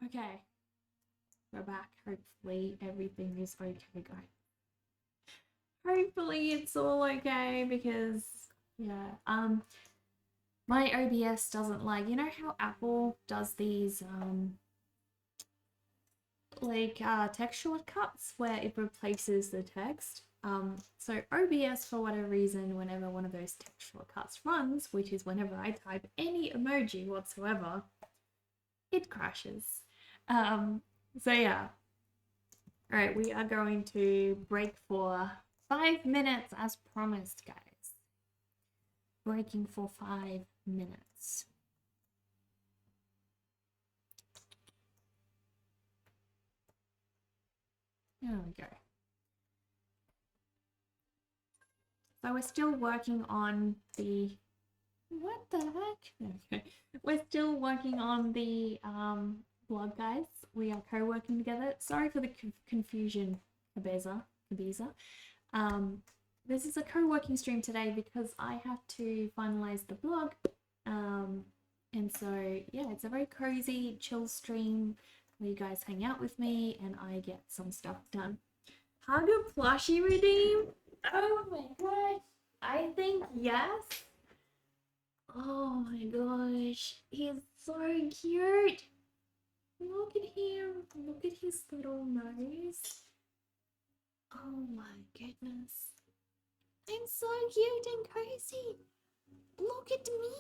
Okay, we're back. Hopefully everything is okay, guys. Hopefully it's all okay because yeah, my OBS doesn't like, you know how Apple does these text shortcuts where it replaces the text. So OBS, for whatever reason, whenever one of those text shortcuts runs, which is whenever I type any emoji whatsoever, it crashes. Um, so yeah, all right, we are going to break for 5 minutes as promised, guys. Breaking for 5 minutes. There we go. So we're still working on the... What the heck? Okay. We're still working on the blog, guys. We are co-working together. Sorry for the confusion, Kabeza. This is a co-working stream today because I have to finalize the blog. And so, yeah, it's a very cozy, chill stream where you guys hang out with me and I get some stuff done. How do plushie redeem? Oh my gosh. I think yes. Oh my gosh. He's so cute. Look at him. Look at his little nose. Oh my goodness. I'm so cute and cozy. Look at me.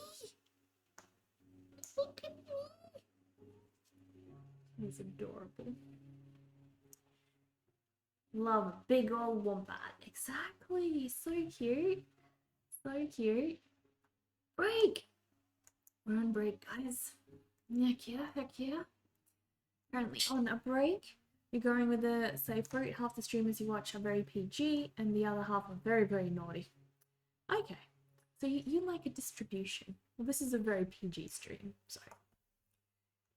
Look at me. He's adorable. Love a big old wombat. Exactly. So cute. So cute. Break. We're on break, guys. Heck yeah, heck yeah. Currently on a break. You're going with the safe route. Half the streamers you watch are very PG and the other half are very, very naughty. Okay. So you like a distribution. Well, this is a very PG stream, so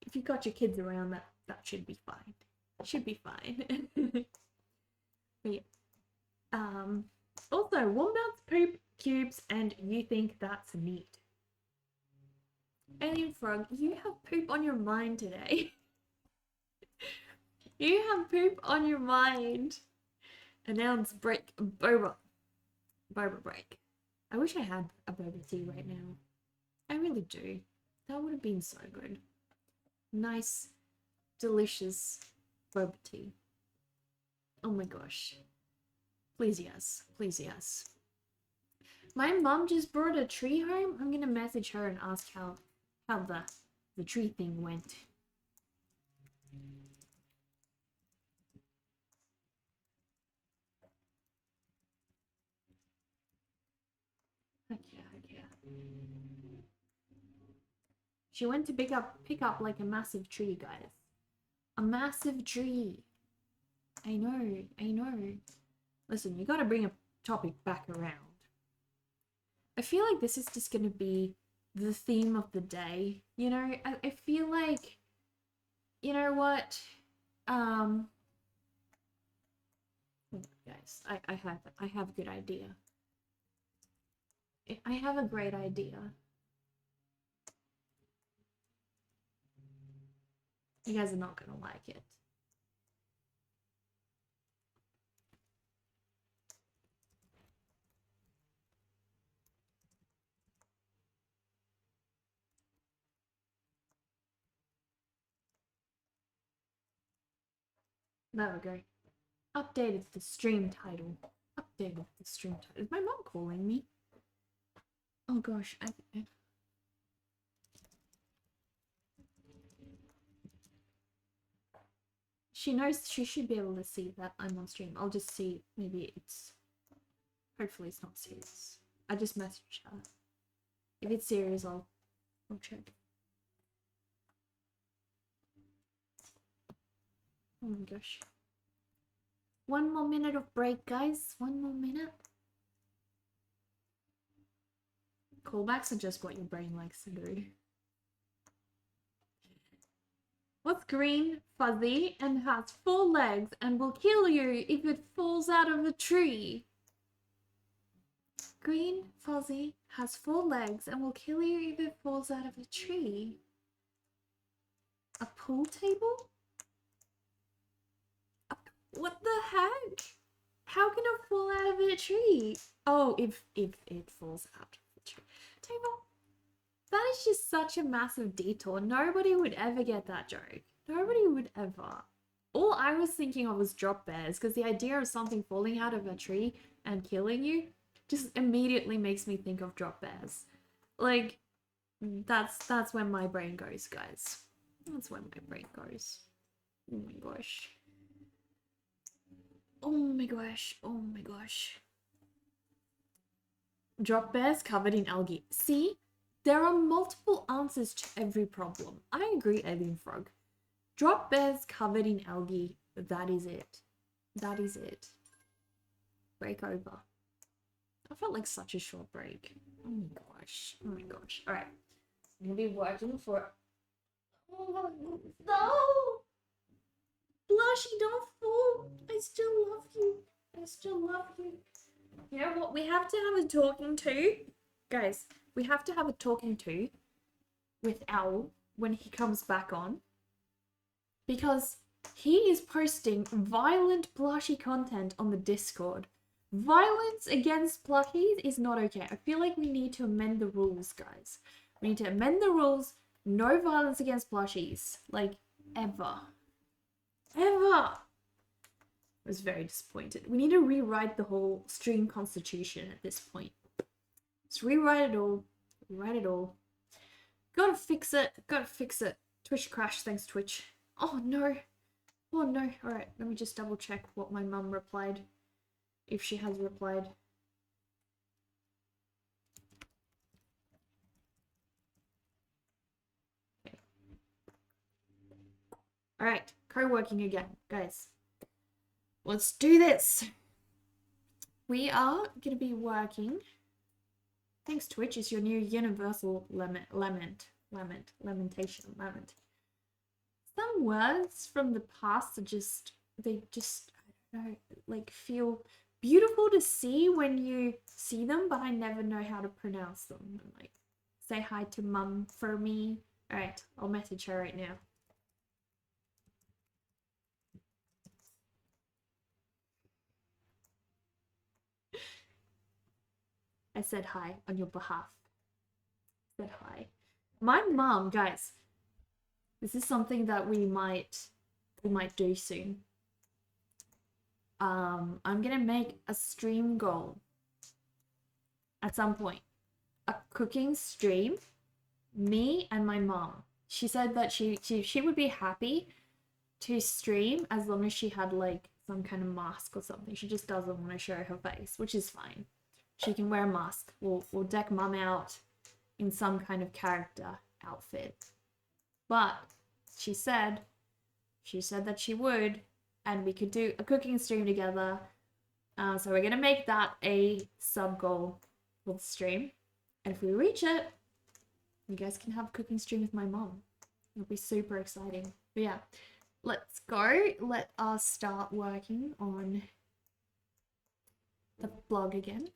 if you've got your kids around, that should be fine. Should be fine. But yeah. Also, wombats poop cubes and you think that's neat. Alien Frog, you have poop on your mind today. You have poop on your mind. Announce break boba. Boba break. I wish I had a boba tea right now. I really do. That would have been so good. Nice, delicious boba tea. Oh my gosh. Please yes. Please yes. My mom just brought a tree home. I'm gonna message her and ask how the tree thing went. Heck yeah. She went to pick up like a massive tree, guys. A massive tree. I know. Listen, you gotta bring a topic back around. I feel like this is just gonna be the theme of the day. You know, I feel like, you know what? Guys, I have a good idea. I have a great idea. You guys are not gonna like it. There we go. Updated the stream title. Updated the stream title. Is my mom calling me? Oh gosh, she knows she should be able to see that I'm on stream. I'll just see. Maybe it's... Hopefully it's not serious. I just messaged her. If it's serious, I'll check. Oh my gosh. One more minute of break, guys. One more minute. Callbacks are just what your brain likes to do. What's green, fuzzy, and has 4 legs and will kill you if it falls out of a tree? Green, fuzzy, has 4 legs and will kill you if it falls out of a tree. A pool table? What the heck? How can it fall out of a tree? Oh, if it falls out of the tree. Table. That is just such a massive detour. Nobody would ever get that joke. Nobody would ever. All I was thinking of was drop bears, because the idea of something falling out of a tree and killing you just immediately makes me think of drop bears. Like, that's where my brain goes, guys. That's where my brain goes. Oh my gosh. Oh my gosh. Oh my gosh. Drop bears covered in algae. See? There are multiple answers to every problem. I agree, Alien Frog. Drop bears covered in algae. That is it. That is it. Break over. I felt like such a short break. Oh my gosh. Oh my gosh. Alright. I'm gonna be working for... Oh, no! Blushy, don't fall. I still love you. I still love you. You know what? We have to have a talking to. Guys, we have to have a talking to with Owl when he comes back on. Because he is posting violent Blushy content on the Discord. Violence against plushies is not okay. I feel like we need to amend the rules, guys. We need to amend the rules. No violence against plushies. Like, ever. Ever! I was very disappointed. We need to rewrite the whole stream constitution at this point. Let's rewrite it all. Rewrite it all. Gotta fix it. Gotta fix it. Twitch crashed. Thanks, Twitch. Oh, no. Oh, no. Alright, let me just double check what my mum replied. If she has replied. Okay. Alright, co-working again. Guys, let's do this. We are going to be working. Thanks, Twitch. It's your new universal lamentation. Some words from the past are just, I don't know, like feel beautiful to see when you see them, but I never know how to pronounce them. Like, say hi to mum for me. Alright, I'll message her right now. I said hi on your behalf. I said hi. My mum, guys, this is something that we might do soon. I'm gonna make a stream goal at some point. A cooking stream, me and my mom. She said that she would be happy to stream as long as she had like some kind of mask or something. She just doesn't want to show her face, which is fine. She can wear a mask. We'll deck mum out in some kind of character outfit. But she said that she would, and we could do a cooking stream together. So we're gonna make that a sub goal for the stream. And if we reach it, you guys can have a cooking stream with my mom. It'll be super exciting. But yeah, let's go. Let us start working on the blog again.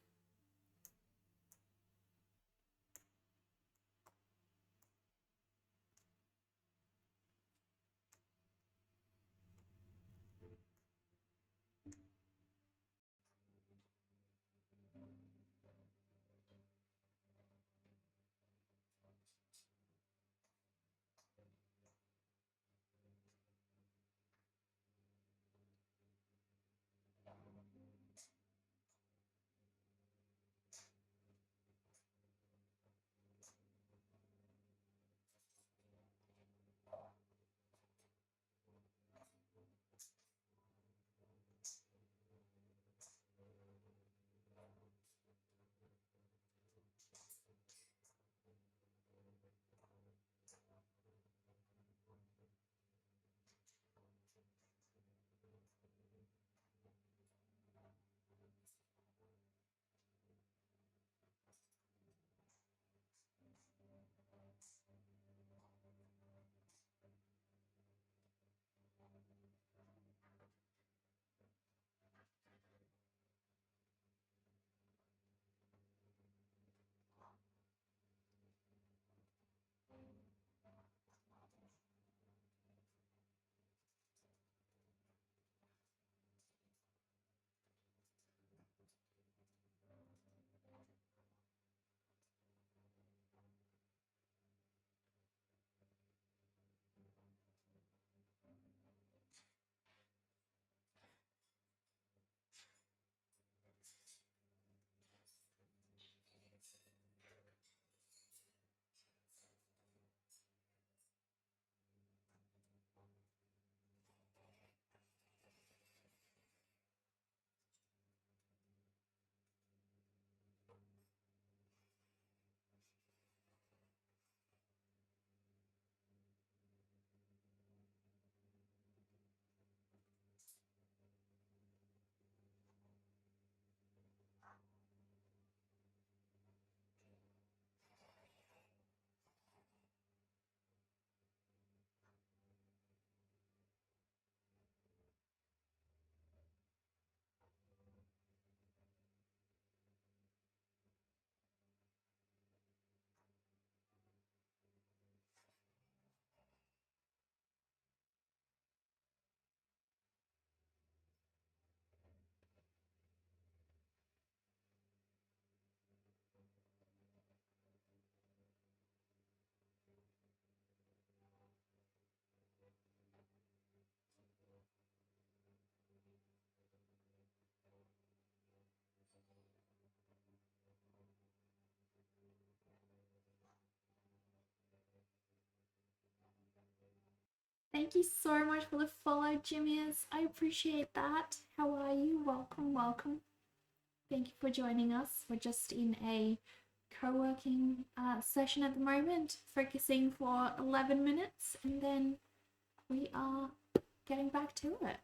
Thank you so much for the follow, Jimmy's. I appreciate that. How are you? Welcome, welcome. Thank you for joining us. We're just in a co-working session at the moment, focusing for 11 minutes, and then we are getting back to it.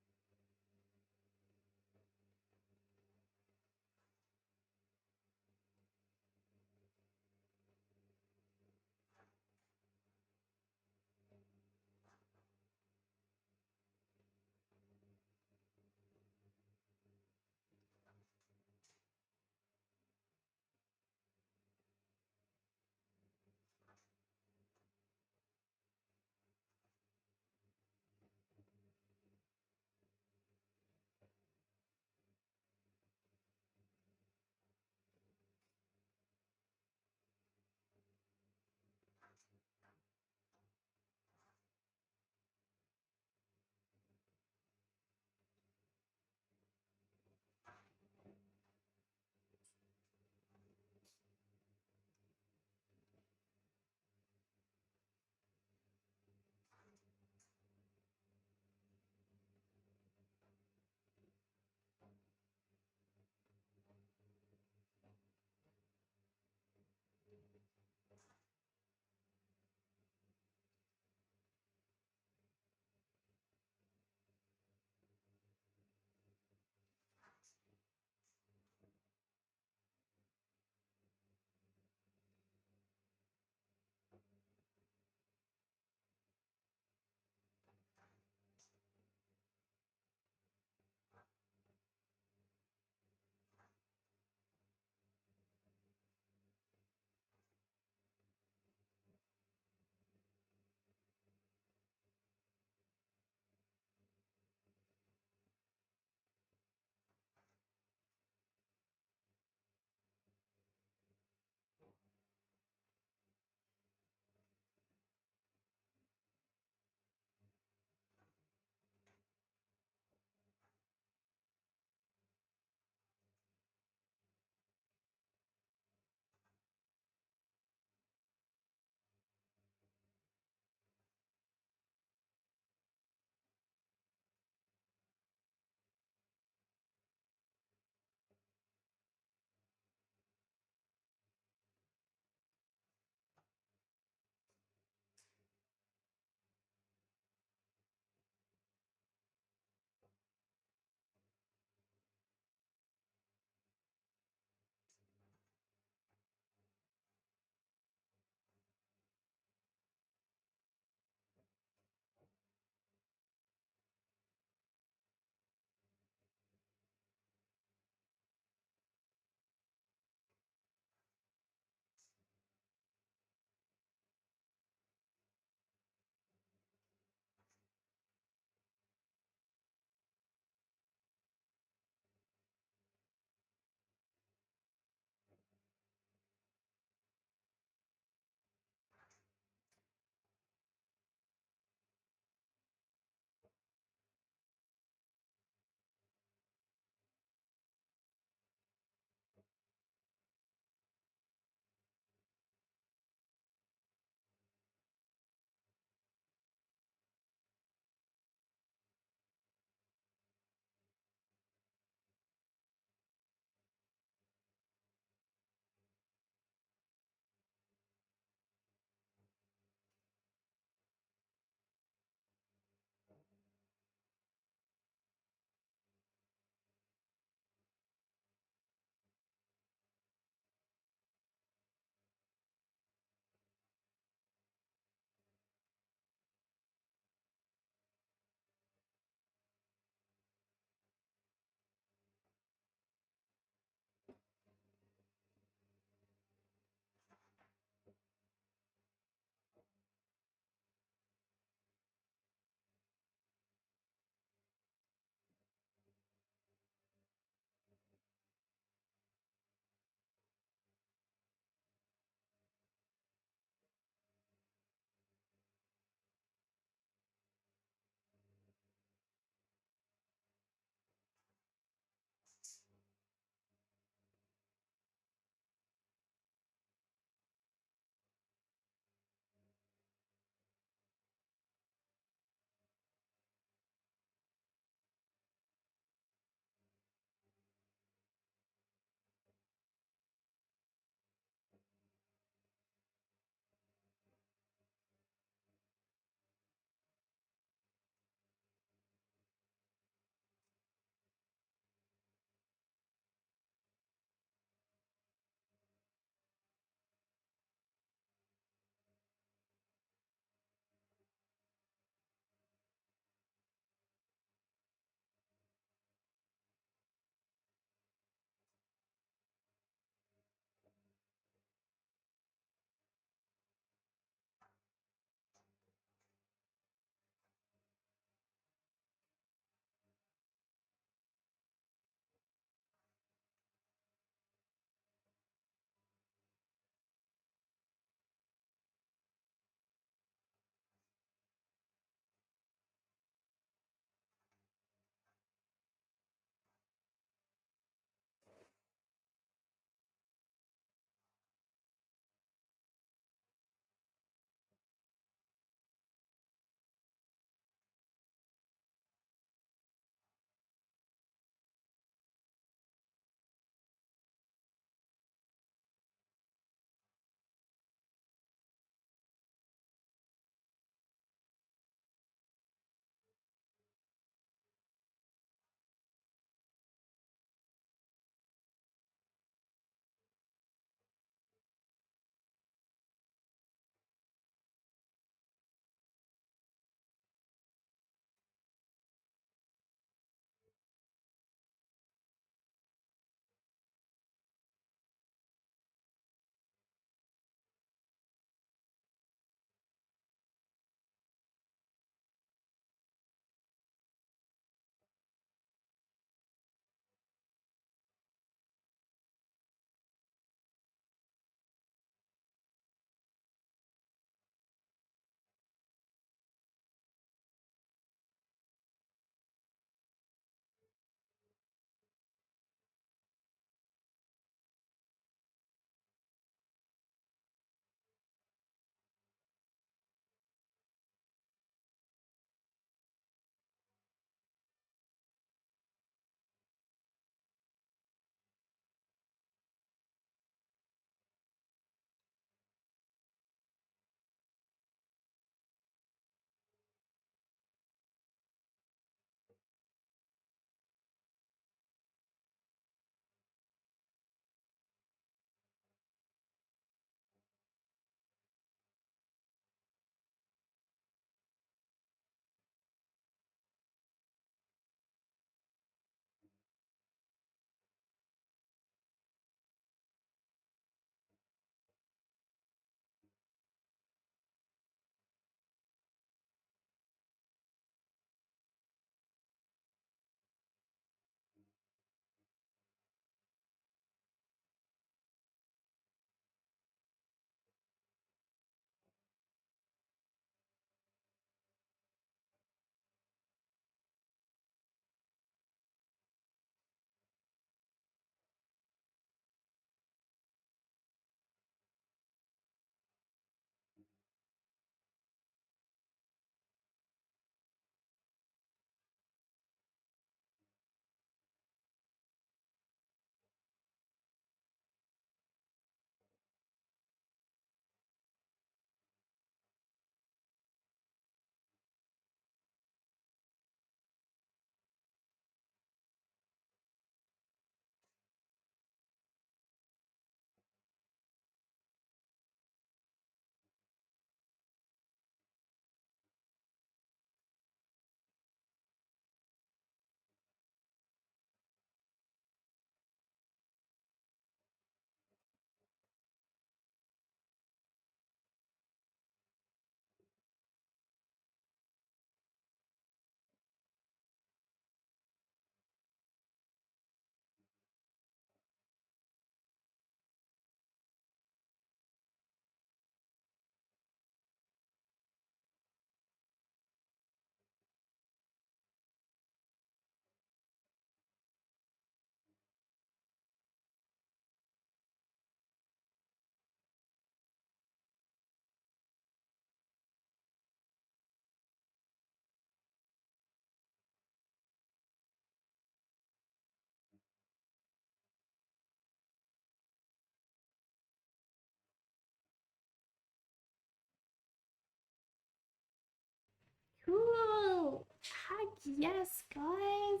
Cool. Heck yes, guys.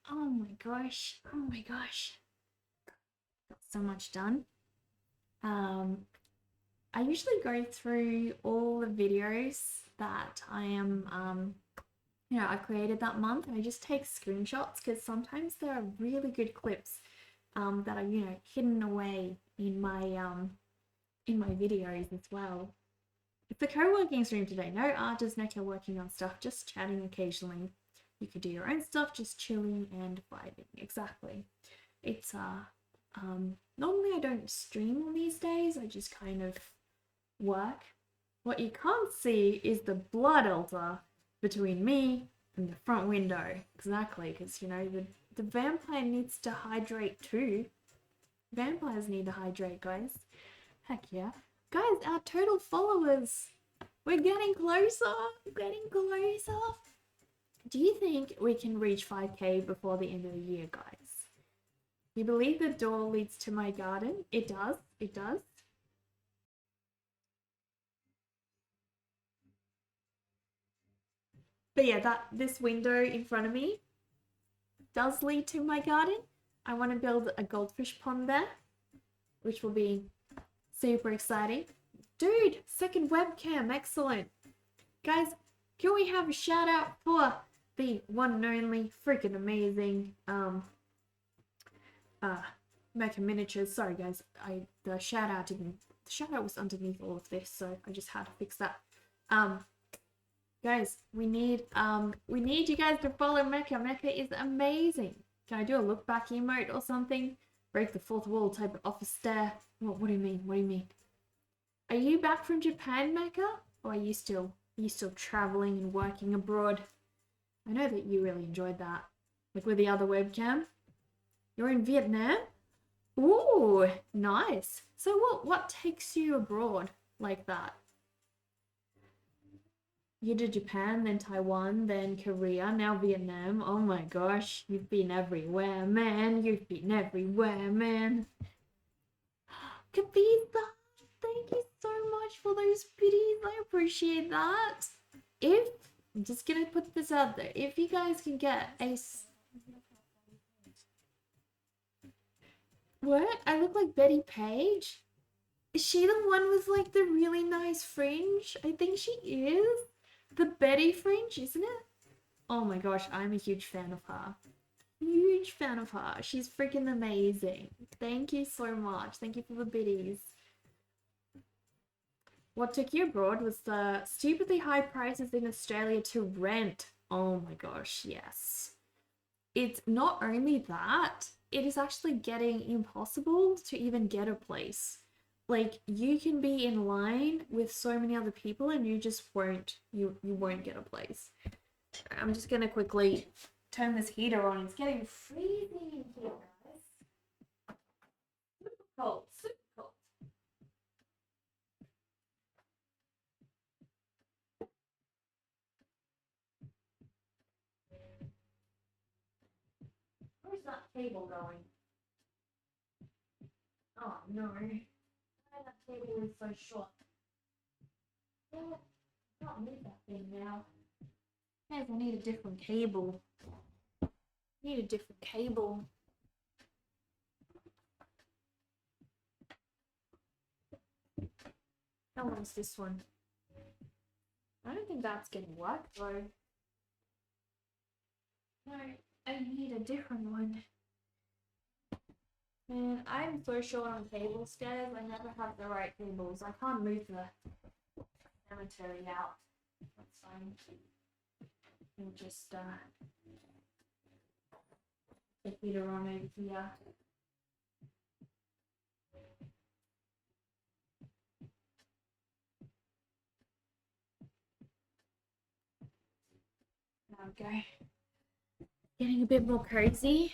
Oh my gosh. Oh my gosh. Got so much done. I usually go through all the videos that I am I've created that month, and I just take screenshots because sometimes there are really good clips that are, hidden away in my videos as well. It's a co-working stream today. No artists, no co-working on stuff, just chatting occasionally. You could do your own stuff, just chilling and vibing. Exactly. It's normally I don't stream on these days. I just kind of work. What you can't see is the blood altar between me and the front window. Exactly, because the vampire needs to hydrate too. Vampires need to hydrate, guys. Heck yeah. Guys, our total followers. We're getting closer. Getting closer. Do you think we can reach 5k before the end of the year, guys? You believe the door leads to my garden? It does. It does. But yeah, this window in front of me does lead to my garden. I want to build a goldfish pond there, which will be super exciting. Dude, second webcam, excellent. Guys, can we have a shout out for the one and only freaking amazing Mecha Miniatures? Sorry guys, the shout out was underneath all of this, so I just had to fix that. Guys, we need you guys to follow Mecha. Mecha is amazing. Can I do a look back emote or something? Break the fourth wall type of office stare. What do you mean? What do you mean? Are you back from Japan, Mecha? Or are you still traveling and working abroad? I know that you really enjoyed that. Like with the other webcam. You're in Vietnam? Ooh, nice. So what takes you abroad like that? You did Japan, then Taiwan, then Korea, now Vietnam. Oh my gosh, you've been everywhere, man. You've been everywhere, man. Kavitha, thank you so much for those biddies. I appreciate that. I'm just gonna put this out there, if you guys can get a... What? I look like Betty Page? Is she the one with like the really nice fringe? I think she is. The Betty fringe, isn't it? Oh my gosh, I'm a huge fan of her. Huge fan of her. She's freaking amazing. Thank you so much. Thank you for the biddies. What took you abroad was the stupidly high prices in Australia to rent. Oh my gosh, yes. It's not only that, it is actually getting impossible to even get a place. Like, you can be in line with so many other people and you just won't get a place. I'm just gonna quickly turn this heater on. It's getting freezing in here, guys. Super cold, super cold. Where's that cable going? Oh no. That cable is so short. Yeah, I can't move that thing now. Guys, I need a different cable. Need a different cable. How long's this one? I don't think that's gonna work though. No, I need a different one. Man, I'm so short on cables, guys. I never have the right cables. I can't move the cemetery out. That's fine. And just the heater on over here. There we go. Getting a bit more cozy.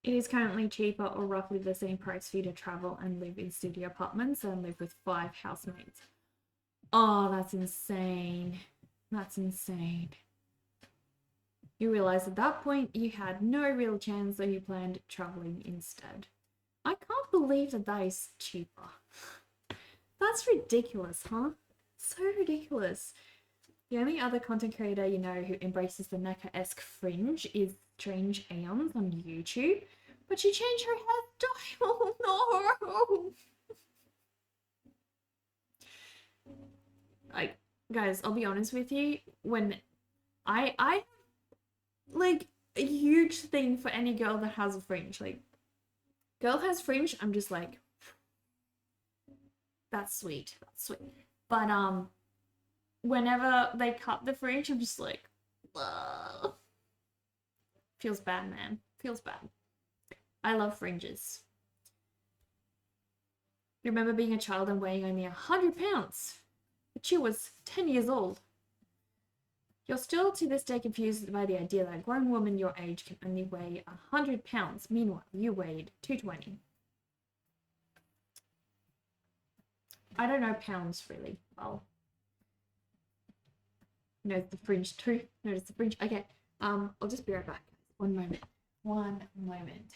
It is currently cheaper or roughly the same price for you to travel and live in studio apartments and live with 5 housemates. Oh, that's insane. That's insane. You realize at that point you had no real chance, so you planned traveling instead. I can't believe that that is cheaper. That's ridiculous, huh? So ridiculous. The only other content creator you know who embraces the NECA-esque fringe is Strange Aeons on YouTube, but she changed her hairstyle. Oh no! Like, guys, I'll be honest with you. When I like a huge thing for any girl that has a fringe. Like, girl has fringe, I'm just like, that's sweet, that's sweet. But whenever they cut the fringe, I'm just like, ugh. Feels bad, man. Feels bad. I love fringes. I remember being a child and weighing only 100 pounds. But she was 10 years old. You're still to this day confused by the idea that a grown woman your age can only weigh 100 pounds. Meanwhile, you weighed 220. I don't know pounds really well. Notice the fringe too. Notice the fringe. Okay. I'll just be right back. One moment. One moment.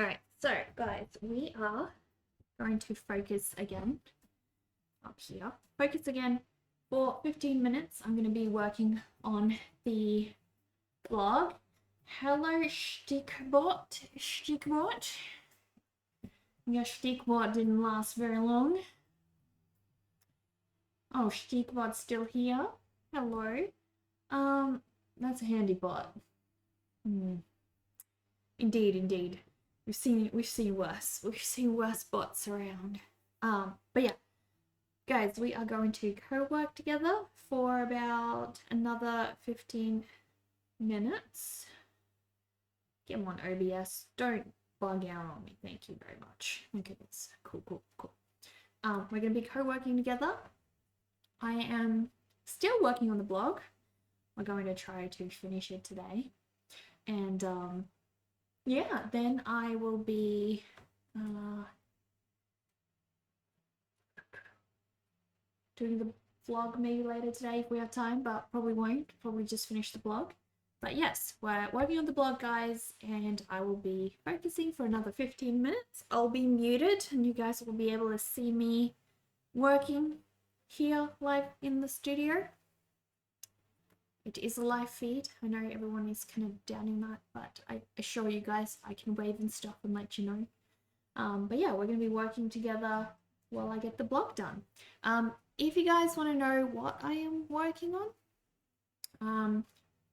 Alright, so guys, we are going to focus again up here. Focus again for 15 minutes. I'm going to be working on the blog. Hello, Stickbot. Stickbot. Your Stickbot didn't last very long. Oh, Stickbot's still here. Hello. That's a handy bot. Indeed, indeed. We've seen worse. We've seen worse bots around. But yeah, guys, we are going to co-work together for about another 15 minutes. Get on OBS. Don't bug out on me. Thank you very much. Okay, that's cool. We're gonna be co-working together. I am still working on the blog. We're going to try to finish it today. And yeah, then I will be doing the vlog maybe later today if we have time, but probably won't. Probably just finish the blog. But yes, we're working on the blog, guys, and I will be focusing for another 15 minutes. I'll be muted and you guys will be able to see me working here live in the studio. It is a live feed. I know everyone is kind of doubting that, but I assure you guys I can wave and stuff and let you know. But yeah, we're going to be working together while I get the blog done. If you guys want to know what I am working on,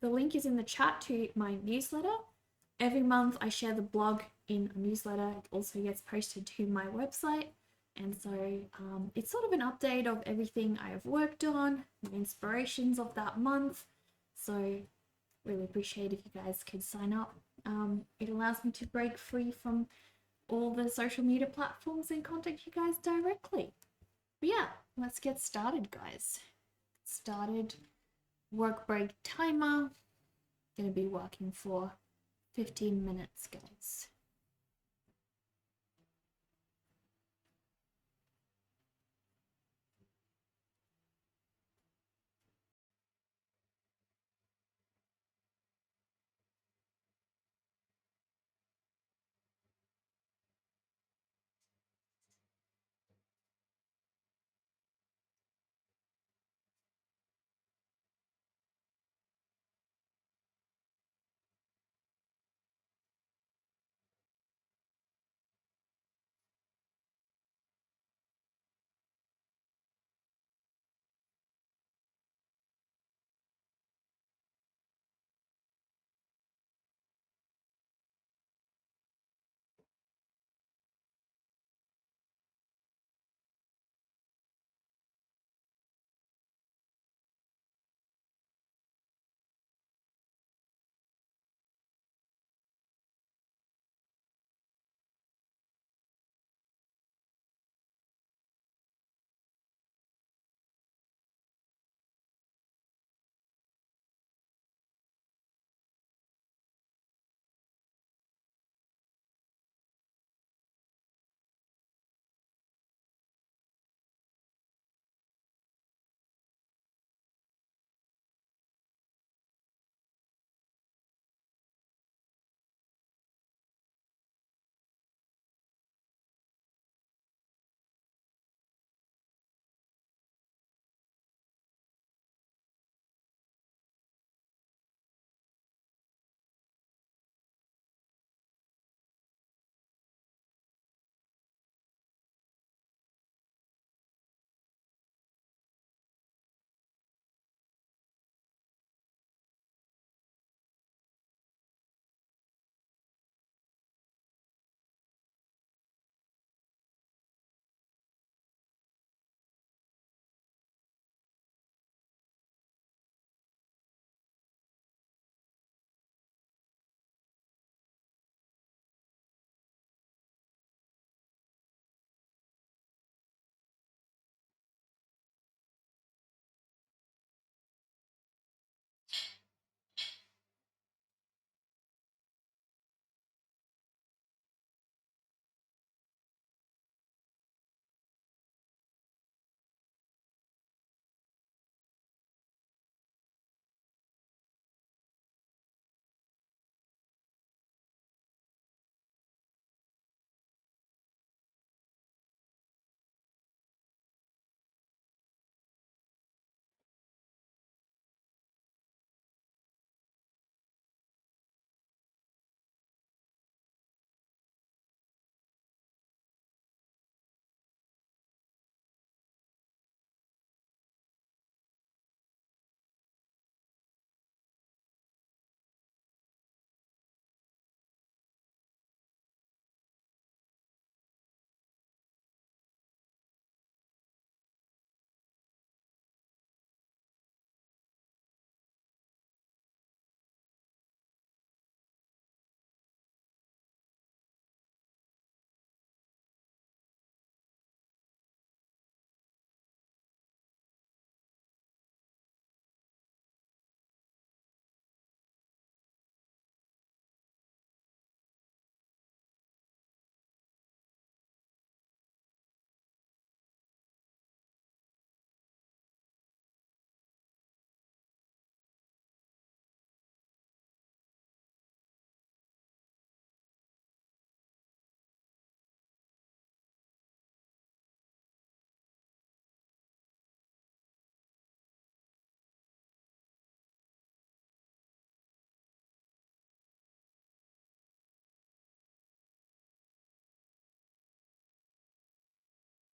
the link is in the chat to my newsletter. Every month I share the blog in a newsletter. It also gets posted to my website. And so it's sort of an update of everything I have worked on, my inspirations of that month. So really appreciate if you guys could sign up. It allows me to break free from all the social media platforms and contact you guys directly. But yeah, let's get started, guys. work break timer. Gonna be working for 15 minutes, guys.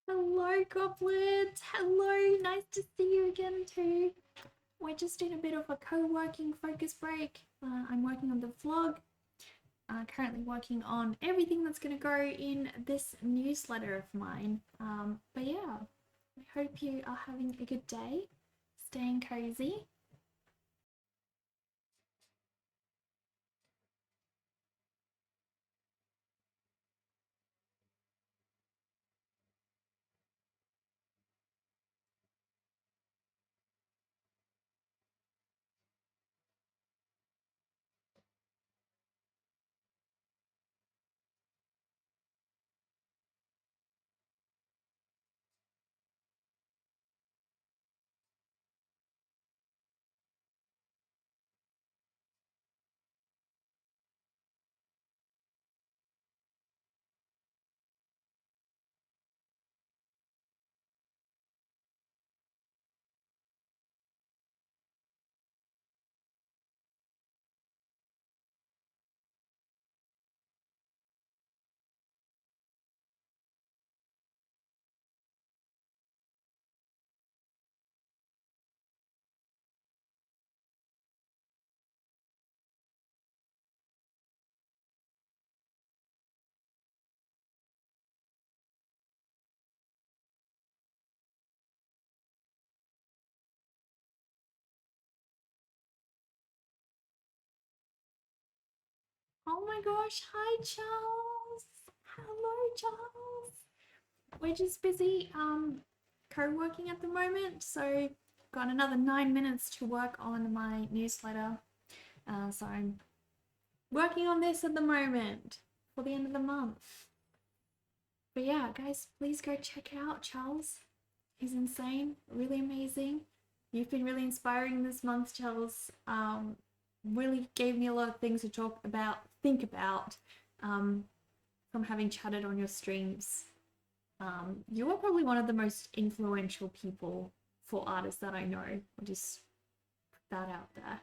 Hello, goblins. Hello, nice to see you again too. We're just in a bit of a co-working focus break. I'm working on the vlog. Currently working on everything that's going to go in this newsletter of mine. But yeah, I hope you are having a good day, staying cozy. Oh my gosh, hi Charles. Hello Charles. We're just busy co-working at the moment, so got another 9 minutes to work on my newsletter. So I'm working on this at the moment for the end of the month. But yeah, guys, please go check out Charles. He's insane, really amazing. You've been really inspiring this month, Charles. Really gave me a lot of things to think about, from having chatted on your streams. You are probably one of the most influential people for artists that I know. I'll just put that out there.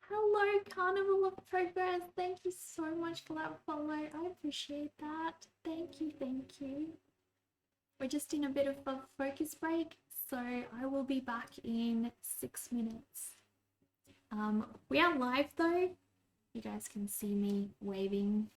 Hello, Carnival of Progress. Thank you so much for that follow. I appreciate that. Thank you, thank you. We're just in a bit of a focus break, so I will be back in 6 minutes. We are live though. You guys can see me waving.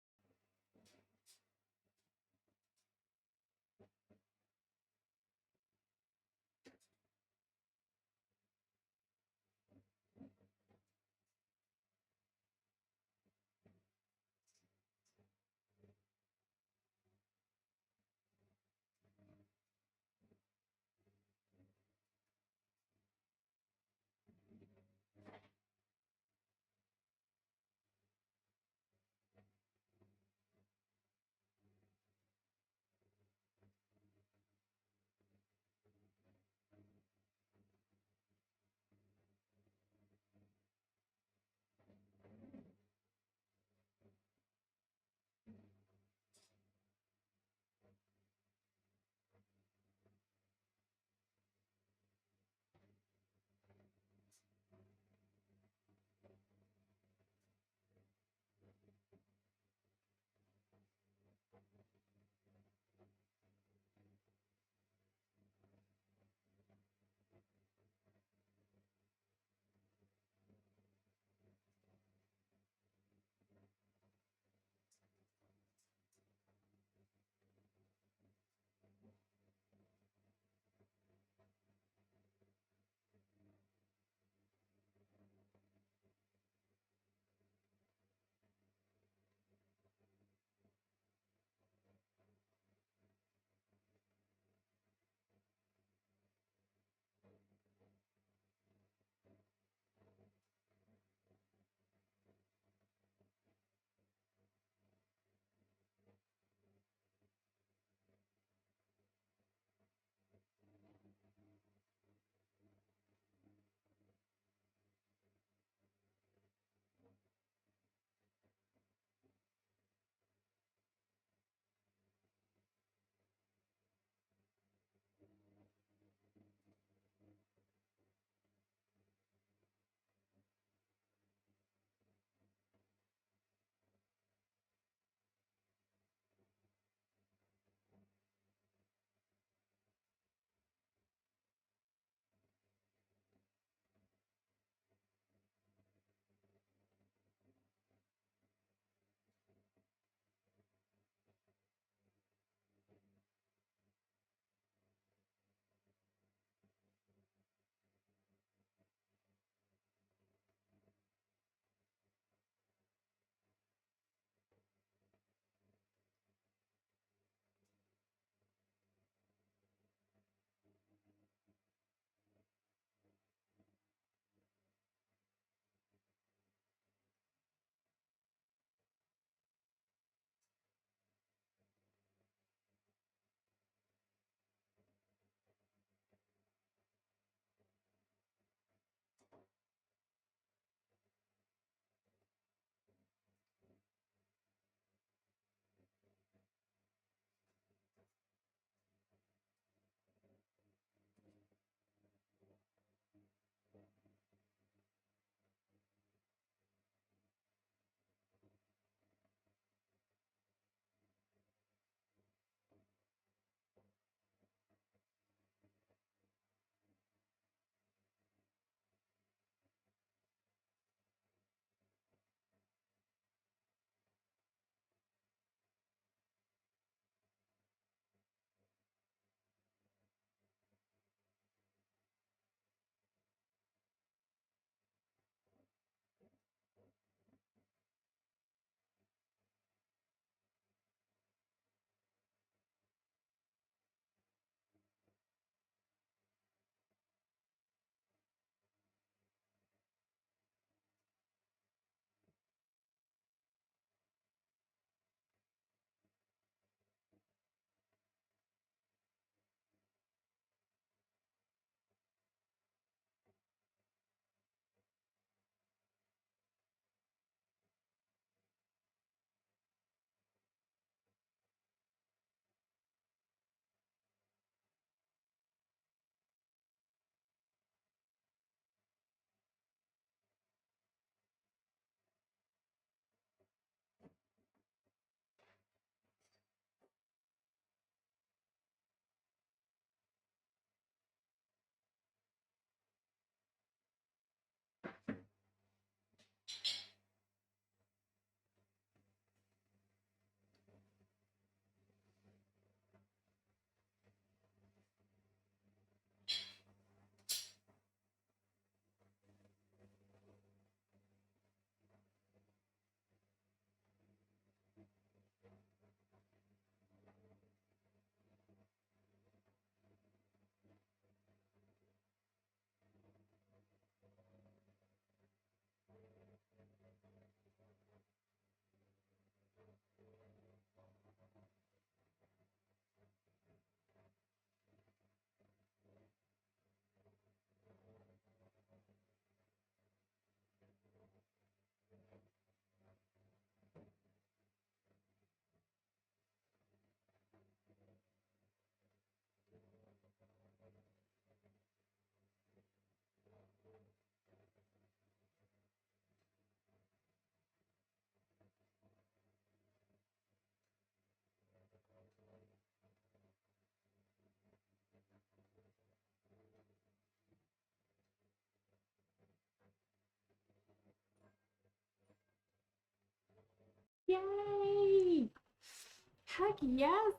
Heck yes.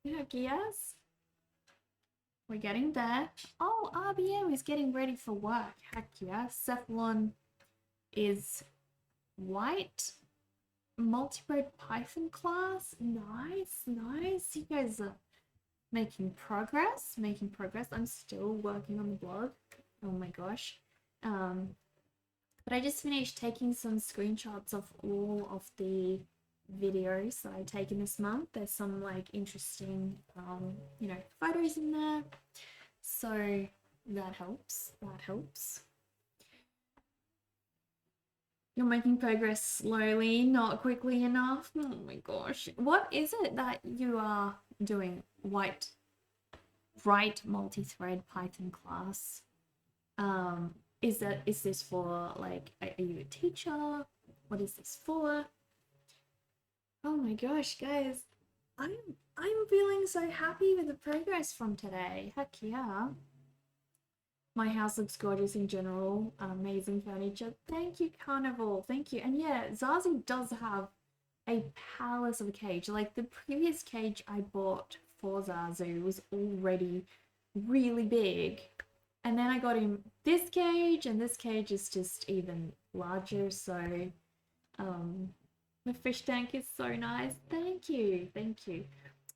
Heck yes. We're getting there. Oh, RBM is getting ready for work. Heck yes. Cephalon is white. Multi-bread Python class. Nice, nice. You guys are making progress. Making progress. I'm still working on the blog. Oh my gosh. But I just finished taking some screenshots of all of the videos that I've taken this month. There's some like interesting, you know, photos in there. So that helps. That helps. You're making progress slowly, not quickly enough. Oh my gosh. What is it that you are doing? Write multi-thread Python class. Is this for like, are you a teacher? What is this for? Oh my gosh, guys. I'm feeling so happy with the progress from today. Heck yeah. My house looks gorgeous in general. Amazing furniture. Thank you, Carnival. Thank you. And yeah, Zazu does have a palace of a cage. Like the previous cage I bought for Zazu was already really big. And then I got him this cage, and this cage is just even larger. So the fish tank is so nice. Thank you. Thank you.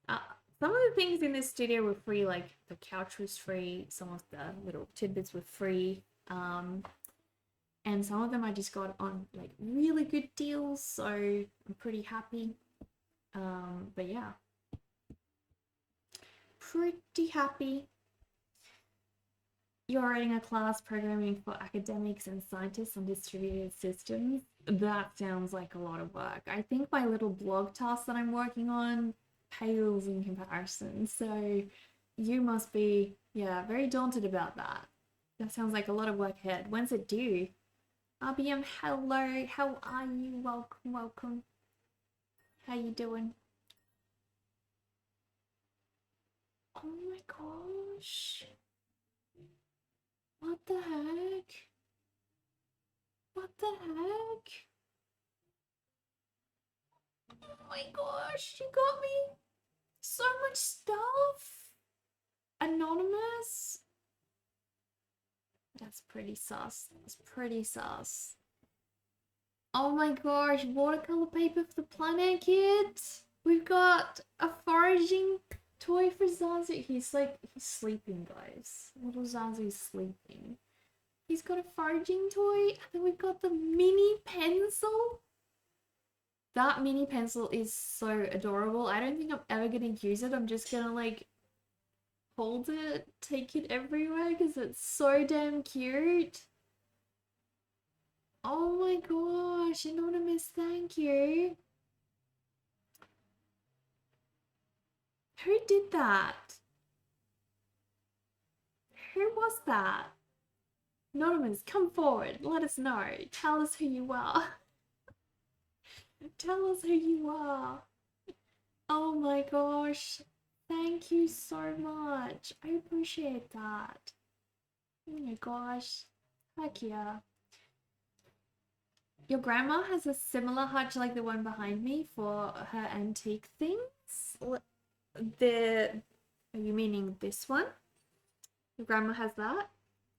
Some of the things in this studio were free, like the couch was free, some of the little tidbits were free, and some of them I just got on like really good deals, so I'm pretty happy. But yeah, pretty happy. You're writing a class programming for academics and scientists on distributed systems. That sounds like a lot of work. I think my little blog task that I'm working on pales in comparison. So you must be, yeah, very daunted about that. That sounds like a lot of work ahead. When's it due? RBM, hello. How are you? Welcome, welcome. How you doing? Oh my gosh. What the heck? What the heck? Oh my gosh, you got me so much stuff. Anonymous. That's pretty sus. That's pretty sus. Oh my gosh, watercolor paper for the planet, kids. We've got a foraging toy for Zazu. He's sleeping, guys. Little Zazu's sleeping. He's got a foraging toy, and then we've got the mini pencil. That mini pencil is so adorable. I don't think I'm ever gonna use it. I'm just gonna like hold it, take it everywhere because it's so damn cute. Oh my gosh, Anonymous, thank you. Who did that? Who was that? Anonymous, come forward. Let us know. Tell us who you are. Tell us who you are. Oh my gosh. Thank you so much. I appreciate that. Oh my gosh. Heck yeah. Your grandma has a similar hutch like the one behind me for her antique things. Are you meaning this one? Your grandma has that?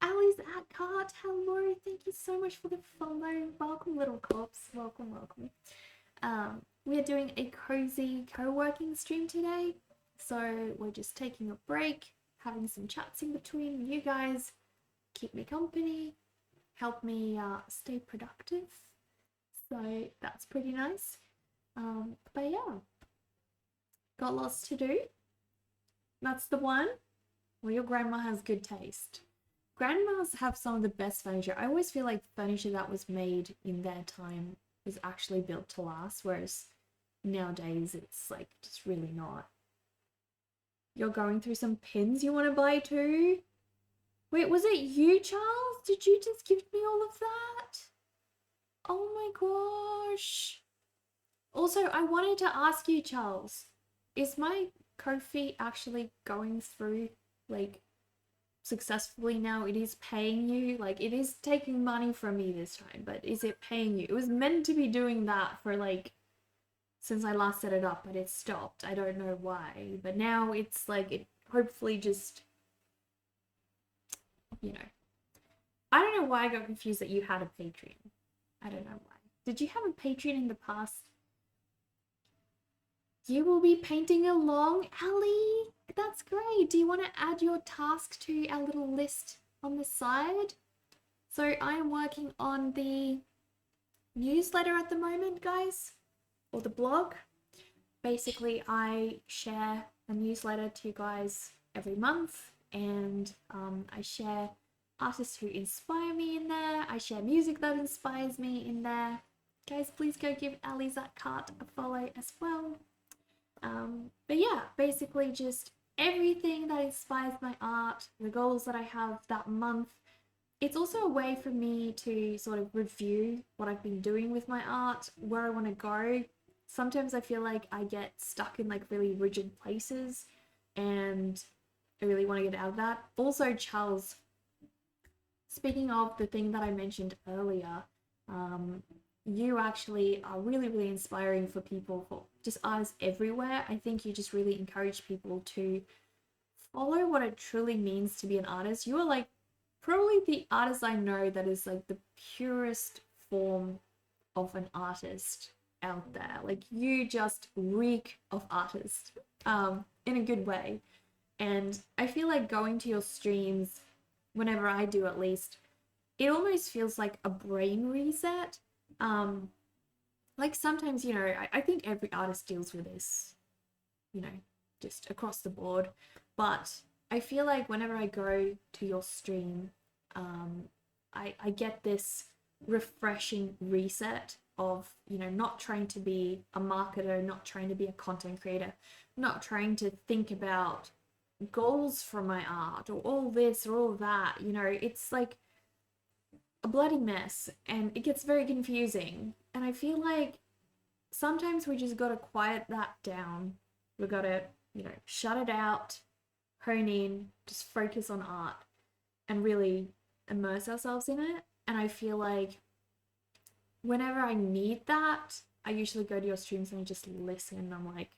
Ali's at cart. Hello. Thank you so much for the follow. Welcome, little cops. Welcome, welcome. We are doing a cozy co-working stream today. So we're just taking a break, having some chats in between. You guys keep me company, help me stay productive. So that's pretty nice. But yeah, got lots to do. That's the one. Well, your grandma has good taste. Grandmas have some of the best furniture. I always feel like furniture that was made in their time was actually built to last, whereas nowadays it's like just really not. You're going through some pins you want to buy too? Wait, was it you, Charles? Did you just give me all of that? Oh my gosh. Also, I wanted to ask you, Charles, is my Ko-fi actually going through like successfully now? It is paying you? Like it is taking money from me this time, but is it paying you? It was meant to be doing that for like since I last set it up, but it stopped. I don't know why. But now it's like it hopefully just, you know. I don't know why I got confused that you had a Patreon. I don't know why. Did you have a Patreon in the past? You will be painting along, Ali. That's great. Do you want to add your task to our little list on the side? So I am working on the newsletter at the moment, guys, or the blog. Basically, I share a newsletter to you guys every month, and I share artists who inspire me in there. I share music that inspires me in there. Guys, please go give Ali Zatcart a follow as well. But yeah, basically just everything that inspires my art, the goals that I have that month. It's also a way for me to sort of review what I've been doing with my art, where I want to go. Sometimes I feel like I get stuck in like really rigid places and I really want to get out of that. Also, Charles, speaking of the thing that I mentioned earlier, you actually are really, really inspiring for people, for just artists everywhere. I think you just really encourage people to follow what it truly means to be an artist. You are like probably the artist I know that is like the purest form of an artist out there. Like you just reek of artist, in a good way. And I feel like going to your streams, whenever I do at least, it almost feels like a brain reset. Like sometimes, you know, I think every artist deals with this, you know, just across the board. But I feel like whenever I go to your stream, I get this refreshing reset of, you know, not trying to be a marketer, not trying to be a content creator, not trying to think about goals for my art or all this or all that. You know, it's like a bloody mess and it gets very confusing. And I feel like sometimes we just gotta quiet that down. We gotta, you know, shut it out, hone in, just focus on art and really immerse ourselves in it. And I feel like whenever I need that, I usually go to your streams and I just listen and I'm like,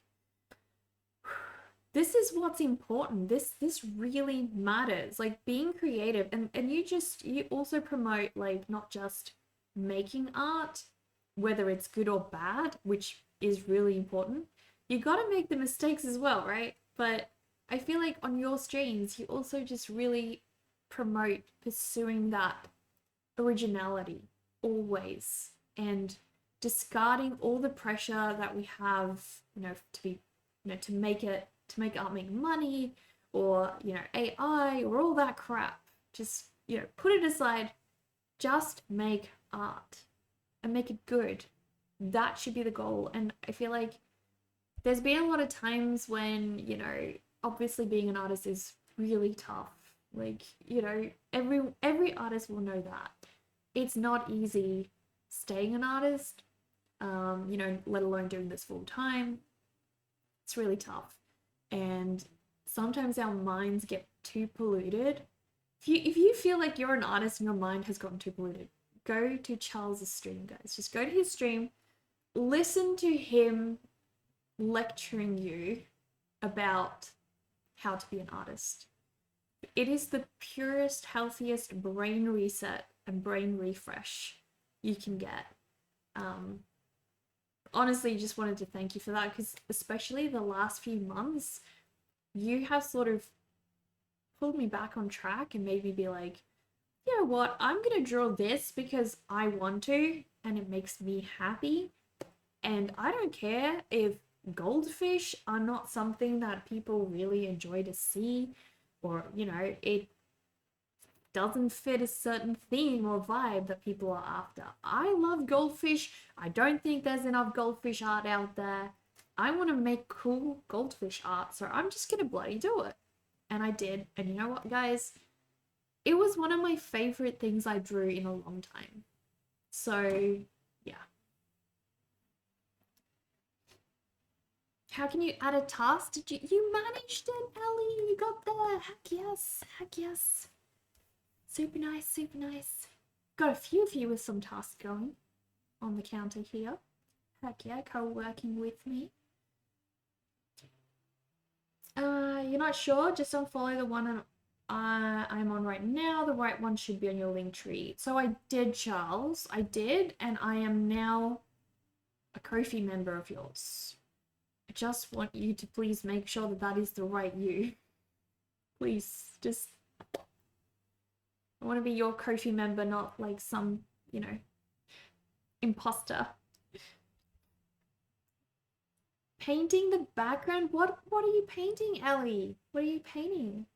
this is what's important. This really matters. Like being creative and you also promote like not just making art, whether it's good or bad, which is really important. You got to make the mistakes as well, right? But I feel like on your streams, you also just really promote pursuing that originality always and discarding all the pressure that we have, you know, to be, you know, to make art make money or, you know, AI or all that crap. Just, you know, put it aside. Just make art and make it good. That should be the goal. And I feel like there's been a lot of times when, you know, obviously being an artist is really tough. Like, you know, every artist will know that. It's not easy staying an artist, you know, let alone doing this full time. It's really tough. And sometimes our minds get too polluted. If you feel like you're an artist and your mind has gotten too polluted, go to Charles's stream, guys. Just go to his stream, listen to him lecturing you about how to be an artist. It is the purest, healthiest brain reset and brain refresh you can get. Honestly, just wanted to thank you for that because especially the last few months, you have sort of pulled me back on track and made me be like, you know what, I'm gonna draw this because I want to and it makes me happy. And I don't care if goldfish are not something that people really enjoy to see, or, you know, it doesn't fit a certain theme or vibe that people are after. I love goldfish. I don't think there's enough goldfish art out there. I want to make cool goldfish art, so I'm just gonna bloody do it. And I did. And you know what, guys? It was one of my favorite things I drew in a long time. So, yeah. How can you add a task? Did you managed it, Ellie? You got there. Heck yes. Heck yes. Super nice, super nice. Got a few of you with some tasks going on the counter here. Heck yeah, co-working with me. You're not sure? Just don't follow the one I'm on right now. The right one should be on your link tree. So I did, Charles. I did, and I am now a Ko-fi member of yours. I just want you to please make sure that that is the right you. Please, just... I want to be your Ko-fi member, not like some, you know, imposter. Painting the background? What are you painting, Ellie? What are you painting?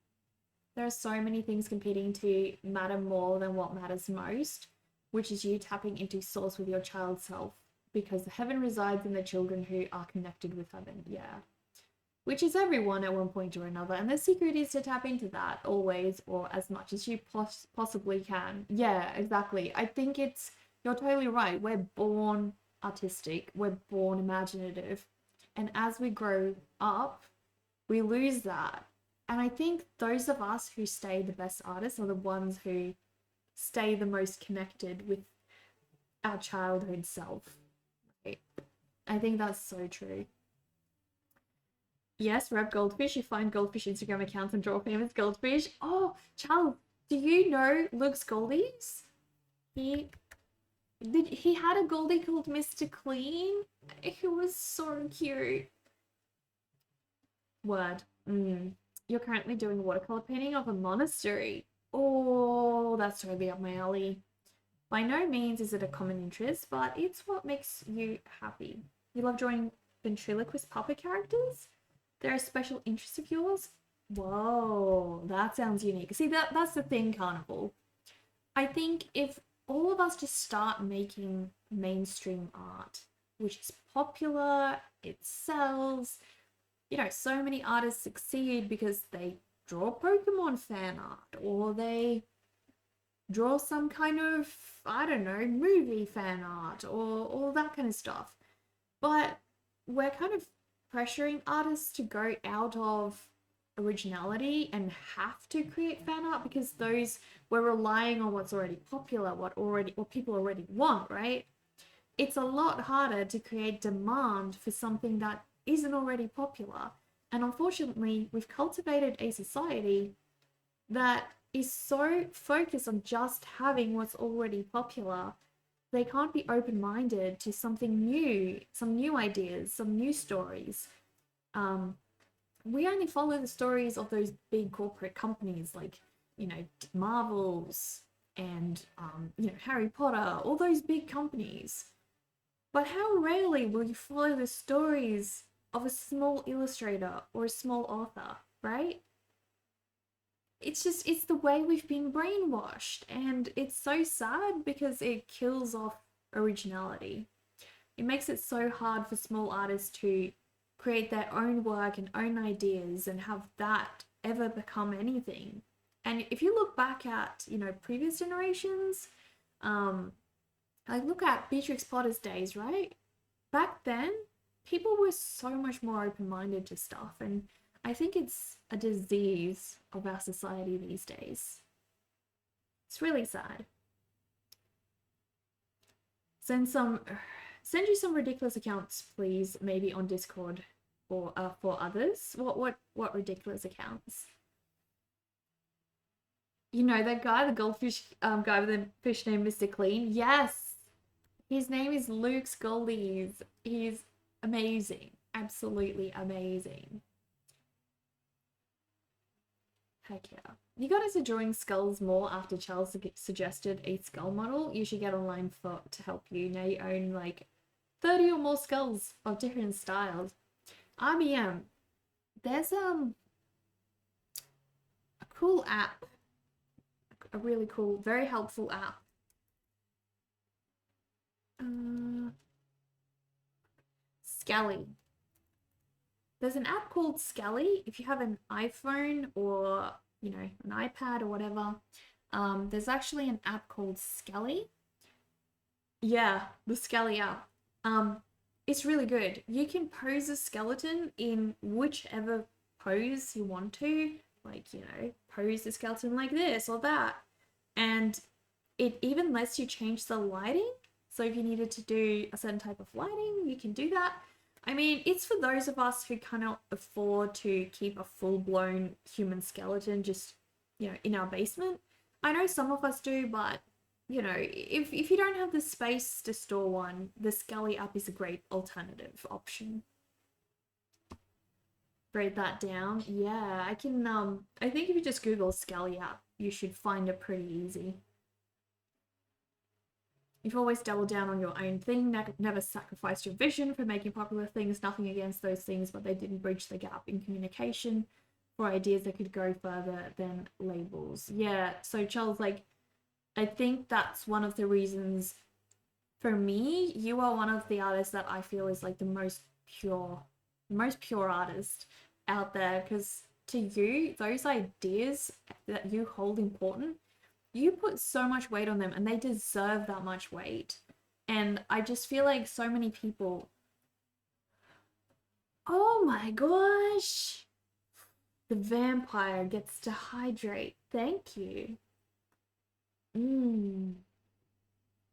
There are so many things competing to matter more than what matters most, which is you tapping into source with your child self, because heaven resides in the children who are connected with heaven. Yeah. Which is everyone at one point or another. And the secret is to tap into that always, or as much as you possibly can. Yeah, exactly. I think you're totally right. We're born artistic. We're born imaginative. And as we grow up, we lose that. And I think those of us who stay the best artists are the ones who stay the most connected with our childhood self. Right? I think that's so true. Yes, Rep Goldfish. You find goldfish Instagram accounts and draw famous goldfish. Oh, Charles, do you know Luke's Goldies? He had a Goldie called Mr. Clean. It was so cute. Word. You're currently doing watercolor painting of a monastery. Oh, that's totally up my alley. By no means is it a common interest, but it's what makes you happy. You love drawing ventriloquist puppet characters? They're a special interest of yours? Whoa, that sounds unique. See, that's the thing, Carnival. I think if all of us just start making mainstream art, which is popular, it sells, you know, so many artists succeed because they draw Pokemon fan art, or they draw some kind of, I don't know, movie fan art, or all that kind of stuff. But we're kind of pressuring artists to go out of originality and have to create fan art because we're relying on what's already popular, what people already want, right? It's a lot harder to create demand for something that isn't already popular. And unfortunately, we've cultivated a society that is so focused on just having what's already popular. They can't be open-minded to something new, some new ideas, some new stories. We only follow the stories of those big corporate companies like, you know, Marvels and, you know, Harry Potter, all those big companies. But how rarely will you follow the stories of a small illustrator or a small author, right? It's the way we've been brainwashed, and it's so sad because it kills off originality. It makes it so hard for small artists to create their own work and own ideas and have that ever become anything. And if you look back at, you know, previous generations, like look at Beatrix Potter's days, right? Back then, people were so much more open-minded to stuff, and I think it's a disease of our society these days. It's really sad. Send you some ridiculous accounts, please, maybe on Discord or for others. What ridiculous accounts? You know that guy, the goldfish guy with the fish name Mr. Clean? Yes. His name is Luke's Goldies. He's amazing. Absolutely amazing. Heck yeah. You got into drawing skulls more after Charles suggested a skull model. You should get online to help you. Now you own like 30 or more skulls of different styles. RBM. There's a cool app. A really cool, very helpful app. Skelly. There's an app called Skelly. If you have an iPhone or, you know, an iPad or whatever, there's actually an app called Skelly. Yeah, the Skelly app. It's really good. You can pose a skeleton in whichever pose you want to, like, you know, pose the skeleton like this or that. And it even lets you change the lighting So if you needed to do a certain type of lighting, you can do that. I mean, it's for those of us who cannot afford to keep a full-blown human skeleton just, in our basement. I know some of us do, but, if you don't have the space to store one, the Skelly app is a great alternative option. Break that down. Yeah, I can, I think if you just Google Skelly app, you should find it pretty easy. You've always doubled down on your own thing, never sacrificed your vision for making popular things, nothing against those things, but they didn't bridge the gap in communication for ideas that could go further than labels. Yeah, so Charles, like, I think that's one of the reasons for me, you are one of the artists that I feel is like the most pure artist out there, because to you, those ideas that you hold important, you put so much weight on them and they deserve that much weight. And I just feel like so many people. Oh my gosh! The vampire gets to hydrate. Thank you. Mmm.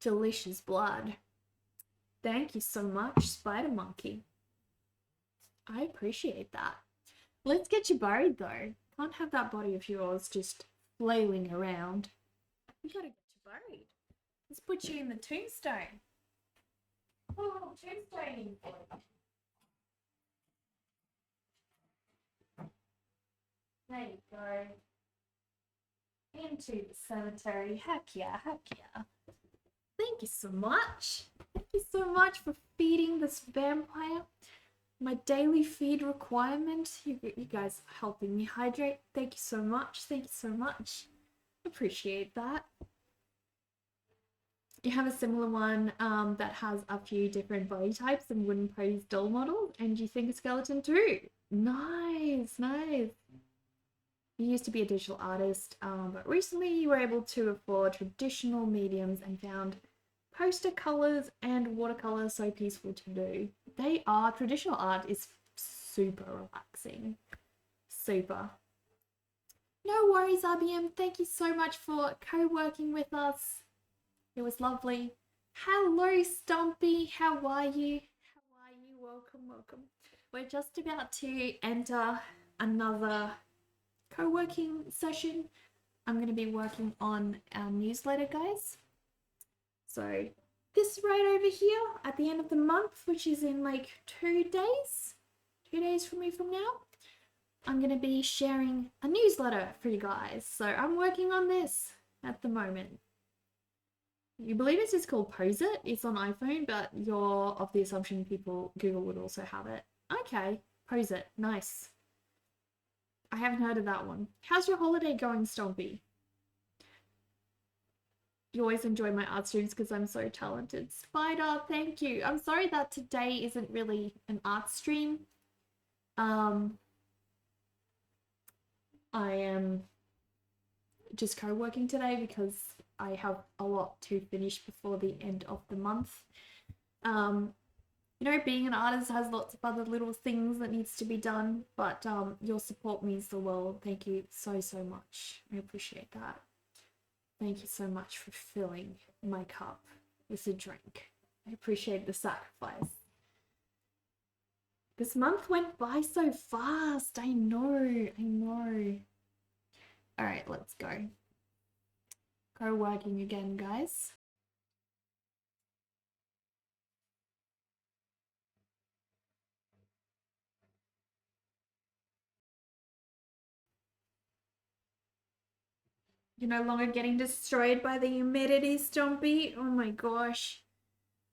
Delicious blood. Thank you so much, Spider Monkey. I appreciate that. Let's get you buried though. Can't have that body of yours just flailing around. You gotta get you buried. Let's put you in the tombstone. Put a little tombstone in for you. There you go. Into the cemetery. Heck yeah, heck yeah. Thank you so much. Thank you so much for feeding this vampire. My daily feed requirement. You guys are helping me hydrate. Thank you so much. Thank you so much. Appreciate that. You have a similar one that has a few different body types and wooden pose doll models, and you think a skeleton too. Nice, nice. You used to be a digital artist, but recently you were able to afford traditional mediums and found poster colors and watercolor so peaceful to do. They are. Traditional art is super relaxing. Super. No worries, RBM. Thank you so much for co-working with us. It was lovely. Hello, Stumpy. How are you? How are you? Welcome, welcome. We're just about to enter another co-working session. I'm going to be working on our newsletter, guys. So this right over here at the end of the month, which is in like 2 days from now, I'm going to be sharing a newsletter for you guys. So I'm working on this at the moment. You believe it's just called Pose It? It's on iPhone, but you're of the assumption Google would also have it. Okay, Pose It, nice. I haven't heard of that one. How's your holiday going, Stompy? You always enjoy my art streams because I'm so talented. Spider, thank you. I'm sorry that today isn't really an art stream. I am just co-working today because I have a lot to finish before the end of the month. Being an artist has lots of other little things that needs to be done, but your support means the world. Thank you so, so much. I appreciate that. Thank you so much for filling my cup with a drink. I appreciate the sacrifice. This month went by so fast. I know. All right, let's go. Go working again, guys. You're no longer getting destroyed by the humidity, Stompy. Oh my gosh.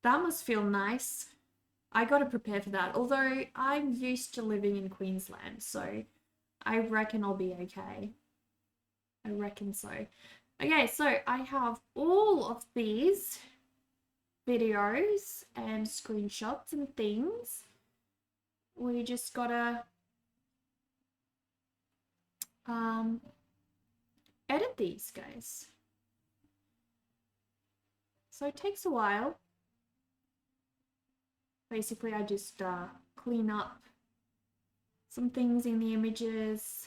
That must feel nice. I gotta prepare for that. Although I'm used to living in Queensland, so I reckon I'll be okay. I reckon so. Okay, so I have all of these videos and screenshots and things. We just gotta edit these, guys. So it takes a while. Basically, I just clean up some things in the images.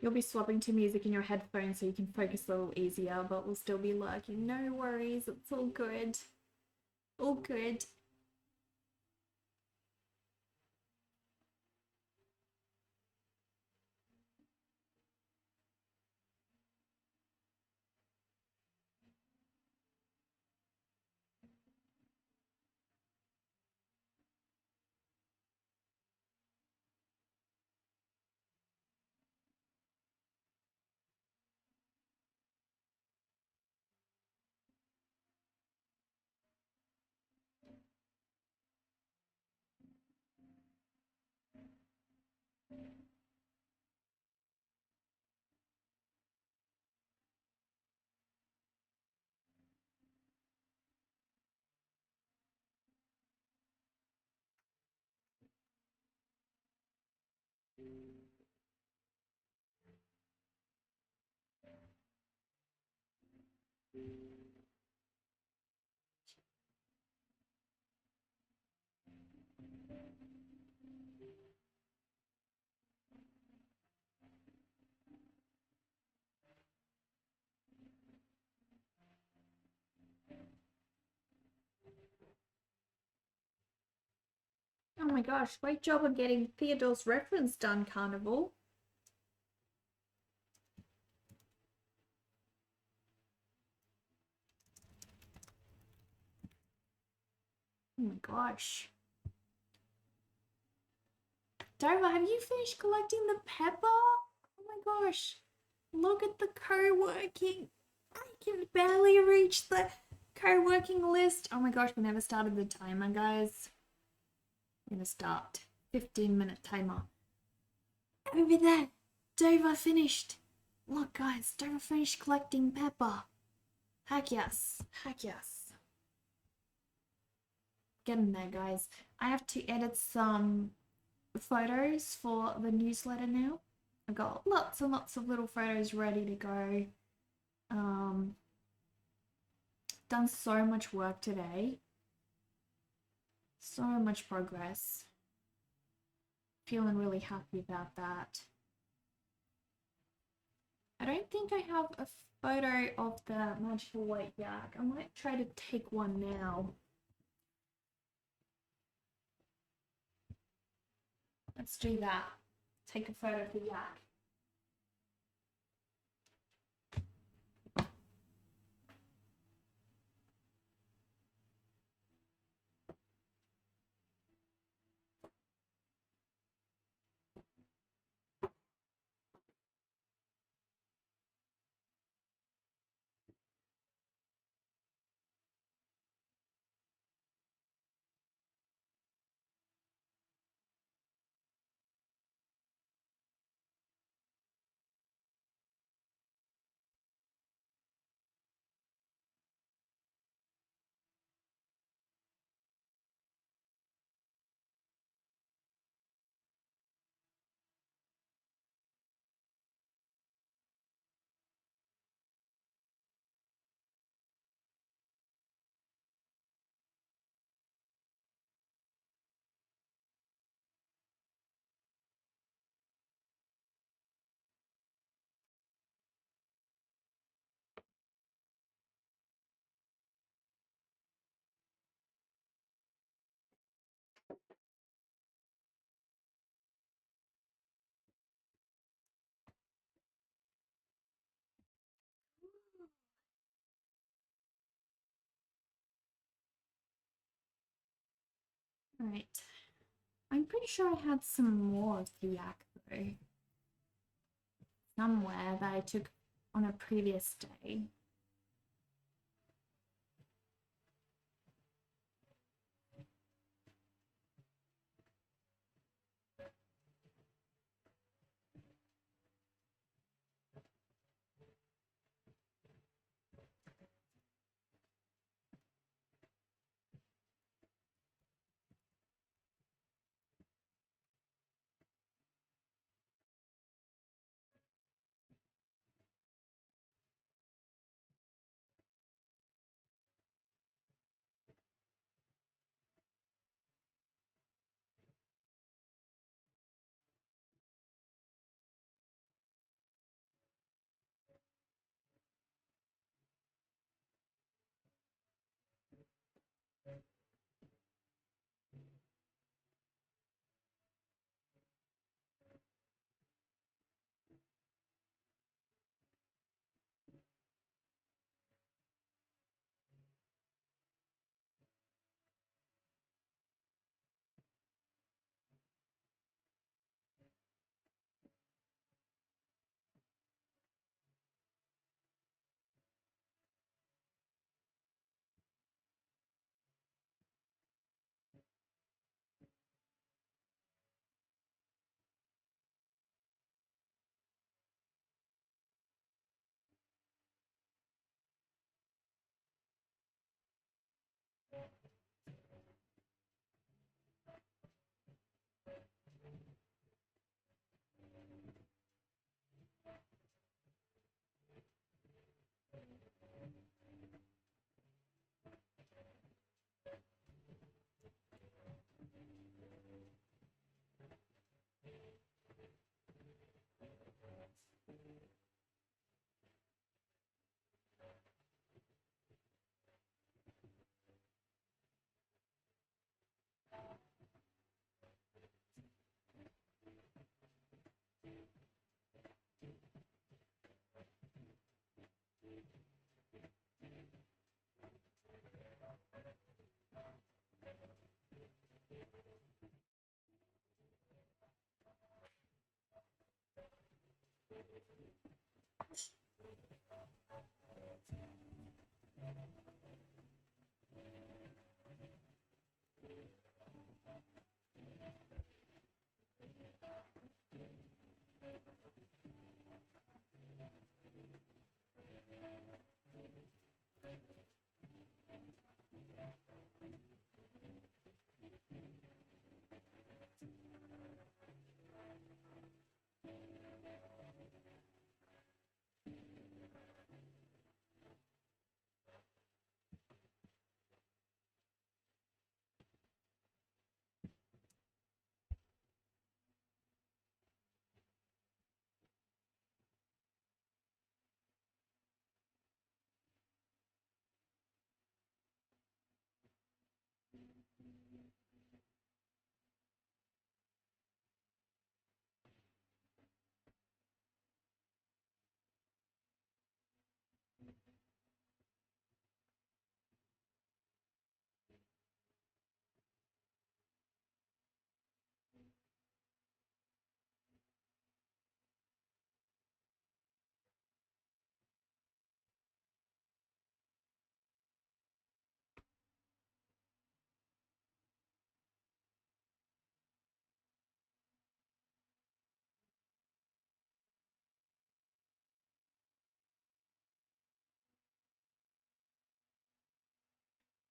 You'll be swapping to music in your headphones so you can focus a little easier, but we'll still be lurking. No worries, it's all good. All good. Oh my gosh, great job on getting Theodore's reference done, Carnival. Oh my gosh. Dover, have you finished collecting the pepper? Oh my gosh. Look at the co-working. I can barely reach the co-working list. Oh my gosh, we never started the timer, guys. I'm gonna start. 15-minute timer. Over there. Dover finished. Look, guys, Dover finished collecting pepper. Heck yes. Heck yes. Get in there, guys. I have to edit some photos for the newsletter now. I've got lots and lots of little photos ready to go. Done so much work today. So much progress. Feeling really happy about that. I don't think I have a photo of the magical white yak. I might try to take one now. Let's do that. Take a photo of the yak. All right. I'm pretty sure I had some more of the yak though. Somewhere that I took on a previous day.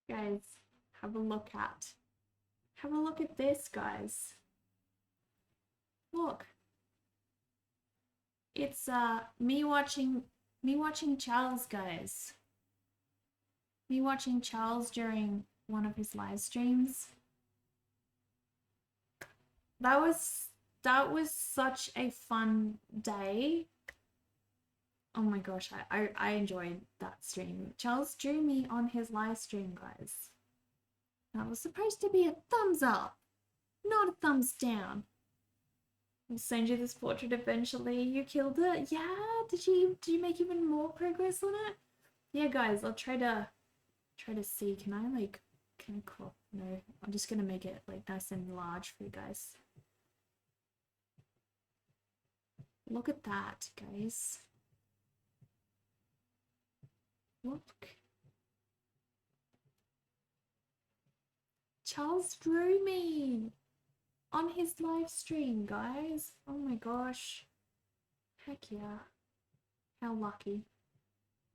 Guys, have a look at. Have a look at this, guys. Look. It's me watching Charles, guys. Me watching Charles during one of his live streams. That was such a fun day. Oh my gosh, I enjoyed that stream. Charles drew me on his live stream, guys. That was supposed to be a thumbs up, not a thumbs down. I'll send you this portrait eventually. You killed it? Yeah? Did you make even more progress on it? Yeah, guys, I'll try to see. Can I crop? No, I'm just gonna make it like nice and large for you guys. Look at that, guys. Look. Charles drew me on his live stream, guys. Oh my gosh. Heck yeah. How lucky.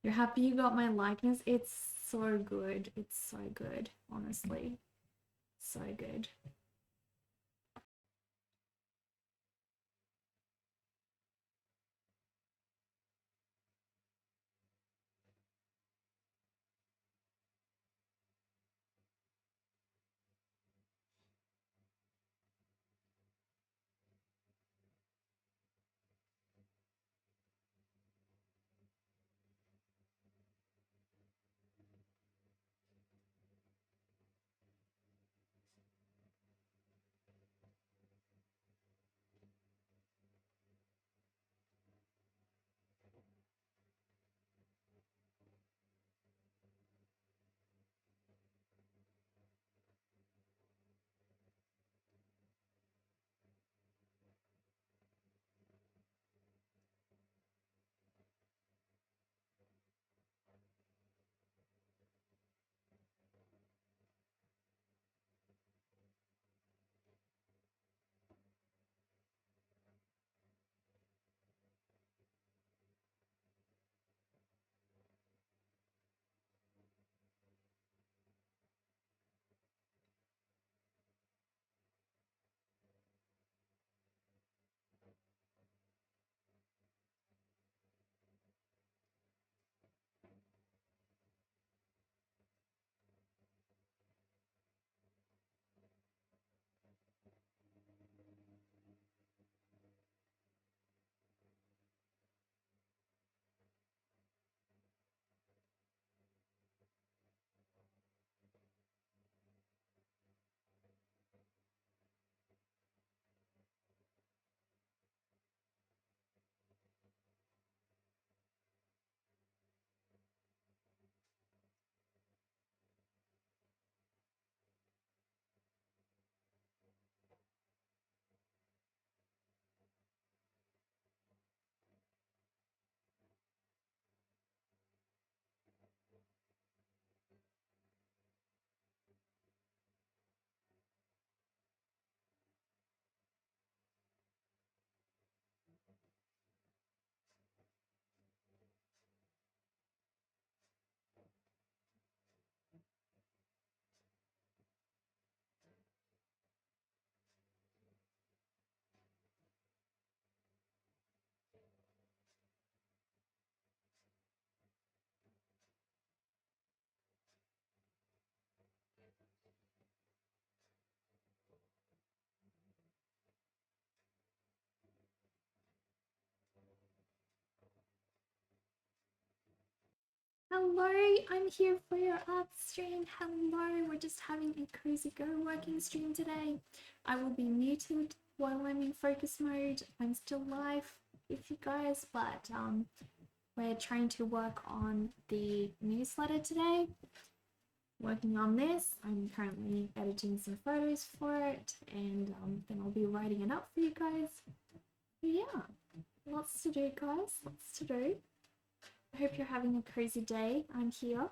You're happy you got my likeness? It's so good. It's so good, honestly. So good. Hello, I'm here for your art stream. Hello, we're just having a cozy go working stream today. I will be muted while I'm in focus mode. I'm still live with you guys, but we're trying to work on the newsletter today. Working on this. I'm currently editing some photos for it, and then I'll be writing it up for you guys. But yeah, lots to do, guys. Lots to do. I hope you're having a crazy day. I'm here.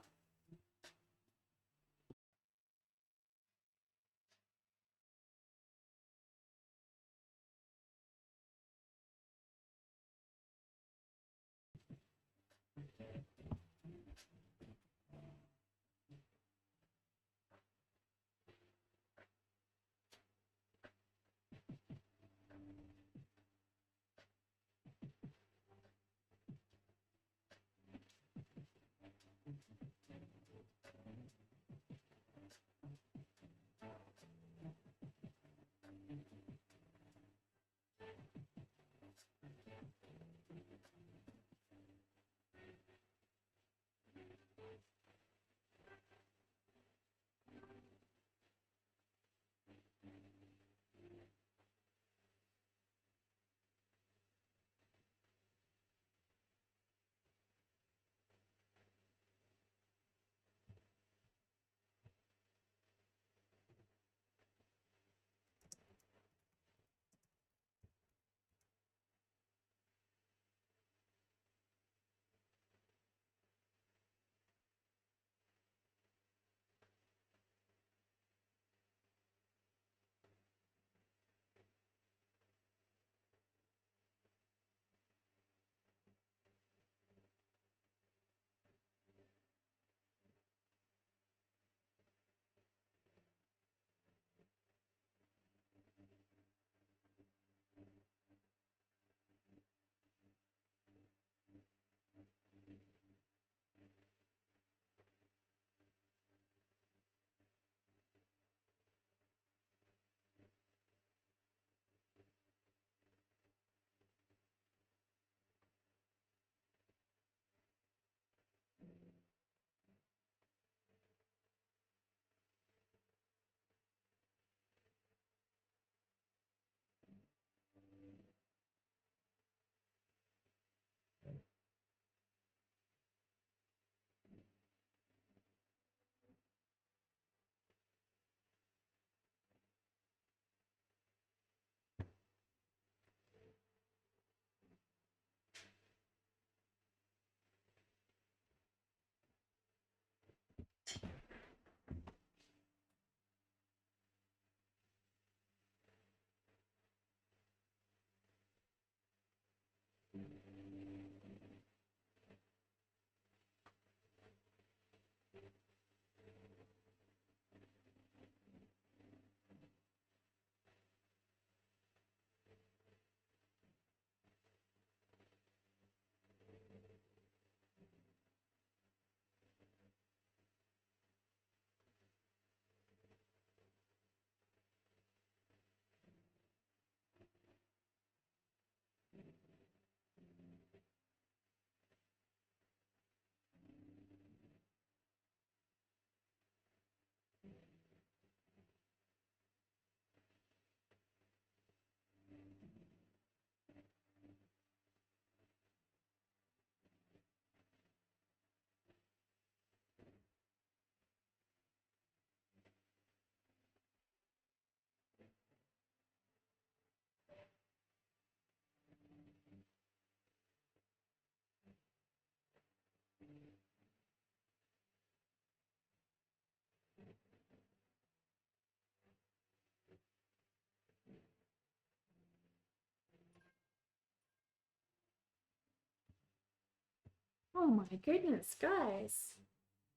Oh my goodness, guys.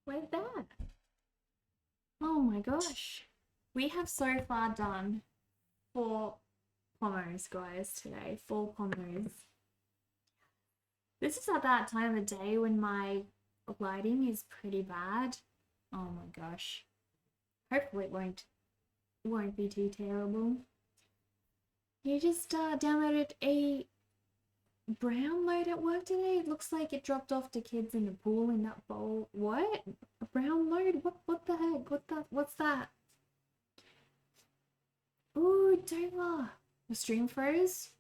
Where's that? Oh my gosh. We have so far done 4 pomos, guys, today. 4 pomos. This is at that time of day when my lighting is pretty bad. Oh my gosh. Hopefully it won't be too terrible. You just downloaded a brown load at work today? It looks like it dropped off to kids in the pool in that bowl. What? A brown load? What the heck? What's that? Ooh, Dover. The stream froze?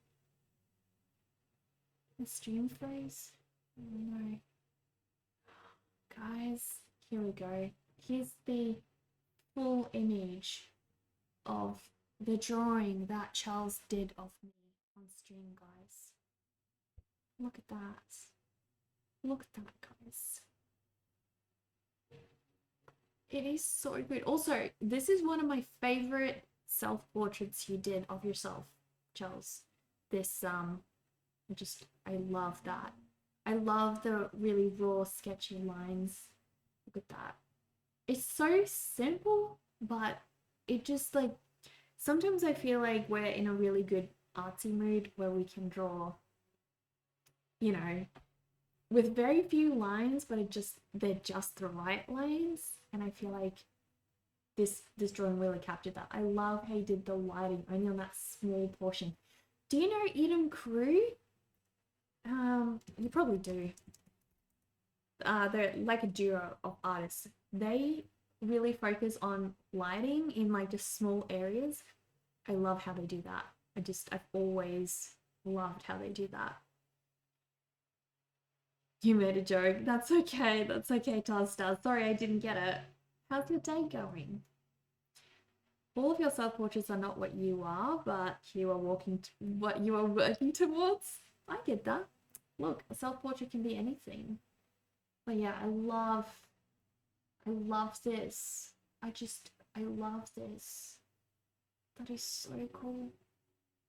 The stream froze? Oh no. Guys, here we go. Here's the full image of the drawing that Charles did of me on stream, guys. Look at that. Look at that, guys. It is so good. Also, this is one of my favorite self-portraits you did of yourself, Charles. This, I love that. I love the really raw, sketchy lines. Look at that. It's so simple, but it just like, sometimes I feel like we're in a really good artsy mood where we can draw, you know, with very few lines, but they're just the right lines. And I feel like this drawing really captured that. I love how you did the lighting only on that small portion. Do you know Edom Crew? You probably do. They're like a duo of artists. They really focus on lighting in like just small areas. I love how they do that. I've always loved how they do that. You made a joke. That's okay. That's okay, Tarstar. Sorry I didn't get it. How's your day going? All of your self-portraits are not what you are, but you are what you are working towards. I get that. Look, a self-portrait can be anything. But yeah, I love this. I love this. That is so cool.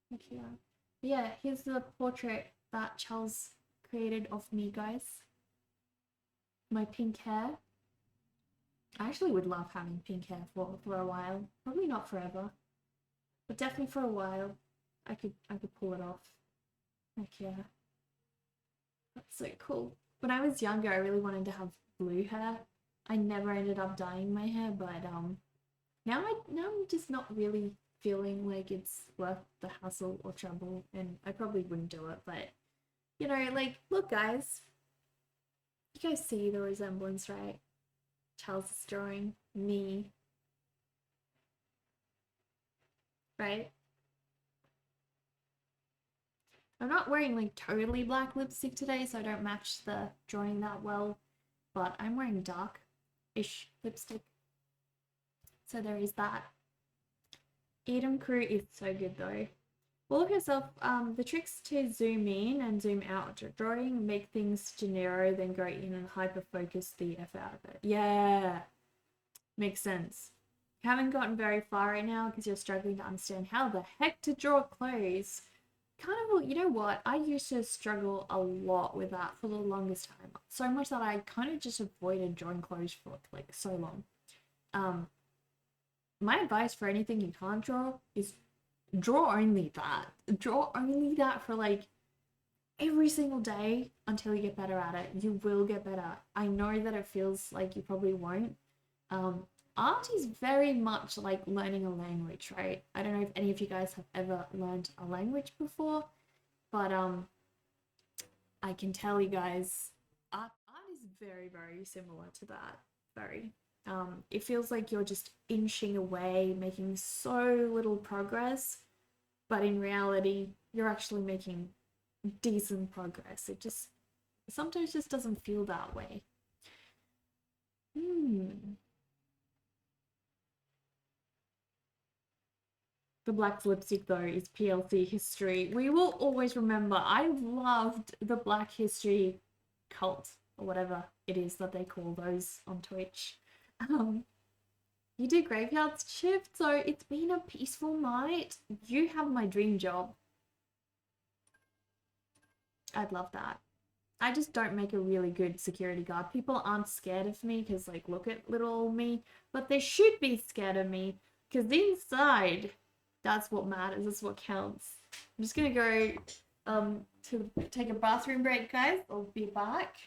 Look here. But yeah, here's the portrait that Charles created of me, guys. My pink hair. I actually would love having pink hair for a while. Probably not forever, but definitely for a while. I could pull it off. Like yeah, that's so cool. When I was younger, I really wanted to have blue hair. I never ended up dyeing my hair, but now I'm just not really feeling like it's worth the hassle or trouble, and I probably wouldn't do it. But you know, like, look, guys, you guys see the resemblance, right? Charles is drawing me, right? I'm not wearing like totally black lipstick today, so I don't match the drawing that well, but I'm wearing dark-ish lipstick. So there is that. Edom Crew is so good though. All of yourself, the tricks to zoom in and zoom out drawing, make things genero, then go in and hyper focus the F out of it. Yeah, makes sense. You haven't gotten very far right now because you're struggling to understand how the heck to draw clothes. Kind of, you know what? I used to struggle a lot with that for the longest time. So much that I kind of just avoided drawing clothes for like so long. My advice for anything you can't draw is draw only that. Draw only that for like every single day until you get better at it. You will get better. I know that it feels like you probably won't. Art is very much like learning a language, right? I don't know if any of you guys have ever learned a language before, but I can tell you guys, art is very, very similar to that. Very. It feels like you're just inching away, making so little progress, but in reality, you're actually making decent progress. It just sometimes just doesn't feel that way. The black lipstick though is PLC history. We will always remember. I loved the Black History cult or whatever it is that they call those on Twitch. You do graveyard shift, so it's been a peaceful night. You have my dream job. I'd love that. I just don't make a really good security guard. People aren't scared of me because, like, look at little old me, but they should be scared of me because inside, that's what matters. That's what counts. I'm just gonna go to take a bathroom break, guys. I'll be back.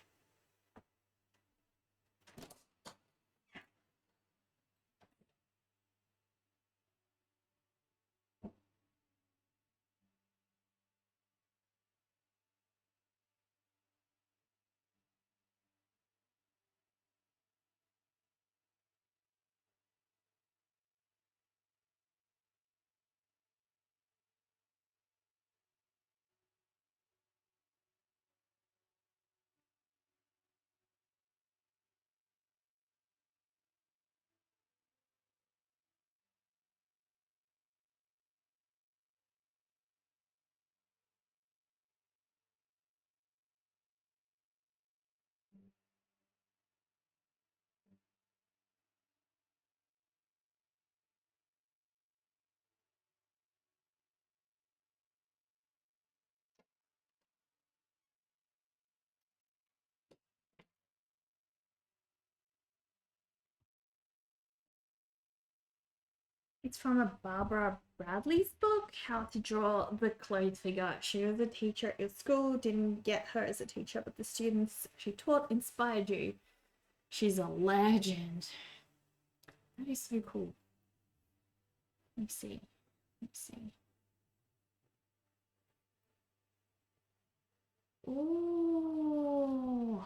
It's from a Barbara Bradley's book, How to Draw the Clothes Figure. She was a teacher at school, didn't get her as a teacher, but the students she taught inspired you. She's a legend. That is so cool. Let me see. Let me see. Oh.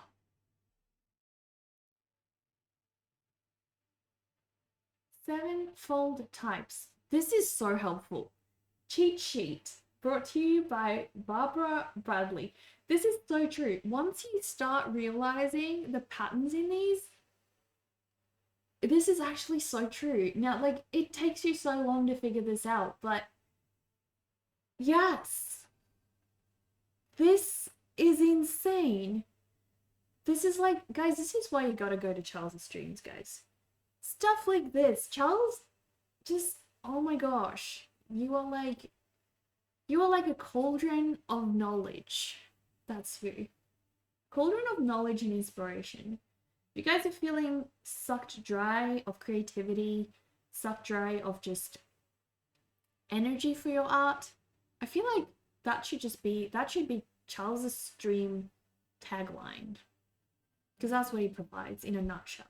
Sevenfold types. This is so helpful. Cheat sheet brought to you by Barbara Bradley. This is so true. Once you start realizing the patterns in these, this is actually so true. Now, like, it takes you so long to figure this out, but yes, this is insane. This is like, guys, this is why you gotta go to Charles's streams, guys. Stuff like this. Charles, just, oh my gosh. You are like a cauldron of knowledge. That's who. Cauldron of knowledge and inspiration. If you guys are feeling sucked dry of creativity, sucked dry of just energy for your art, I feel like that should be Charles's stream tagline. Because that's what he provides in a nutshell.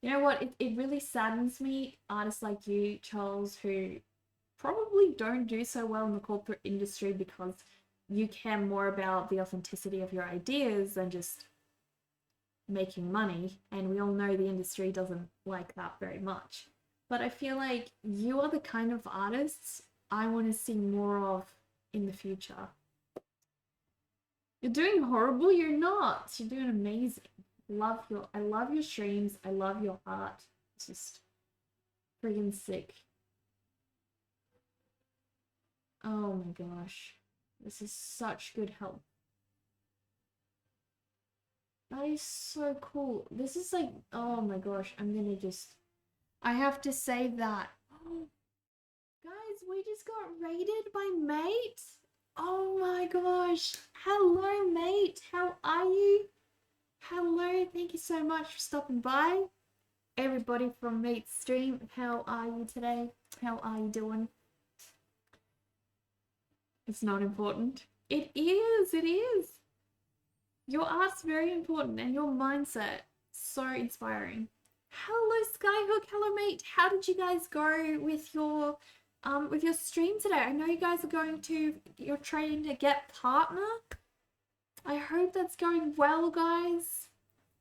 You know what? It really saddens me, artists like you, Charles, who probably don't do so well in the corporate industry because you care more about the authenticity of your ideas than just making money. And we all know the industry doesn't like that very much. But I feel like you are the kind of artists I want to see more of in the future. You're doing horrible? You're not. You're doing amazing. I love your streams. I love your art. It's just friggin' sick. Oh my gosh. This is such good help. That is so cool. This is like, oh my gosh, I have to say that. Oh, guys, we just got raided by Mate. Oh my gosh. Hello, Mate. How are you? Hello, thank you so much for stopping by. Everybody from Mate's stream, how are you today? How are you doing? It's not important. It is, it is. Your art's very important and your mindset, so inspiring. Hello, Skyhook. Hello, Mate. How did you guys go with your stream today? I know you guys are going to, you're trying to get partner. I hope that's going well, guys.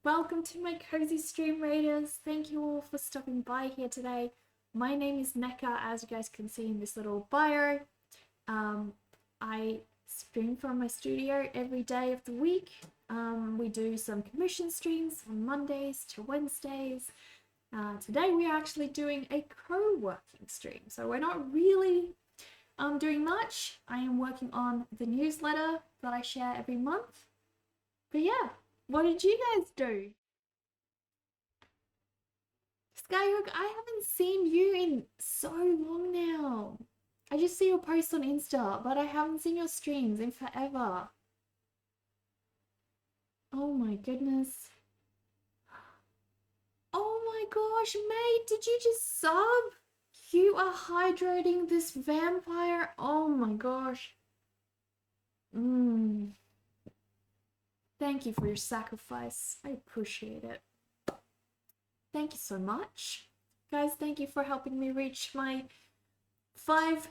Welcome to my cozy stream raiders. Thank you all for stopping by here today. My name is Neka, as you guys can see in this little bio. I stream from my studio every day of the week. We do some commission streams on Mondays to Wednesdays. Today we are actually doing a co-working stream, so we're not really doing much. I am working on the newsletter that I share every month. But yeah, what did you guys do? Skyhook, I haven't seen you in so long now. I just see your posts on Insta, but I haven't seen your streams in forever. Oh my goodness. Oh my gosh, mate, did you just sub? You are hydrating this vampire. Oh my gosh. Mmm. Thank you for your sacrifice. I appreciate it. Thank you so much. Guys, thank you for helping me reach my five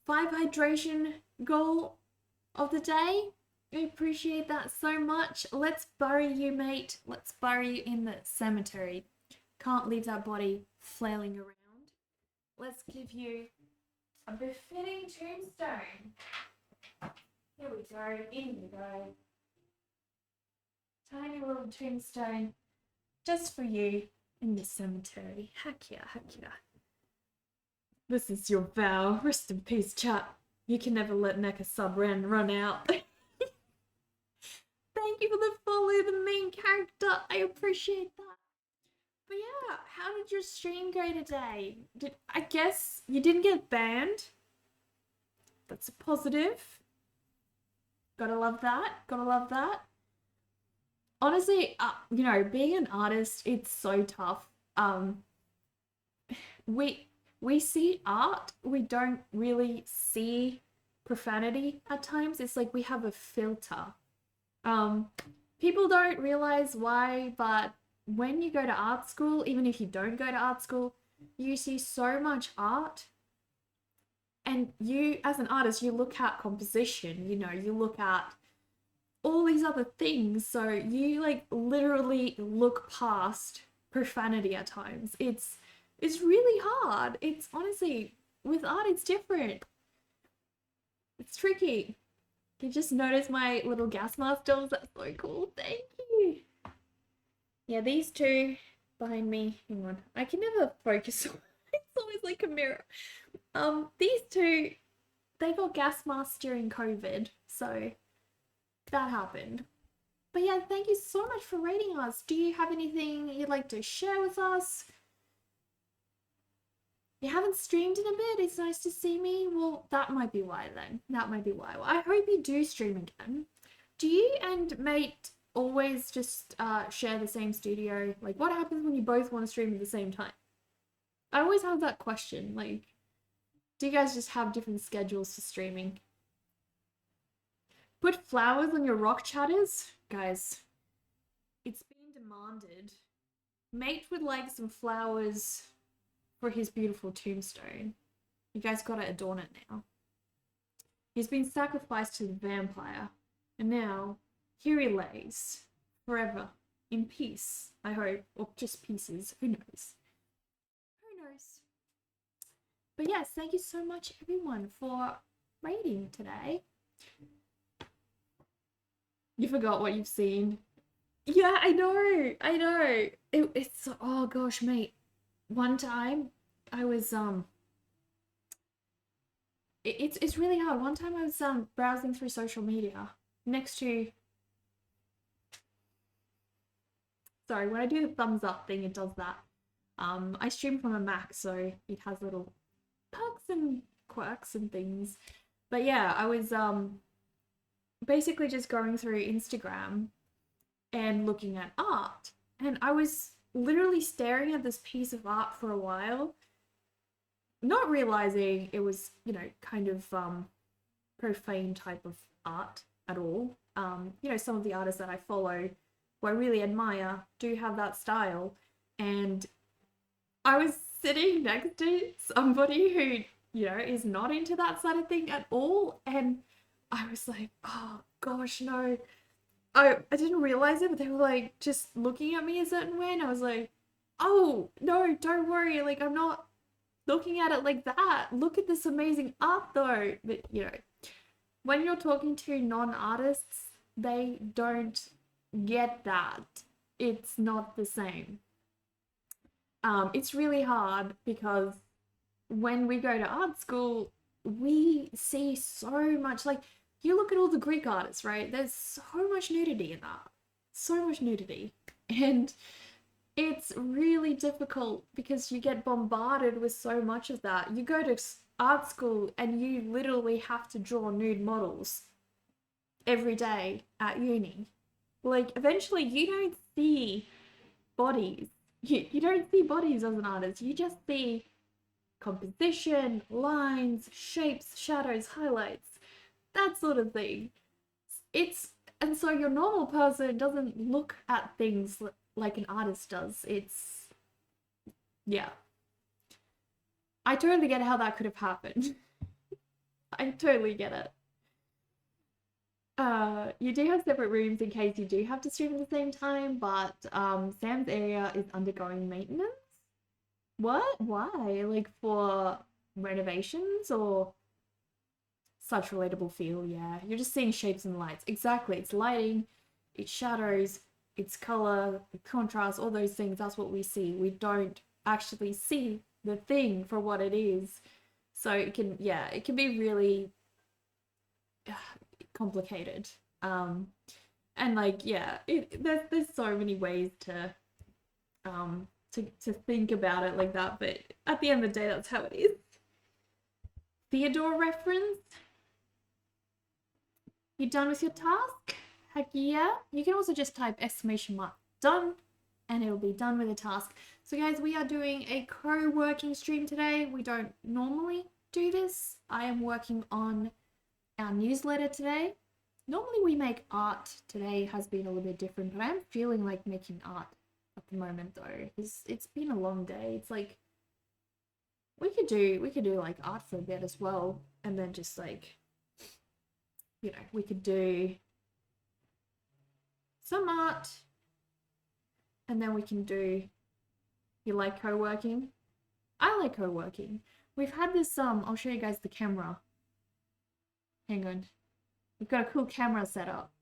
hydration goal of the day. I appreciate that so much. Let's bury you, mate. Let's bury you in the cemetery. Can't leave that body flailing around. Let's give you a befitting tombstone. Here we go. In you go. Tiny little tombstone just for you in the cemetery. Heck yeah, heck yeah. This is your vow. Rest in peace, chat. You can never let Neca sub run out. Thank you for the follow, the main character. I appreciate that. But yeah, how did your stream go today? I guess you didn't get banned. That's a positive. Gotta love that. Gotta love that. Honestly, you know, being an artist, it's so tough. We see art, we don't really see profanity at times. It's like we have a filter. People don't realize why, but when you go to art school, even if you don't go to art school, you see so much art. And you, as an artist, you look at composition, you know, you look at all these other things. So you like literally look past profanity at times. It's really hard. It's honestly, with art, it's different. It's tricky. You just notice my little gas mask dolls. That's so cool. Thank you. Yeah, these two behind me. Hang on. I can never focus on it's always like a mirror. These two, they got gas masks during COVID, so that happened. But yeah, thank you so much for rating us. Do you have anything you'd like to share with us? You haven't streamed in a bit. It's nice to see me. Well, that might be why then. That might be why. Well, I hope you do stream again. Do you and mate always just share the same studio? Like, what happens when you both want to stream at the same time? I always have that question. Like, do you guys just have different schedules for streaming? Put flowers on your rock chatters? Guys, it's been demanded. Mate would like some flowers for his beautiful tombstone. You guys gotta adorn it now. He's been sacrificed to the vampire, and now here he lays, forever, in peace, I hope, or just pieces, who knows? Who knows? But yes, thank you so much everyone for rating today. You forgot what you've seen. Yeah, I know. It's, oh gosh, mate. One time I was it's really hard. One time I was browsing through social media next to, sorry, when I do the thumbs up thing, it does that. I stream from a Mac, so it has little perks and quirks and things. But yeah, I was basically just going through Instagram and looking at art, and I was literally staring at this piece of art for a while, not realizing it was, you know, kind of profane type of art at all. You know, some of the artists that I follow, who I really admire, do have that style, and I was sitting next to somebody who, you know, is not into that side of thing at all, and I was like, oh gosh, no. I didn't realize it, but they were like just looking at me a certain way, and I was like, oh no, don't worry, like I'm not looking at it like that. Look at this amazing art though. But you know, when you're talking to non-artists, they don't get that. It's not the same. It's really hard because when we go to art school, we see so much, like, you look at all the Greek artists, right? There's so much nudity in that. So much nudity. And it's really difficult because you get bombarded with so much of that. You go to art school and you literally have to draw nude models every day at uni. Like, eventually you don't see bodies. You don't see bodies as an artist. You just see composition, lines, shapes, shadows, highlights, that sort of thing. It's and so your normal person doesn't look at things like an artist does. It's yeah. I totally get how that could have happened. I totally get it. You do have separate rooms in case you do have to stream at the same time, but Sam's area is undergoing maintenance. What? Why? Like for renovations or such relatable feel? Yeah, you're just seeing shapes and lights. Exactly. It's lighting, it's shadows, it's color, contrast, all those things. That's what we see. We don't actually see the thing for what it is. So it can, yeah, it can be really complicated. And like, yeah, there's so many ways to think about it like that, but at the end of the day, that's how it is. Theodore reference. You done with your task? Heck yeah. You can also just type exclamation mark done and it'll be done with the task. So guys, we are doing a co-working stream today. We don't normally do this. I am working on our newsletter today. Normally we make art. Today has been a little bit different, but I'm feeling like making art at the moment though. It's been a long day. It's like we could do like art for a bit as well, and then just like, you know, we could do some art and then we can do, you like co-working? I like co-working. We've had this I'll show you guys the camera. Hang on. We've got a cool camera set up.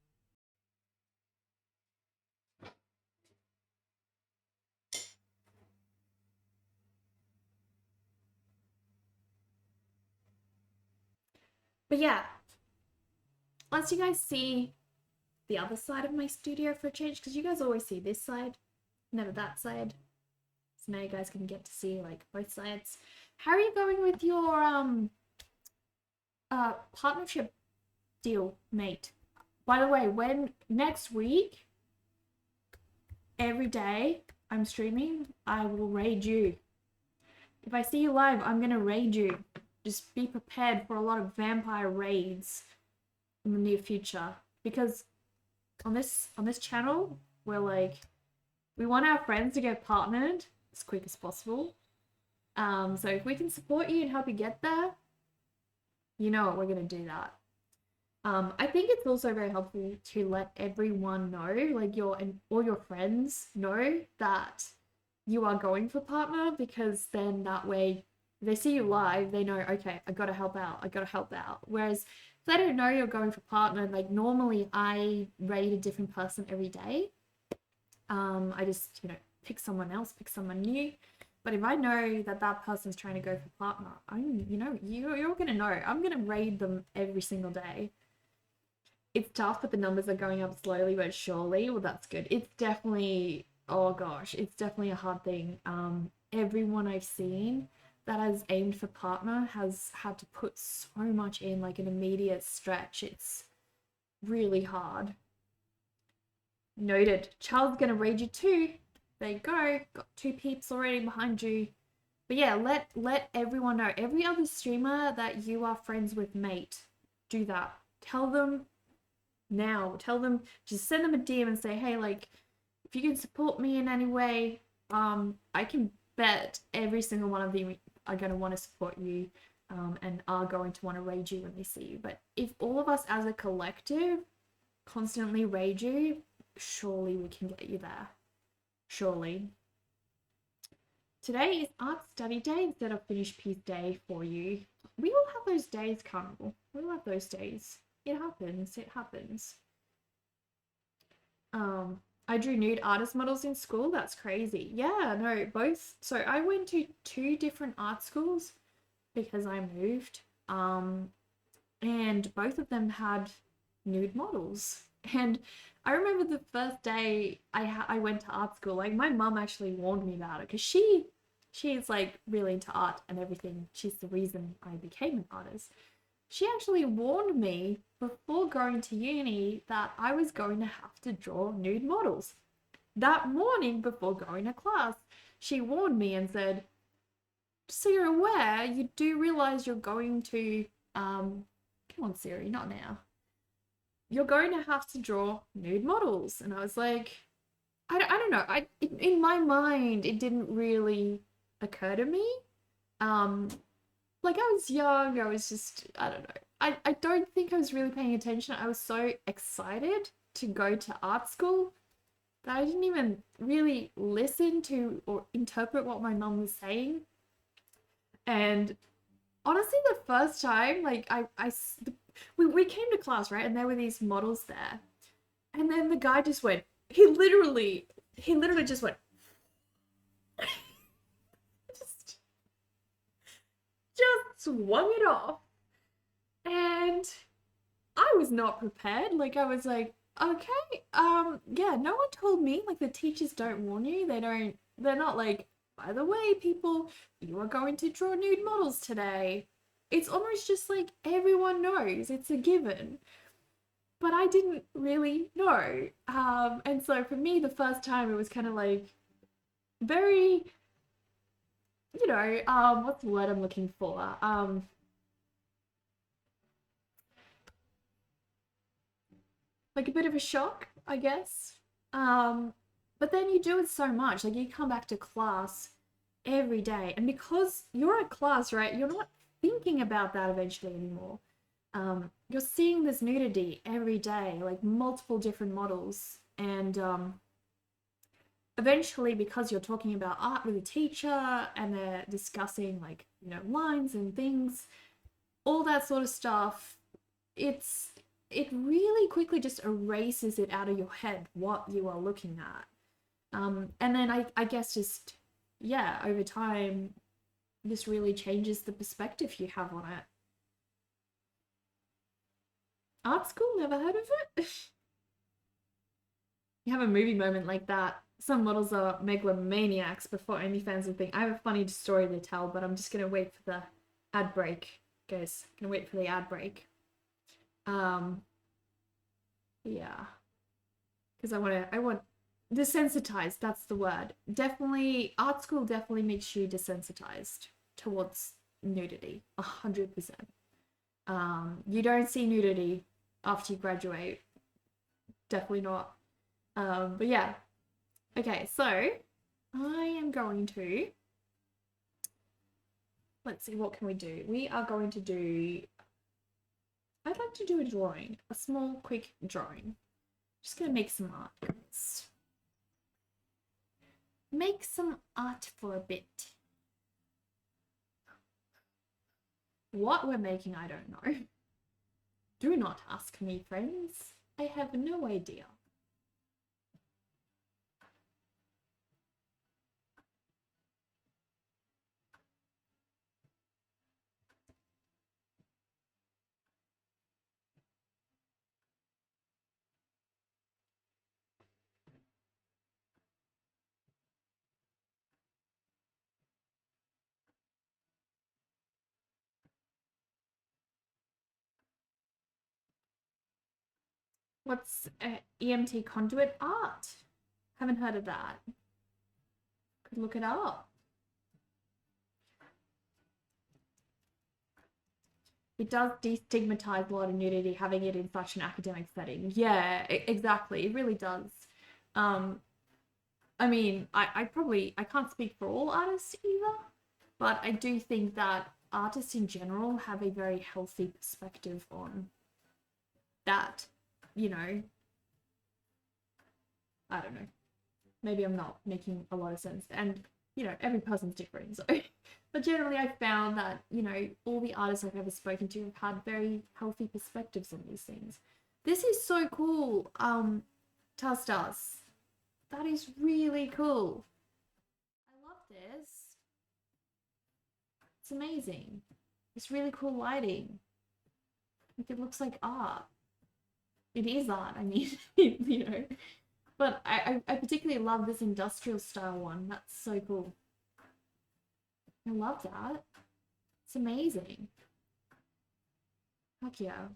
But yeah, let's you guys see the other side of my studio for a change, because you guys always see this side, never that side. So now you guys can get to see like both sides. How are you going with your partnership deal, mate? By the way, when next week, every day I'm streaming, I will raid you. If I see you live, I'm gonna raid you. Just be prepared for a lot of vampire raids in the near future, because on this channel, we're like, we want our friends to get partnered as quick as possible. So if we can support you and help you get there, you know what, we're gonna do that. I think it's also very helpful to let everyone know, like all your friends know that you are going for partner, because then that way if they see you live, they know, okay, I gotta help out. Whereas if they don't know you're going for partner, like normally I rate a different person every day. I just, you know, pick someone else, pick someone new. But if I know that that person's trying to go for partner, you're gonna know. I'm gonna raid them every single day. It's tough, but the numbers are going up slowly but surely. Well, that's good. It's definitely, oh gosh, it's definitely a hard thing. Everyone I've seen that has aimed for partner has had to put so much in, like an immediate stretch. It's really hard. Noted. Charles is gonna raid you too. There you go. Got 2 peeps already behind you. But yeah, let everyone know. Every other streamer that you are friends with, mate, do that. Tell them now. Tell them, just send them a DM and say, hey, like, if you can support me in any way, I can bet every single one of them are going to want to support you, and are going to want to raid you when they see you. But if all of us as a collective constantly raid you, surely we can get you there. Surely. Today is art study day instead of finished piece day for you. We all have those days, Carnival. We all have those days. It happens. It happens. I drew nude artist models in school. That's crazy. Yeah, no, both. So I went to 2 different art schools because I moved. And both of them had nude models. And I remember the first day I went to art school, like my mum actually warned me about it, because she's like really into art and everything. She's the reason I became an artist. she actually warned me before going to uni that I was going to have to draw nude models. That morning before going to class, she warned me and said, so you're aware, you do realize you're going to, come on, Siri, not now. You're going to have to draw nude models. And I was like, I don't know. In my mind, it didn't really occur to me. Um, like I was young, I was just, I don't know. I don't think I was really paying attention. I was so excited to go to art school that I didn't even really listen to or interpret what my mum was saying. And honestly, the first time, like we came to class, right? And there were these models there. And then the guy just went, he literally just went, just, just swung it off. And I was not prepared. Like I was like, okay, yeah, no one told me. Like the teachers don't warn you. They're not like, by the way, people, you are going to draw nude models today. It's almost just like everyone knows. It's a given. But I didn't really know. And so for me, the first time it was kind of like very, what's the word I'm looking for? Like a bit of a shock, I guess. But then you do it so much. Like you come back to class every day, and because you're at class, right, you're not thinking about that eventually anymore. You're seeing this nudity every day, like multiple different models, and eventually, because you're talking about art with a teacher, and they're discussing like lines and things, all that sort of stuff, it's it really quickly just erases it out of your head what you are looking at. And then I guess just, yeah, over time, this really changes the perspective you have on it. Art school, never heard of it? You have a movie moment like that. Some models are megalomaniacs before OnlyFans will think. I have a funny story to tell, but I'm just gonna wait for the ad break, guys. Gonna wait for the ad break. Um, yeah, because I want desensitized. That's the word. Definitely, art school definitely makes you desensitized towards nudity. 100%. You don't see nudity after you graduate. Definitely not. But yeah. Okay, so I am going to, let's see, what can we do? We are going to do, I'd like to do a drawing, a small, quick drawing. Just gonna make some art, guys. Make some art for a bit. What we're making, I don't know. Do not ask me, friends. I have no idea. What's EMT conduit art? Haven't heard of that. Could look it up. It does destigmatize a lot of nudity having it in such an academic setting. Yeah, exactly. It really does. Um, I mean, I can't speak for all artists either, but I do think that artists in general have a very healthy perspective on that. You know, I don't know. Maybe I'm not making a lot of sense, and every person's different. So, but generally, I've found that all the artists I've ever spoken to have had very healthy perspectives on these things. This is so cool, Tastas. That is really cool. I love this. It's amazing. It's really cool lighting. Like it looks like art. It is art, I mean, But I particularly love this industrial style one. That's so cool. I love that. It's amazing. Heck yeah.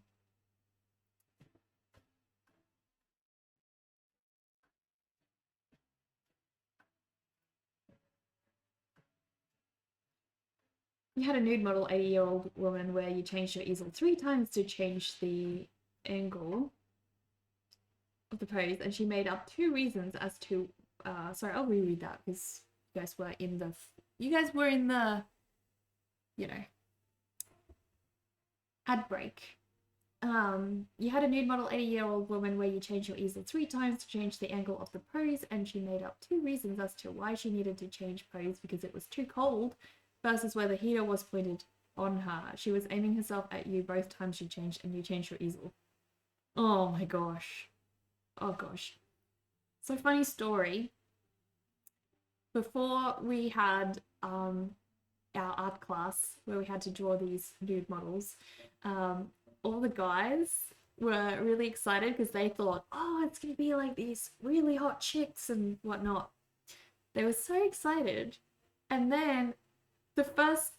You had a nude model 80-year-old woman where you changed your easel 3 times to change the angle of the pose, and she made up 2 reasons as to sorry, I'll reread that because you guys were in the you know, ad break. You had a nude model 80-year-old woman where you changed your easel 3 times to change the angle of the pose, and she made up 2 reasons as to why she needed to change pose because it was too cold versus where the heater was pointed on her. She was aiming herself at you both times she changed, and you changed your easel. Oh my gosh. Oh gosh. So funny story. Before we had our art class where we had to draw these nude models, all the guys were really excited because they thought, oh, it's gonna be like these really hot chicks and whatnot. They were so excited. And then the first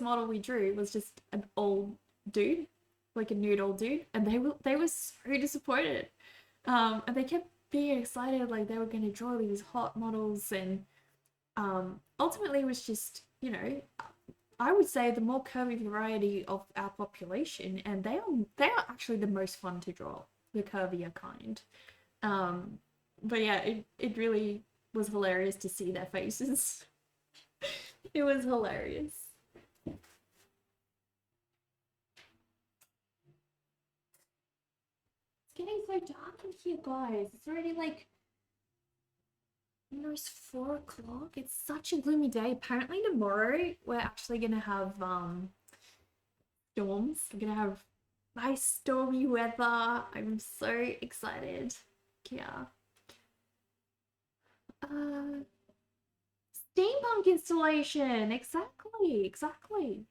model we drew was just an old dude, like a nude old dude, and they were so disappointed. And they kept being excited, like they were going to draw these hot models, and ultimately it was just, you know, I would say the more curvy variety of our population, and they are actually the most fun to draw, the curvier kind. But yeah, it really was hilarious to see their faces. It was hilarious. It's getting so dark in here, guys. It's already like almost 4 o'clock. It's such a gloomy day. Apparently tomorrow we're actually gonna have storms. We're gonna have nice stormy weather. I'm so excited. Yeah. Uh Steampunk installation. Exactly, exactly.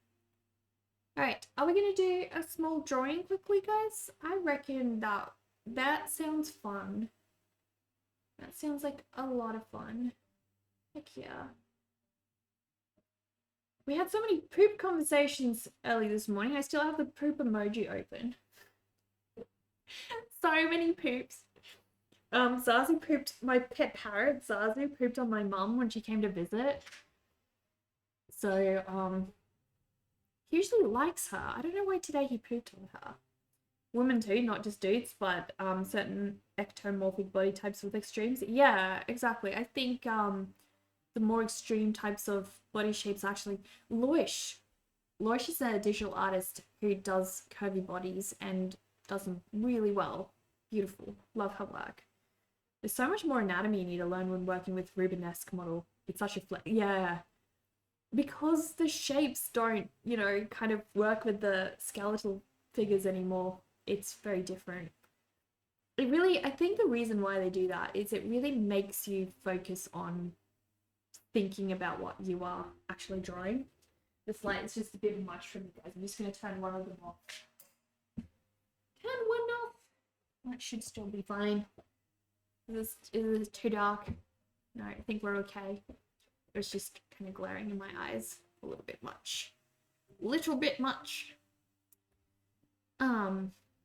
Alright, are we gonna do a small drawing quickly, guys? I reckon that sounds fun. That sounds like a lot of fun. Heck yeah. We had so many poop conversations early this morning. I still have the poop emoji open. So many poops. Zazu pooped, my pet parrot, Zazu pooped on my mum when she came to visit. So, he usually likes her. I don't know why today he pooped on her. Women too, not just dudes, but certain ectomorphic body types with extremes. Yeah, exactly. I think the more extreme types of body shapes actually Loish. Loish is a digital artist who does curvy bodies and does them really well. Beautiful. Love her work. There's so much more anatomy you need to learn when working with Rubenesque model. It's such a yeah. Because the shapes don't, you know, kind of work with the skeletal figures anymore. It's very different. It really, I think the reason why they do that is it really makes you focus on thinking about what you are actually drawing. This light is just a bit much for me, guys. I'm just going to turn one of them off. Turn one off. That should still be fine. Is this too dark? No, I think we're okay. It was just kind of glaring in my eyes a little bit much. Little bit much.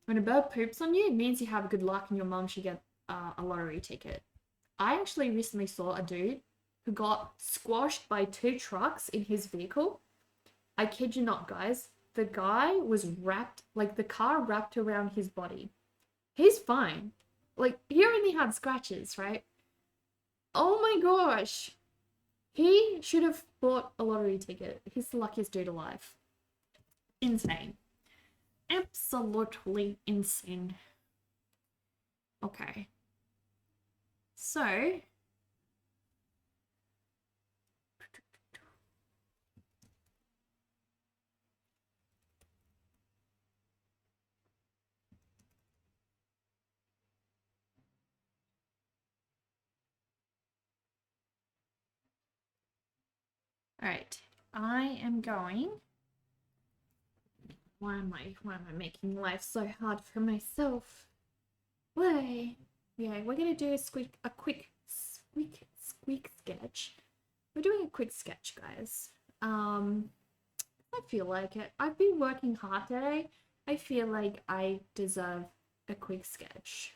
When a bird poops on you, it means you have good luck and your mum should get a lottery ticket. I actually recently saw a dude who got squashed by 2 trucks in his vehicle. I kid you not, guys. The guy was wrapped, like the car wrapped around his body. He's fine. Like, he only had scratches, right? Oh my gosh. He should have bought a lottery ticket. He's the luckiest dude alive. Insane. Absolutely insane. Okay. So, all right. I am going. Why am I making life so hard for myself? Why? Yeah, we're gonna do a quick squeak sketch. We're doing a quick sketch, guys. I feel like it. I've been working hard today. I feel like I deserve a quick sketch.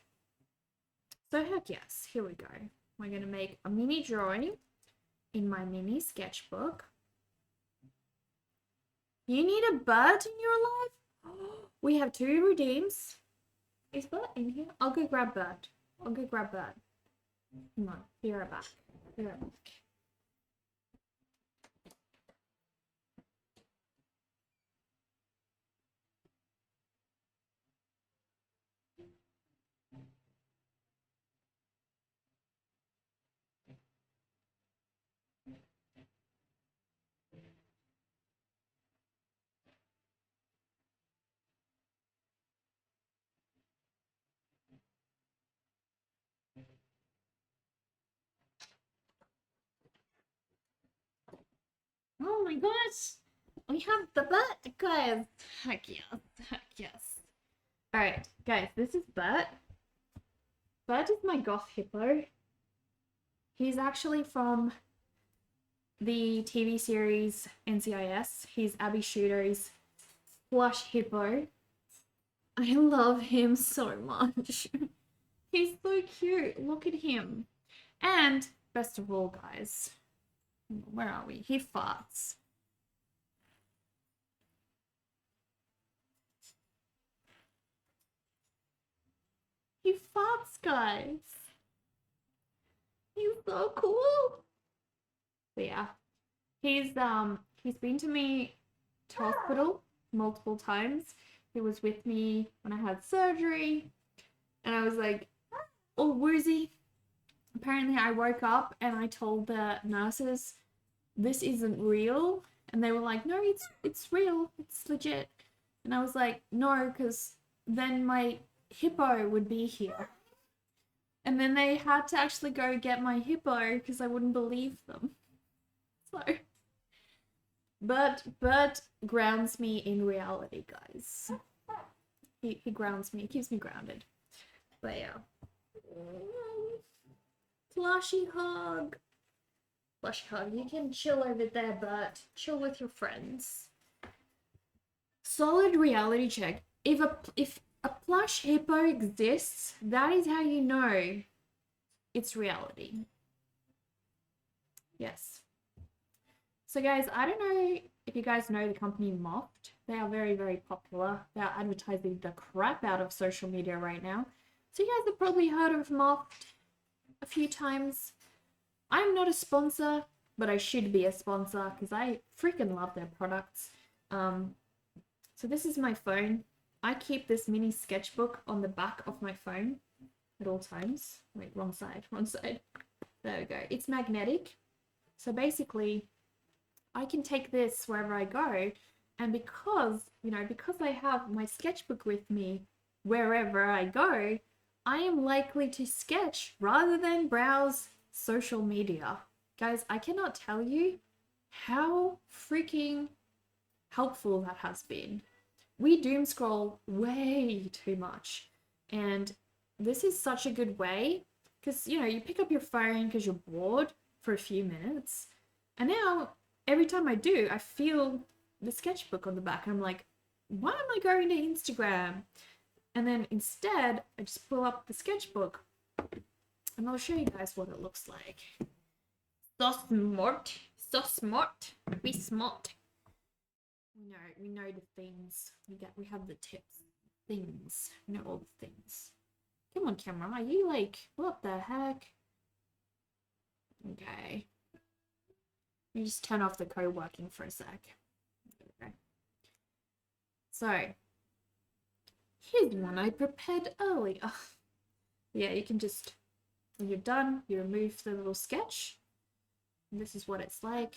So heck yes, here we go. We're gonna make a mini drawing in my mini sketchbook. You need a bird in your life? We have 2 redeems. Is Bird in here? I'll go grab Bird. I'll go grab Bird. Come on, be right back. Be right back. Oh my gosh! We have the Bird, guys! Heck yes, heck yes. Alright, guys, this is Bert. Bert is my goth hippo. He's actually from the TV series NCIS. He's Abby Shooter's plush hippo. I love him so much. He's so cute. Look at him. And best of all, guys, where are we? He farts. He farts, guys. He's so cool. But yeah, he's been to me to hospital multiple times. He was with me when I had surgery, and I was like all woozy. Apparently, I woke up and I told the nurses this isn't real, and they were like, no, it's real, it's legit. And I was like, no, because then my hippo would be here. And then they had to actually go get my hippo because I wouldn't believe them. So, but grounds me in reality, guys. He grounds me, he keeps me grounded. But yeah. Plushy hug. Plushy hug. You can chill over there, but chill with your friends. Solid reality check. If a plush hippo exists, that is how you know it's reality. Yes. So guys, I don't know if you guys know the company Moft. They are very, very popular. They are advertising the crap out of social media right now. So you guys have probably heard of Moft a few times. I'm not a sponsor, but I should be a sponsor because I freaking love their products. So this is my phone. I keep this mini sketchbook on the back of my phone at all times. Wait, wrong side, wrong side. There we go. It's magnetic. So basically, I can take this wherever I go. And because I have my sketchbook with me wherever I go, I am likely to sketch rather than browse social media. Guys, I cannot tell you how freaking helpful that has been. We doom scroll way too much, and this is such a good way because you pick up your phone because you're bored for a few minutes, and now every time I do, I feel the sketchbook on the back and I'm like, why am I going to Instagram? And then instead I just pull up the sketchbook and I'll show you guys what it looks like. So smart, so smart, be smart. We know the things. We have the tips. Things. We know all the things. Come on, camera. Are you like, what the heck? Okay. Let me just turn off the co-working for a sec. Okay. So, here's one I prepared earlier. Yeah, you can just, when you're done, you remove the little sketch. And this is what it's like.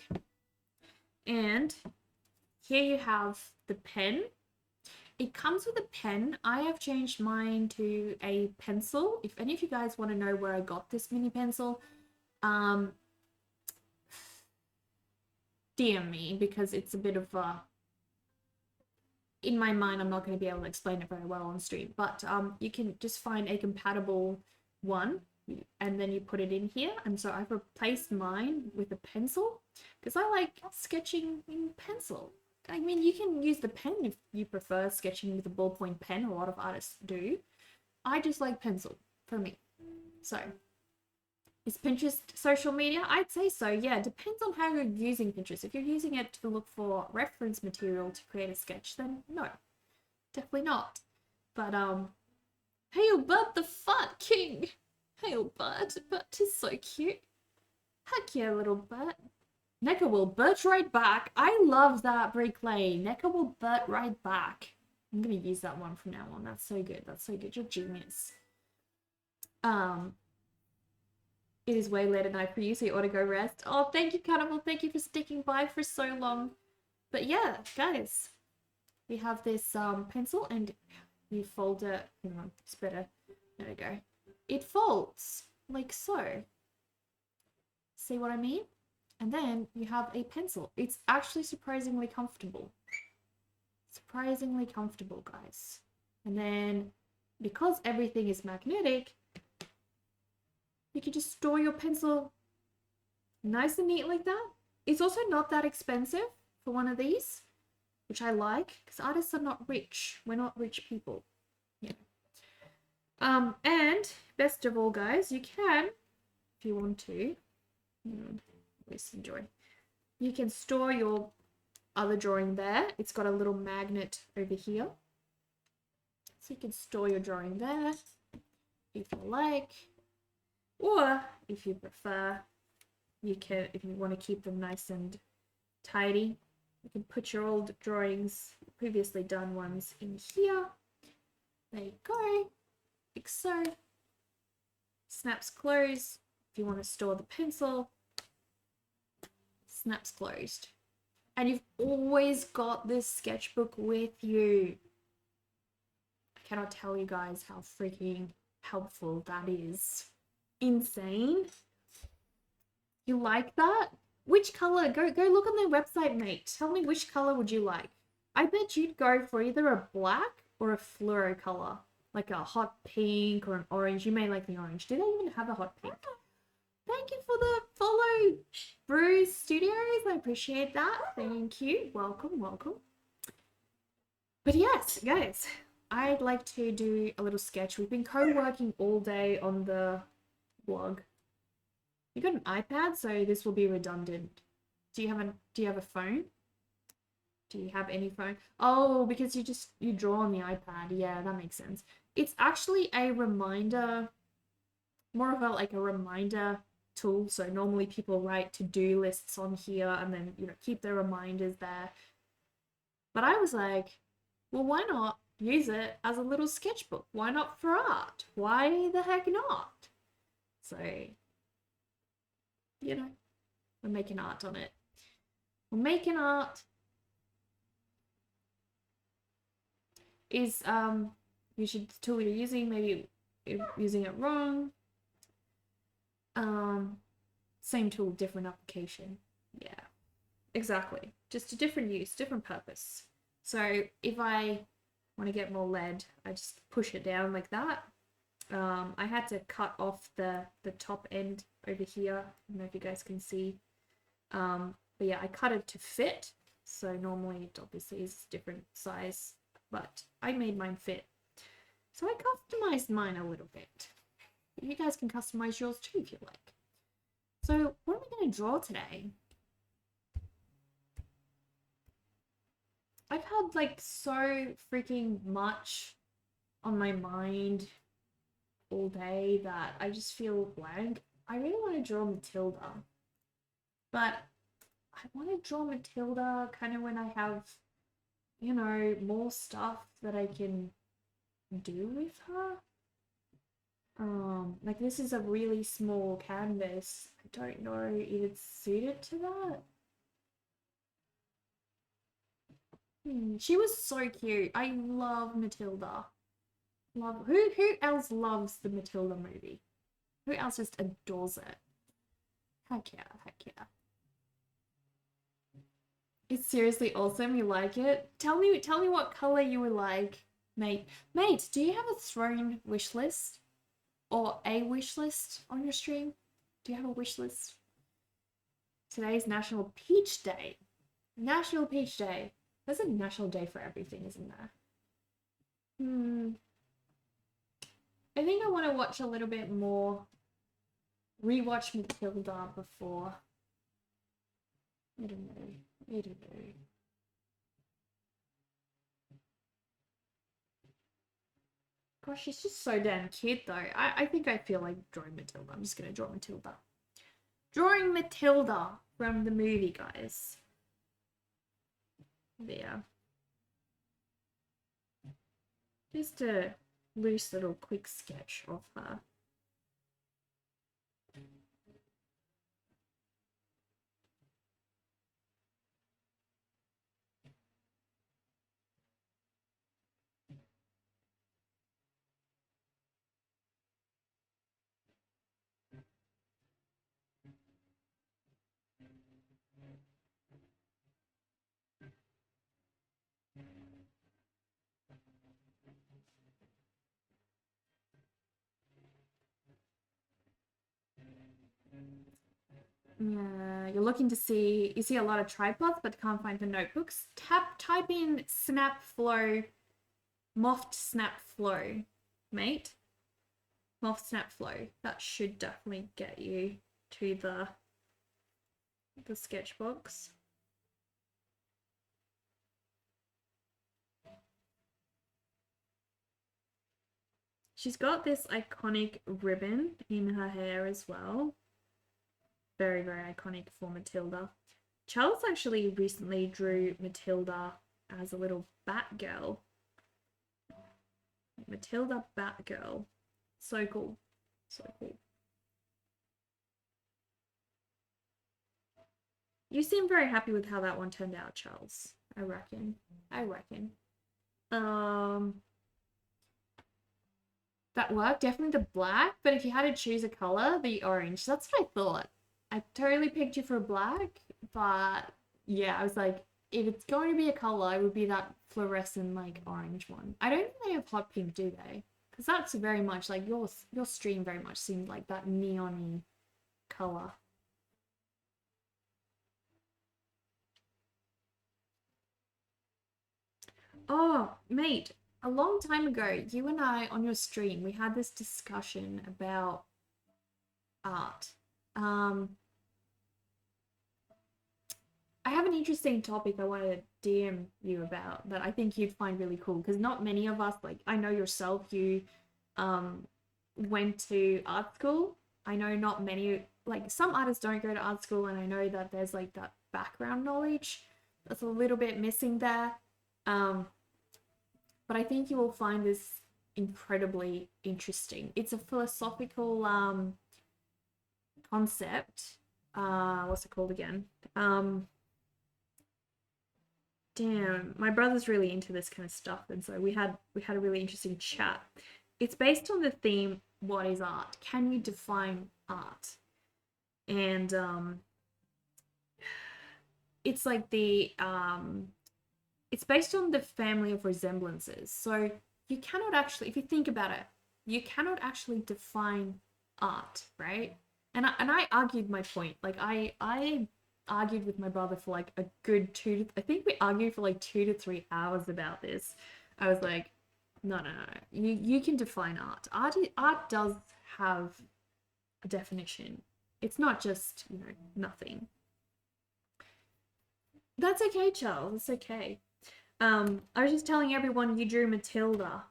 And here you have the pen. It comes with a pen. I have changed mine to a pencil. If any of you guys want to know where I got this mini pencil, DM me, because it's a bit of a, in my mind, I'm not going to be able to explain it very well on stream, but you can just find a compatible one and then you put it in here. And so I've replaced mine with a pencil because I like sketching in pencil. I mean, you can use the pen if you prefer sketching with a ballpoint pen. A lot of artists do. I just like pencil for me. So, is Pinterest social media? I'd say so, yeah. Depends on how you're using Pinterest. If you're using it to look for reference material to create a sketch, then no, definitely not. But, hail Bert the Fat King! Hail Bert, Bert is so cute. Heck yeah, little Bert. Necker will Bert right back. I love that, Bricklay. Necker will Bert right back. I'm gonna use that one from now on. That's so good. That's so good. You're genius. It is way later night for you, so you ought to go rest. Oh, thank you, Cannibal. Thank you for sticking by for so long. But yeah, guys, we have this pencil and you fold it. Hang on, it's better. There we go. It folds like so. See what I mean? And then you have a pencil. It's actually surprisingly comfortable. Surprisingly comfortable, guys. And then because everything is magnetic, you can just store your pencil nice and neat like that. It's also not that expensive for one of these, which I like, because artists are not rich. We're not rich people. Yeah. And best of all, guys, you can, if you want to, let's enjoy. You can store your other drawing there. It's got a little magnet over here. So you can store your drawing there if you like. Or if you prefer, you can, if you want to keep them nice and tidy, you can put your old drawings, previously done ones, in here. There you go, like so. Snaps closed. If you want to store the pencil, snaps closed. And you've always got this sketchbook with you. I cannot tell you guys how freaking helpful that is. Insane. You like that? Which color? Go look on their website, mate. Tell me which color would you like. I bet you'd go for either a black or a fluoro color, like a hot pink or an orange. You may like the orange. Do they even have a hot pink? Thank you for the follow, Bruce Studios. I appreciate that. Thank you. Welcome, welcome. But yes, guys, I'd like to do a little sketch. We've been co-working all day on the blog. You got an iPad, so this will be redundant. Do you have a phone? Do you have any phone? Oh, because you draw on the iPad. Yeah, that makes sense. It's actually a reminder, more of a reminder tool. So normally people write to-do lists on here and then keep their reminders there. But I was like, well, why not use it as a little sketchbook? Why not for art? Why the heck not? So, we're making art on it. We're making art. Is you should the tool you're using, maybe you're using it wrong. Same tool, different application. Yeah, exactly. Just a different use, different purpose. So if I want to get more lead, I just push it down like that. I had to cut off the top end over here. I don't know if you guys can see. But yeah, I cut it to fit. So normally it obviously is different size, but I made mine fit. So I customized mine a little bit. You guys can customize yours too if you like. So what am I going to draw today? I've had like so freaking much on my mind all day that I just feel blank. I really want to draw Matilda, but I want to draw Matilda kind of when I have, more stuff that I can do with her. Like this is a really small canvas. I don't know if it's suited to that. She was so cute. I love Matilda. Love who else loves the Matilda movie? Who else just adores it? Heck yeah, heck yeah. It's seriously awesome. You like it? Tell me what color you would like, mate. Mate, do you have a throne wish list? Or a wish list on your stream? Do you have a wish list? Today's National Peach Day. National Peach Day. There's a national day for everything, isn't there? I think I want to watch a little bit more, rewatch Matilda before. I don't know. I don't know. Gosh, she's just so damn cute though. I think I feel like drawing Matilda. I'm just gonna draw Matilda. Drawing Matilda from the movie, guys. There. Just a loose little quick sketch of her. Yeah, you're looking to see, you see a lot of tripods, but can't find the notebooks. Type in snap flow, moft snap flow, mate. Moft snap flow. That should definitely get you to the sketchbox. She's got this iconic ribbon in her hair as well. Very, very iconic for Matilda. Charles actually recently drew Matilda as a little Batgirl. Matilda Batgirl. So cool. So cool. You seem very happy with how that one turned out, Charles. I reckon. I reckon. That worked. Definitely the black, but if you had to choose a color, the orange. That's what I thought. I totally picked you for black, but yeah, I was like, if it's going to be a color, it would be that fluorescent like orange one. I don't think they have hot pink, do they? Because that's very much like your stream very much seemed like that neon-y color. Oh, mate, a long time ago, you and I on your stream, we had this discussion about art. I have an interesting topic I want to DM you about that I think you'd find really cool because not many of us, like I know yourself, you went to art school. I know not many, like some artists don't go to art school, and I know that there's like that background knowledge that's a little bit missing there. But I think you will find this incredibly interesting. It's a philosophical concept. What's it called again? Damn, my brother's really into this kind of stuff, and so we had a really interesting chat. It's based on the theme, what is art? Can you define art? And it's like it's based on the family of resemblances. So you cannot actually, if you think about it, you cannot actually define art, right? And I argued my point. Like I argued with my brother for like a good I think we argued for like 2 to 3 hours about this. I was like, no. You can define art. Art does have a definition. It's not just, nothing. That's okay, Charles. It's okay. I was just telling everyone you drew Matilda.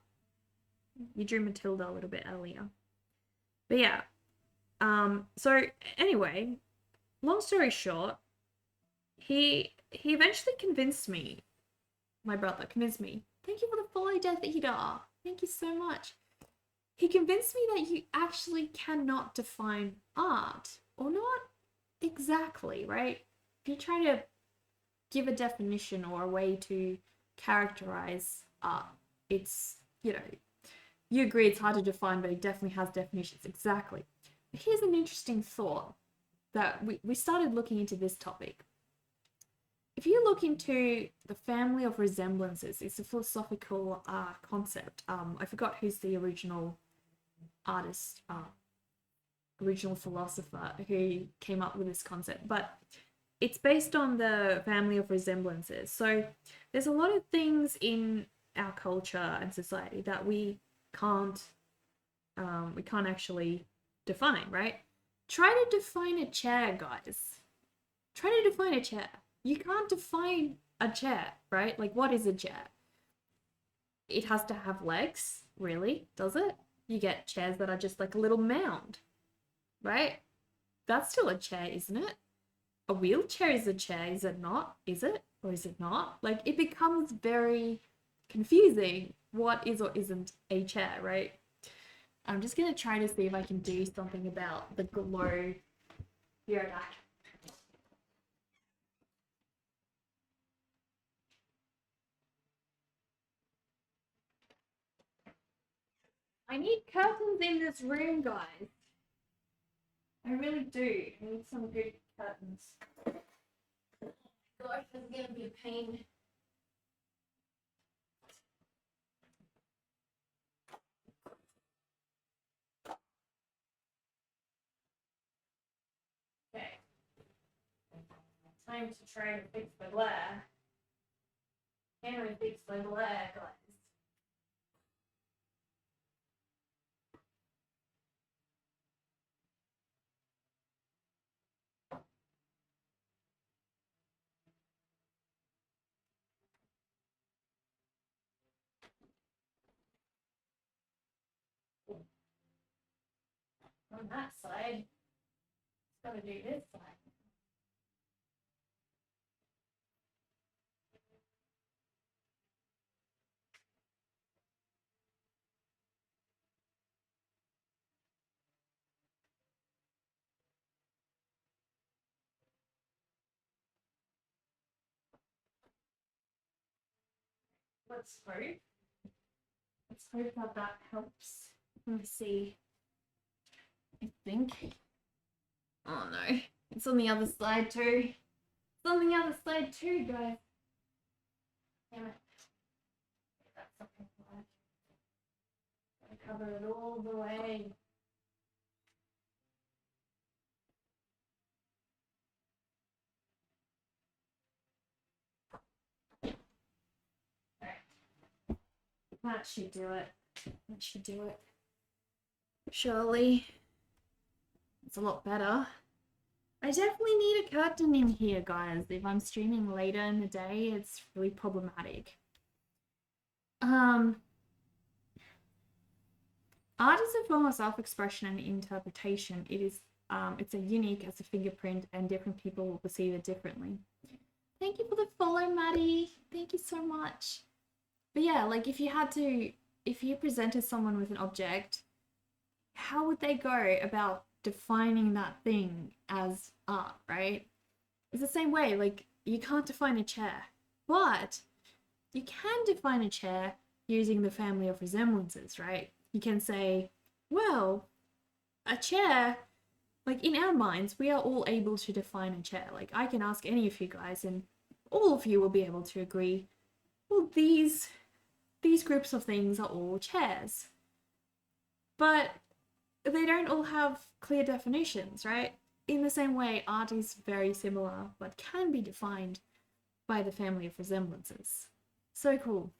You drew Matilda a little bit earlier. But yeah. So anyway, long story short, he eventually convinced me, my brother convinced me. Thank you for the follow, Death Eater. Thank you so much. He convinced me that you actually cannot define art, or not exactly, right? If you try to give a definition or a way to characterize art, it's, you agree it's hard to define, but it definitely has definitions. Exactly. But here's an interesting thought that we started looking into this topic. If you look into the family of resemblances, it's a philosophical concept. I forgot who's the original artist, original philosopher who came up with this concept, but it's based on the family of resemblances. So there's a lot of things in our culture and society that can't we can't actually define, right? Try to define a chair, guys. Try to define a chair. You can't define a chair, right? Like, what is a chair? It has to have legs, really, does it? You get chairs that are just like a little mound, right? That's still a chair, isn't it? A wheelchair is a chair, is it not? Is it? Or is it not? Like, it becomes very confusing what is or isn't a chair, right? I'm just gonna try to see if I can do something about the glow. Here, back. I need curtains in this room, guys. I really do. I need some good curtains. Gosh, this is gonna be a pain. Okay. Time to try and fix the glare. Can we fix the glare, guys? On that side, it's gotta do this side. Let's hope. Let's hope that that helps. Let me see. I think. Oh no, it's on the other side too. It's on the other side too, guys. Damn it. That's something like. Gotta cover it all the way. That should do it. That should do it. Surely. It's a lot better. I definitely need a curtain in here, guys. If I'm streaming later in the day, it's really problematic. Art is a form of self-expression and interpretation. It's a unique as a fingerprint, and different people will perceive it differently. Thank you for the follow, Maddie. Thank you so much. But yeah, like if you presented someone with an object, how would they go about defining that thing as art, right? It's the same way, like you can't define a chair, but you can define a chair using the family of resemblances, right? You can say, well, a chair, like in our minds, we are all able to define a chair. Like I can ask any of you guys, and all of you will be able to agree, well, these groups of things are all chairs. But they don't all have clear definitions, right? In the same way, art is very similar, but can be defined by the family of resemblances. So cool.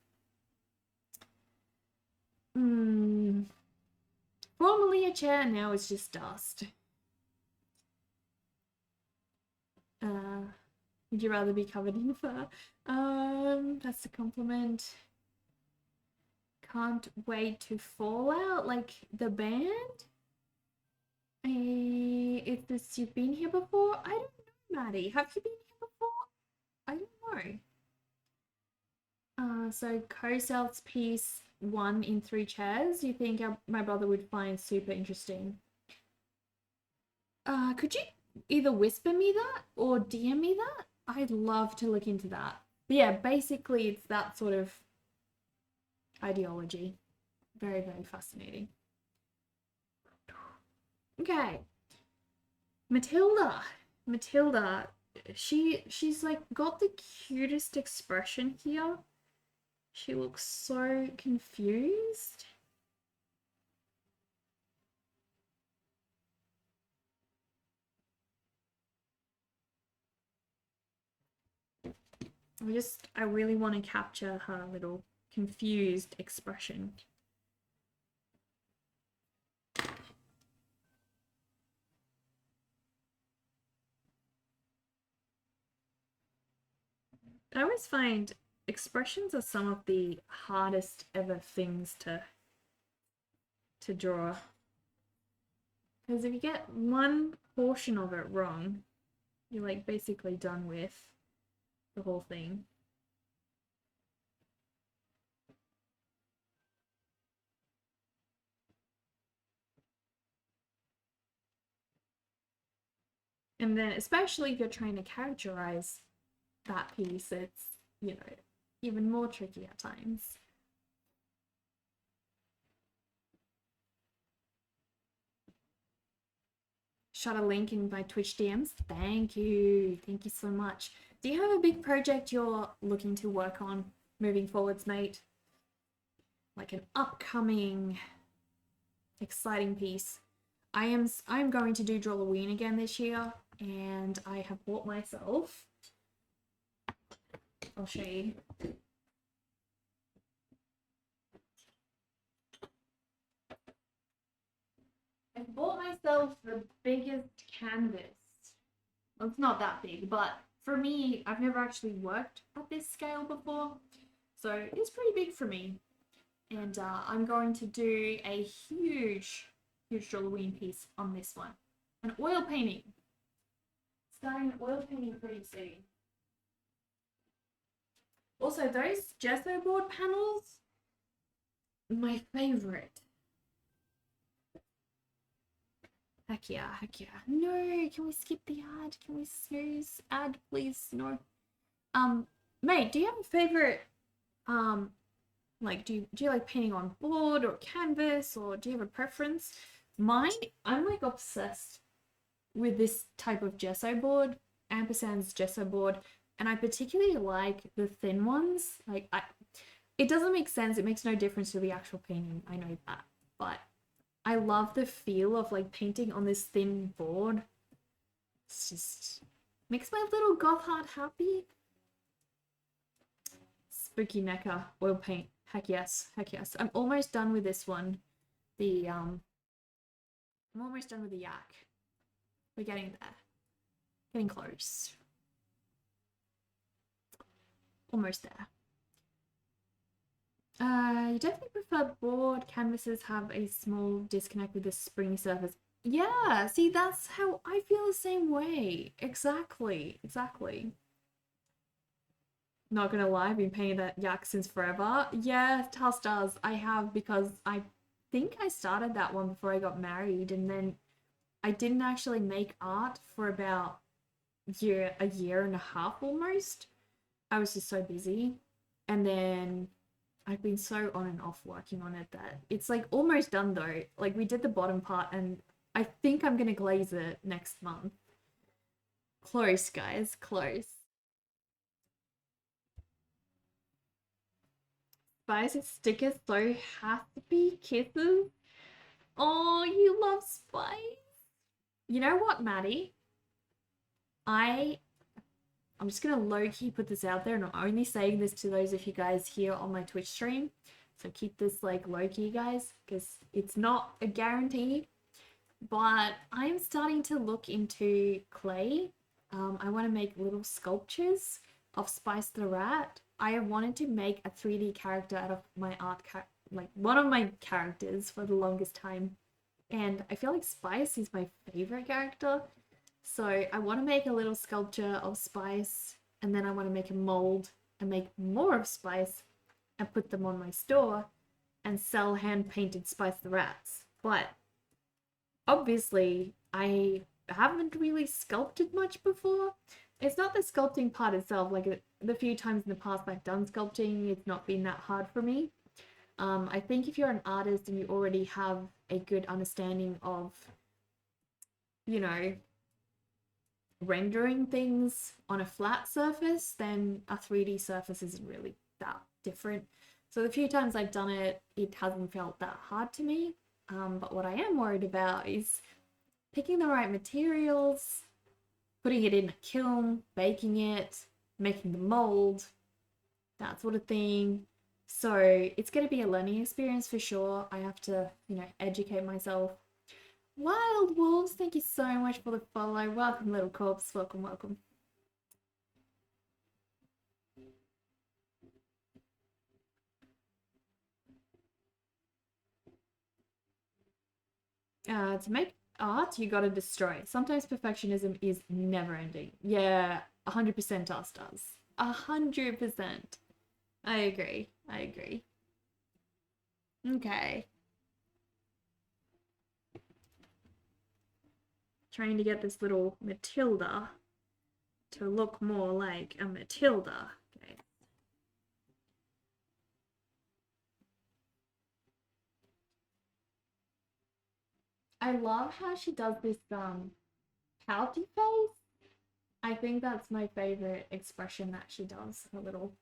Formerly a chair, now it's just dust. Would you rather be covered in fur? That's a compliment. Can't wait to fall out, like the band. If this you've been here before, I don't know, Maddie. Have you been here before? I don't know. So co-sells piece 1 in 3 chairs. You think my brother would find super interesting? Could you either whisper me that or DM me that? I'd love to look into that. But yeah, basically it's that sort of ideology. Very, very fascinating. Okay. Matilda. Matilda, she's like got the cutest expression here. She looks so confused. I really want to capture her little confused expression. I always find expressions are some of the hardest ever things to draw. Because if you get one portion of it wrong, you're like basically done with the whole thing. And then especially if you're trying to characterize that piece, it's, you know, even more tricky at times. Shot a link in my Twitch DMs. Thank you. Thank you so much. Do you have a big project you're looking to work on moving forwards, mate? Like an upcoming exciting piece. I'm going to do Drawloween again this year, and I have bought myself, I'll show you. I bought myself the biggest canvas. Well, it's not that big, but for me, I've never actually worked at this scale before, so it's pretty big for me. And I'm going to do a huge Drawloween piece on this one. An oil painting. Starting oil painting pretty soon. Also, those gesso board panels, my favorite. Heck yeah, heck yeah. No, can we skip the ad? Can we snooze? Ad, please, no. Mate, do you have a favorite, like, do you like painting on board or canvas, or do you have a preference? Mine, I'm like obsessed with this type of gesso board, ampersand's gesso board, and I particularly like the thin ones. Like, it doesn't make sense. It makes no difference to the actual painting. I know that, but I love the feel of like painting on this thin board. It's just makes my little goth heart happy. Spooky Necker oil paint. Heck yes, heck yes. I'm almost done with this one. I'm almost done with the yak. We're getting there. Getting close. Almost there. You definitely prefer board canvases have a small disconnect with the spring surface. Yeah, see, that's how I feel the same way. Exactly, exactly. Not gonna lie, I've been painting that yak since forever. Yeah, Tall Stars, I have, because I think I started that one before I got married, and then I didn't actually make art for about a year and a half almost. I was just so busy. And then I've been so on and off working on it that it's like almost done though. Like we did the bottom part, and I think I'm gonna glaze it next month. Close, guys, close. Spice stickers so happy kisses. Oh, you love Spice. You know what, Maddie? I'm just gonna low-key put this out there, and I'm only saying this to those of you guys here on my Twitch stream. So keep this like low-key, guys, because it's not a guarantee. But I'm starting to look into clay. I want to make little sculptures of Spice the Rat. I have wanted to make a 3D character out of my like one of my characters for the longest time. And I feel like Spice is my favorite character. So I want to make a little sculpture of Spice, and then I want to make a mold and make more of Spice and put them on my store and sell hand-painted Spice the Rats. But obviously, I haven't really sculpted much before. It's not the sculpting part itself. Like the few times in the past I've done sculpting, it's not been that hard for me. I think if you're an artist and you already have a good understanding of, you know, rendering things on a flat surface, then a 3D surface isn't really that different. So the few times I've done it, it hasn't felt that hard to me. But what I am worried about is picking the right materials, putting it in a kiln, baking it, making the mold, that sort of thing. So it's going to be a learning experience for sure. I have to, educate myself. Wild Wolves, thank you so much for the follow. Welcome, little corpse. Welcome, welcome. To make art, you gotta destroy. Sometimes perfectionism is never ending. Yeah, 100% us does. 100%. I agree. I agree. Okay. Trying to get this little Matilda to look more like a Matilda. Okay. I love how she does this pouty face. I think that's my favorite expression that she does, her little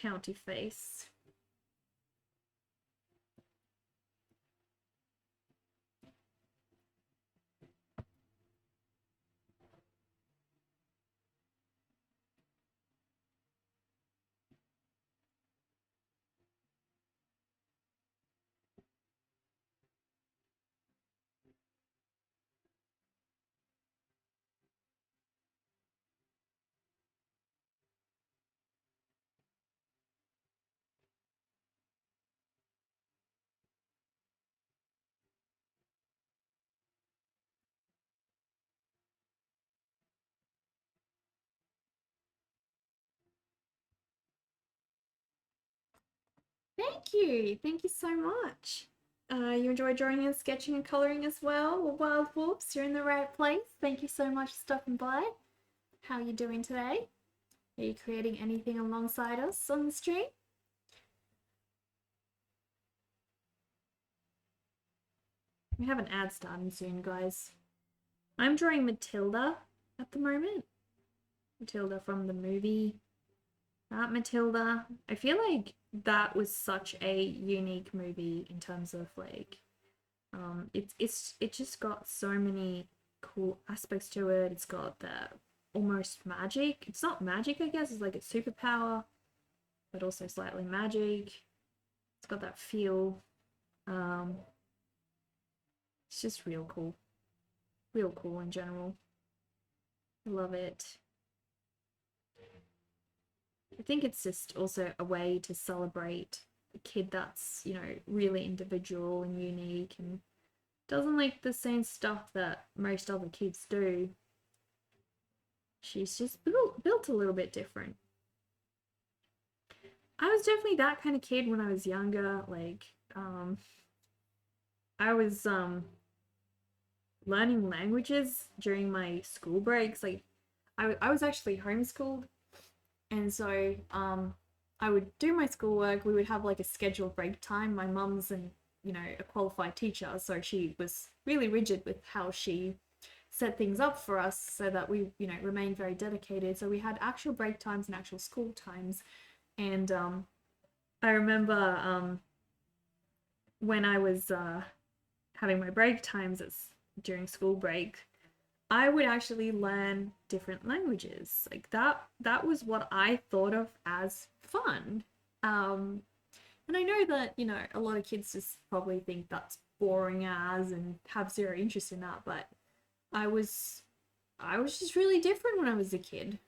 pouty face. Thank you. Thank you so much. You enjoy drawing and sketching and coloring as well? Well, Wild Wolves, you're in the right place. Thank you so much for stopping by. How are you doing today? Are you creating anything alongside us on the stream? We have an ad starting soon, guys. I'm drawing Matilda at the moment. Matilda from the movie. That Matilda. I feel like that was such a unique movie in terms of like it just got so many cool aspects to it. It's got the almost magic. It's not magic, I guess. It's like a superpower, but also slightly magic. It's got that feel. Um, it's just real cool in general. I love it. I think it's just also a way to celebrate a kid that's really individual and unique and doesn't like the same stuff that most other kids do. She's just built a little bit different. I was definitely that kind of kid when I was younger. Like, I was learning languages during my school breaks. Like, I was actually homeschooled, and so I would do my schoolwork. We would have like a scheduled break time. My mum's and a qualified teacher, so she was really rigid with how she set things up for us so that we remained very dedicated. So we had actual break times and actual school times, and I remember when I was having my break times during school break, I would actually learn different languages. Like that was what I thought of as fun. Um, and I know that, a lot of kids just probably think that's boring as and have zero interest in that, but I was I was just really different when I was a kid.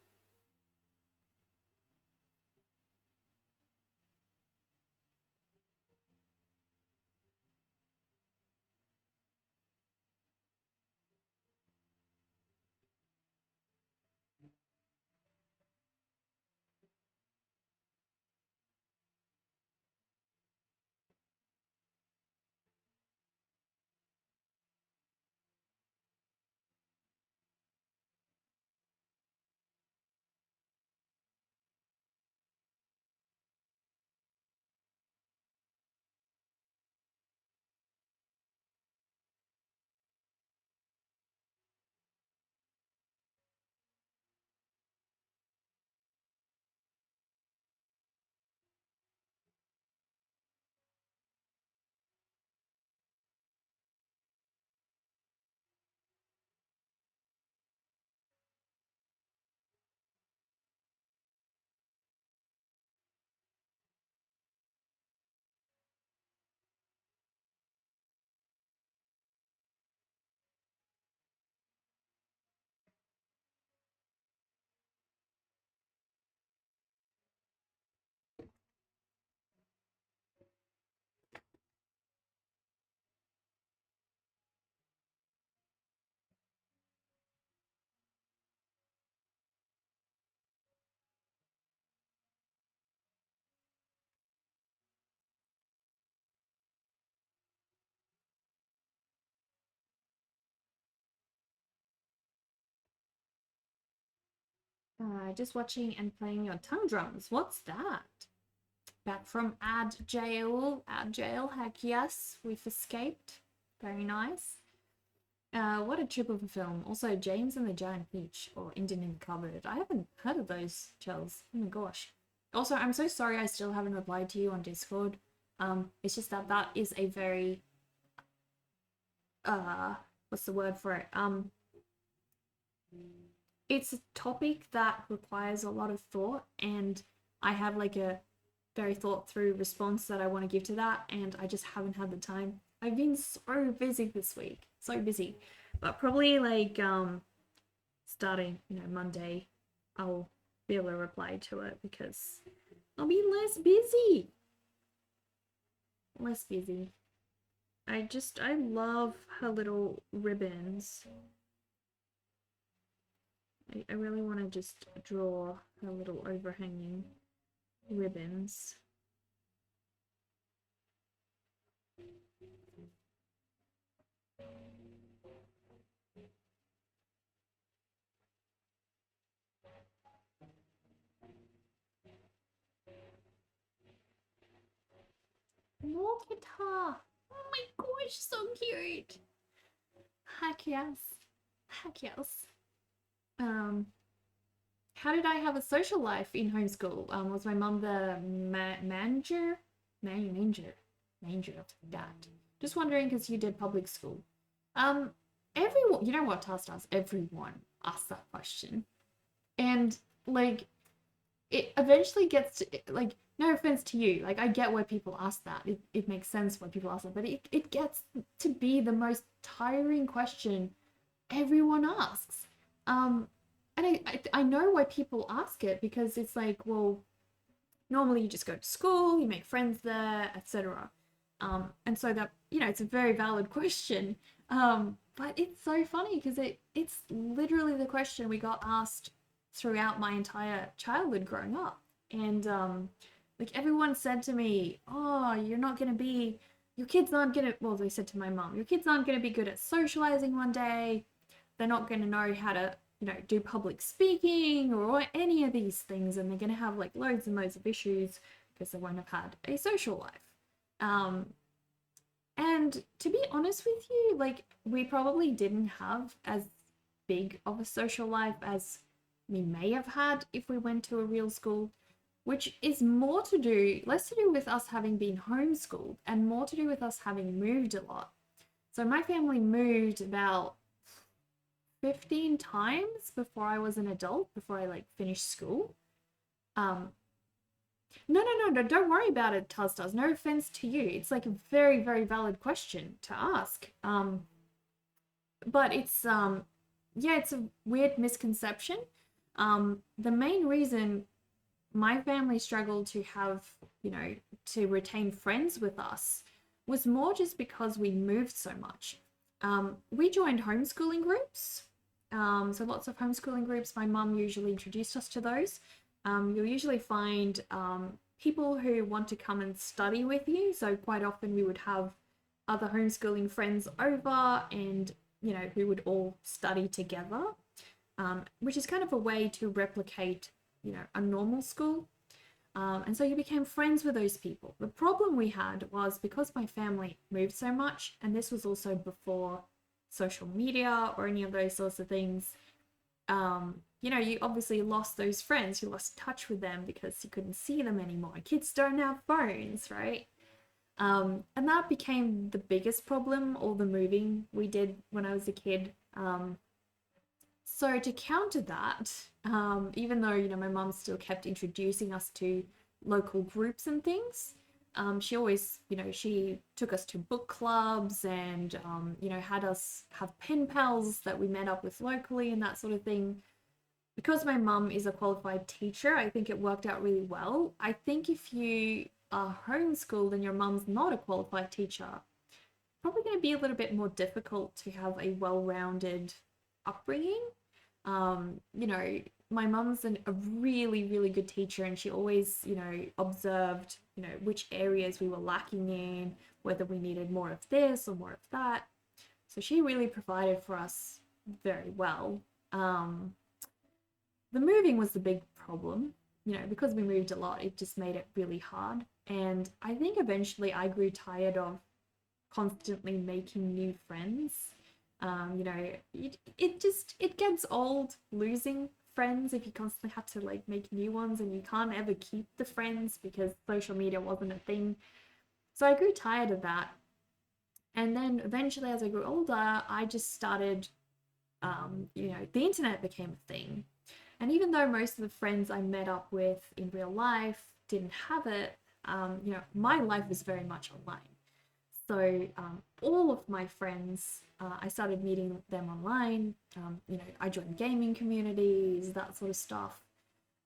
Just watching and playing your tongue drums. What's that? Back from ad jail. Ad jail. Heck yes, we've escaped. Very nice. What a trip of a film. Also, James and the Giant Peach, or Indian in the Cupboard. I haven't heard of those, Chels. Oh my gosh. Also, I'm so sorry I still haven't replied to you on Discord. It's just that that is a very what's the word for it? It's a topic that requires a lot of thought, and I have like a very thought through response that I want to give to that, and I just haven't had the time. I've been so busy this week, so busy. But probably like starting, Monday, I'll be able to reply to it because I'll be less busy. Less busy. I love her little ribbons. I really want to just draw her little overhanging ribbons. Look at her! Oh my gosh, so cute! Heck yes. Heck yes. How did I have a social life in homeschool? Was my mum the manager? Manger of that. Just wondering because you did public school. Everyone, you know what task does? Everyone asks that question. And like it eventually gets to like no offense to you, like I get why people ask that. It makes sense why people ask that, but it gets to be the most tiring question everyone asks. And I know why people ask it because it's like, well, normally you just go to school, you make friends there, etc. And so that, it's a very valid question. But it's so funny because it's literally the question we got asked throughout my entire childhood growing up. And like everyone said to me, oh, you're not going to be, your kids aren't going to, well, they said to my mom, your kids aren't going to be good at socializing one day. They're not going to know how to, do public speaking or any of these things. And they're going to have like loads and loads of issues because they won't have had a social life. And to be honest with you, like we probably didn't have as big of a social life as we may have had if we went to a real school, which is less to do with us having been homeschooled and more to do with us having moved a lot. So my family moved about 15 times before I was an adult, before I like finished school. No, don't worry about it, Taz. No offense to you. It's like a very, very valid question to ask. But it's yeah, it's a weird misconception. The main reason my family struggled to have, to retain friends with us was more just because we moved so much. We joined homeschooling groups. So lots of homeschooling groups. My mum usually introduced us to those. You'll usually find people who want to come and study with you. So quite often we would have other homeschooling friends over and, we would all study together, which is kind of a way to replicate, a normal school. And so you became friends with those people. The problem we had was because my family moved so much, and this was also before social media or any of those sorts of things, you obviously lost those friends. You lost touch with them because you couldn't see them anymore. Kids don't have phones, right? And that became the biggest problem, all the moving we did when I was a kid. So to counter that, even though, my mum still kept introducing us to local groups and things, she always, she took us to book clubs and, had us have pen pals that we met up with locally and that sort of thing. Because my mum is a qualified teacher, I think it worked out really well. I think if you are homeschooled and your mum's not a qualified teacher, probably going to be a little bit more difficult to have a well-rounded upbringing. My mum's a really, really good teacher, and she always, observed, which areas we were lacking in, whether we needed more of this or more of that. So she really provided for us very well. the moving was the big problem. You know, because we moved a lot, it just made it really hard. And I think eventually I grew tired of constantly making new friends. You know, it gets old losing friends if you constantly have to like make new ones and you can't ever keep the friends because social media wasn't a thing. So I grew tired of that. And then eventually, as I grew older, I just started, you know, the internet became a thing. And even though most of the friends I met up with in real life didn't have it, you know, my life was very much online. So all of my friends, I started meeting them online. You know, I joined gaming communities, that sort of stuff.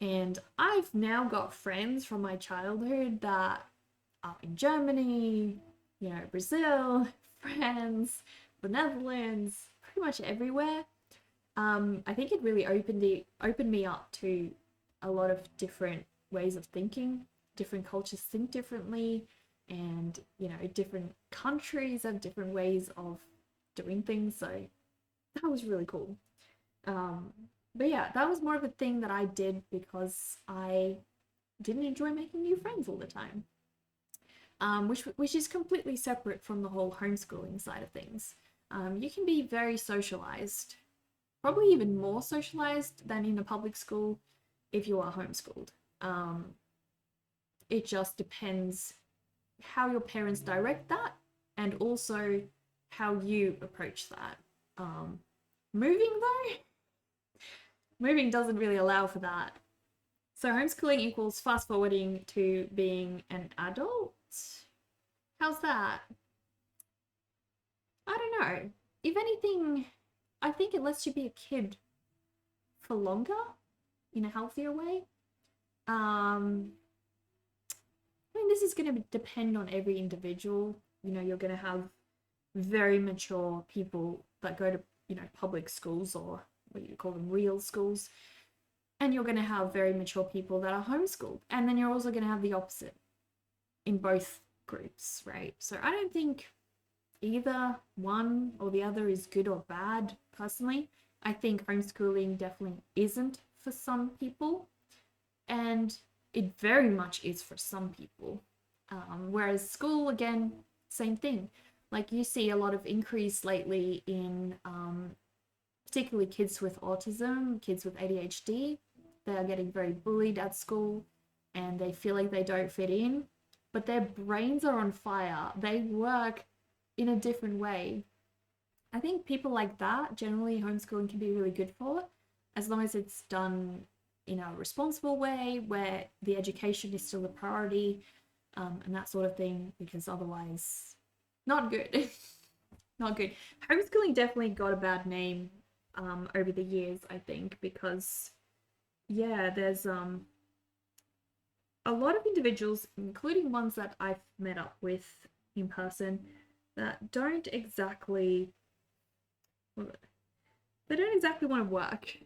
And I've now got friends from my childhood that are in Germany, you know, Brazil, France, the Netherlands, pretty much everywhere. I think it really opened me up to a lot of different ways of thinking. Different cultures think differently, and you know, different countries have different ways of doing things. So that was really cool. Um, but yeah, that was more of a thing that I did because I didn't enjoy making new friends all the time. Which is completely separate from the whole homeschooling side of things. You can be very socialized, probably even more socialized than in a public school if you are homeschooled. Um, it just depends how your parents direct that and also how you approach that. Um, moving though, moving doesn't really allow for that. So homeschooling equals fast forwarding to being an adult. How's that? I don't know. If anything, I think it lets you be a kid for longer in a healthier way. I mean, this is going to depend on every individual. You know, you're going to have very mature people that go to, you know, public schools or what do you call them, real schools. And you're going to have very mature people that are homeschooled. And then you're also going to have the opposite in both groups, right? So I don't think either one or the other is good or bad, personally. I think homeschooling definitely isn't for some people, and it very much is for some people. Whereas school, again, same thing. Like you see a lot of increase lately in particularly kids with autism, kids with ADHD. They are getting very bullied at school and they feel like they don't fit in, but their brains are on fire. They work in a different way. I think people like that, generally, homeschooling can be really good for, as long as it's done in a responsible way where the education is still a priority, and that sort of thing, because otherwise, not good. Not good. Homeschooling definitely got a bad name over the years, I think, because yeah, there's a lot of individuals, including ones that I've met up with in person, that don't exactly want to work.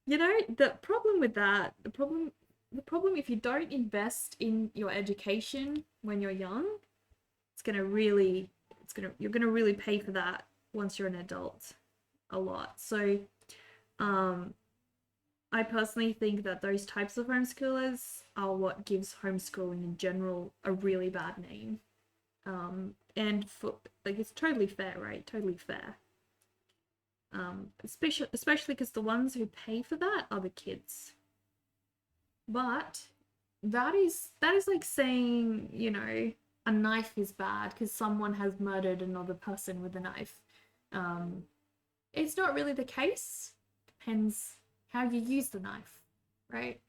You know, the problem with that, the problem if you don't invest in your education when you're young, you're gonna really pay for that once you're an adult a lot. So I personally think that those types of homeschoolers are what gives homeschooling in general a really bad name. And for like it's totally fair, right? Totally fair. Especially because the ones who pay for that are the kids. But that is like saying, you know, a knife is bad because someone has murdered another person with a knife. Um, it's not really the case. Depends how you use the knife, right?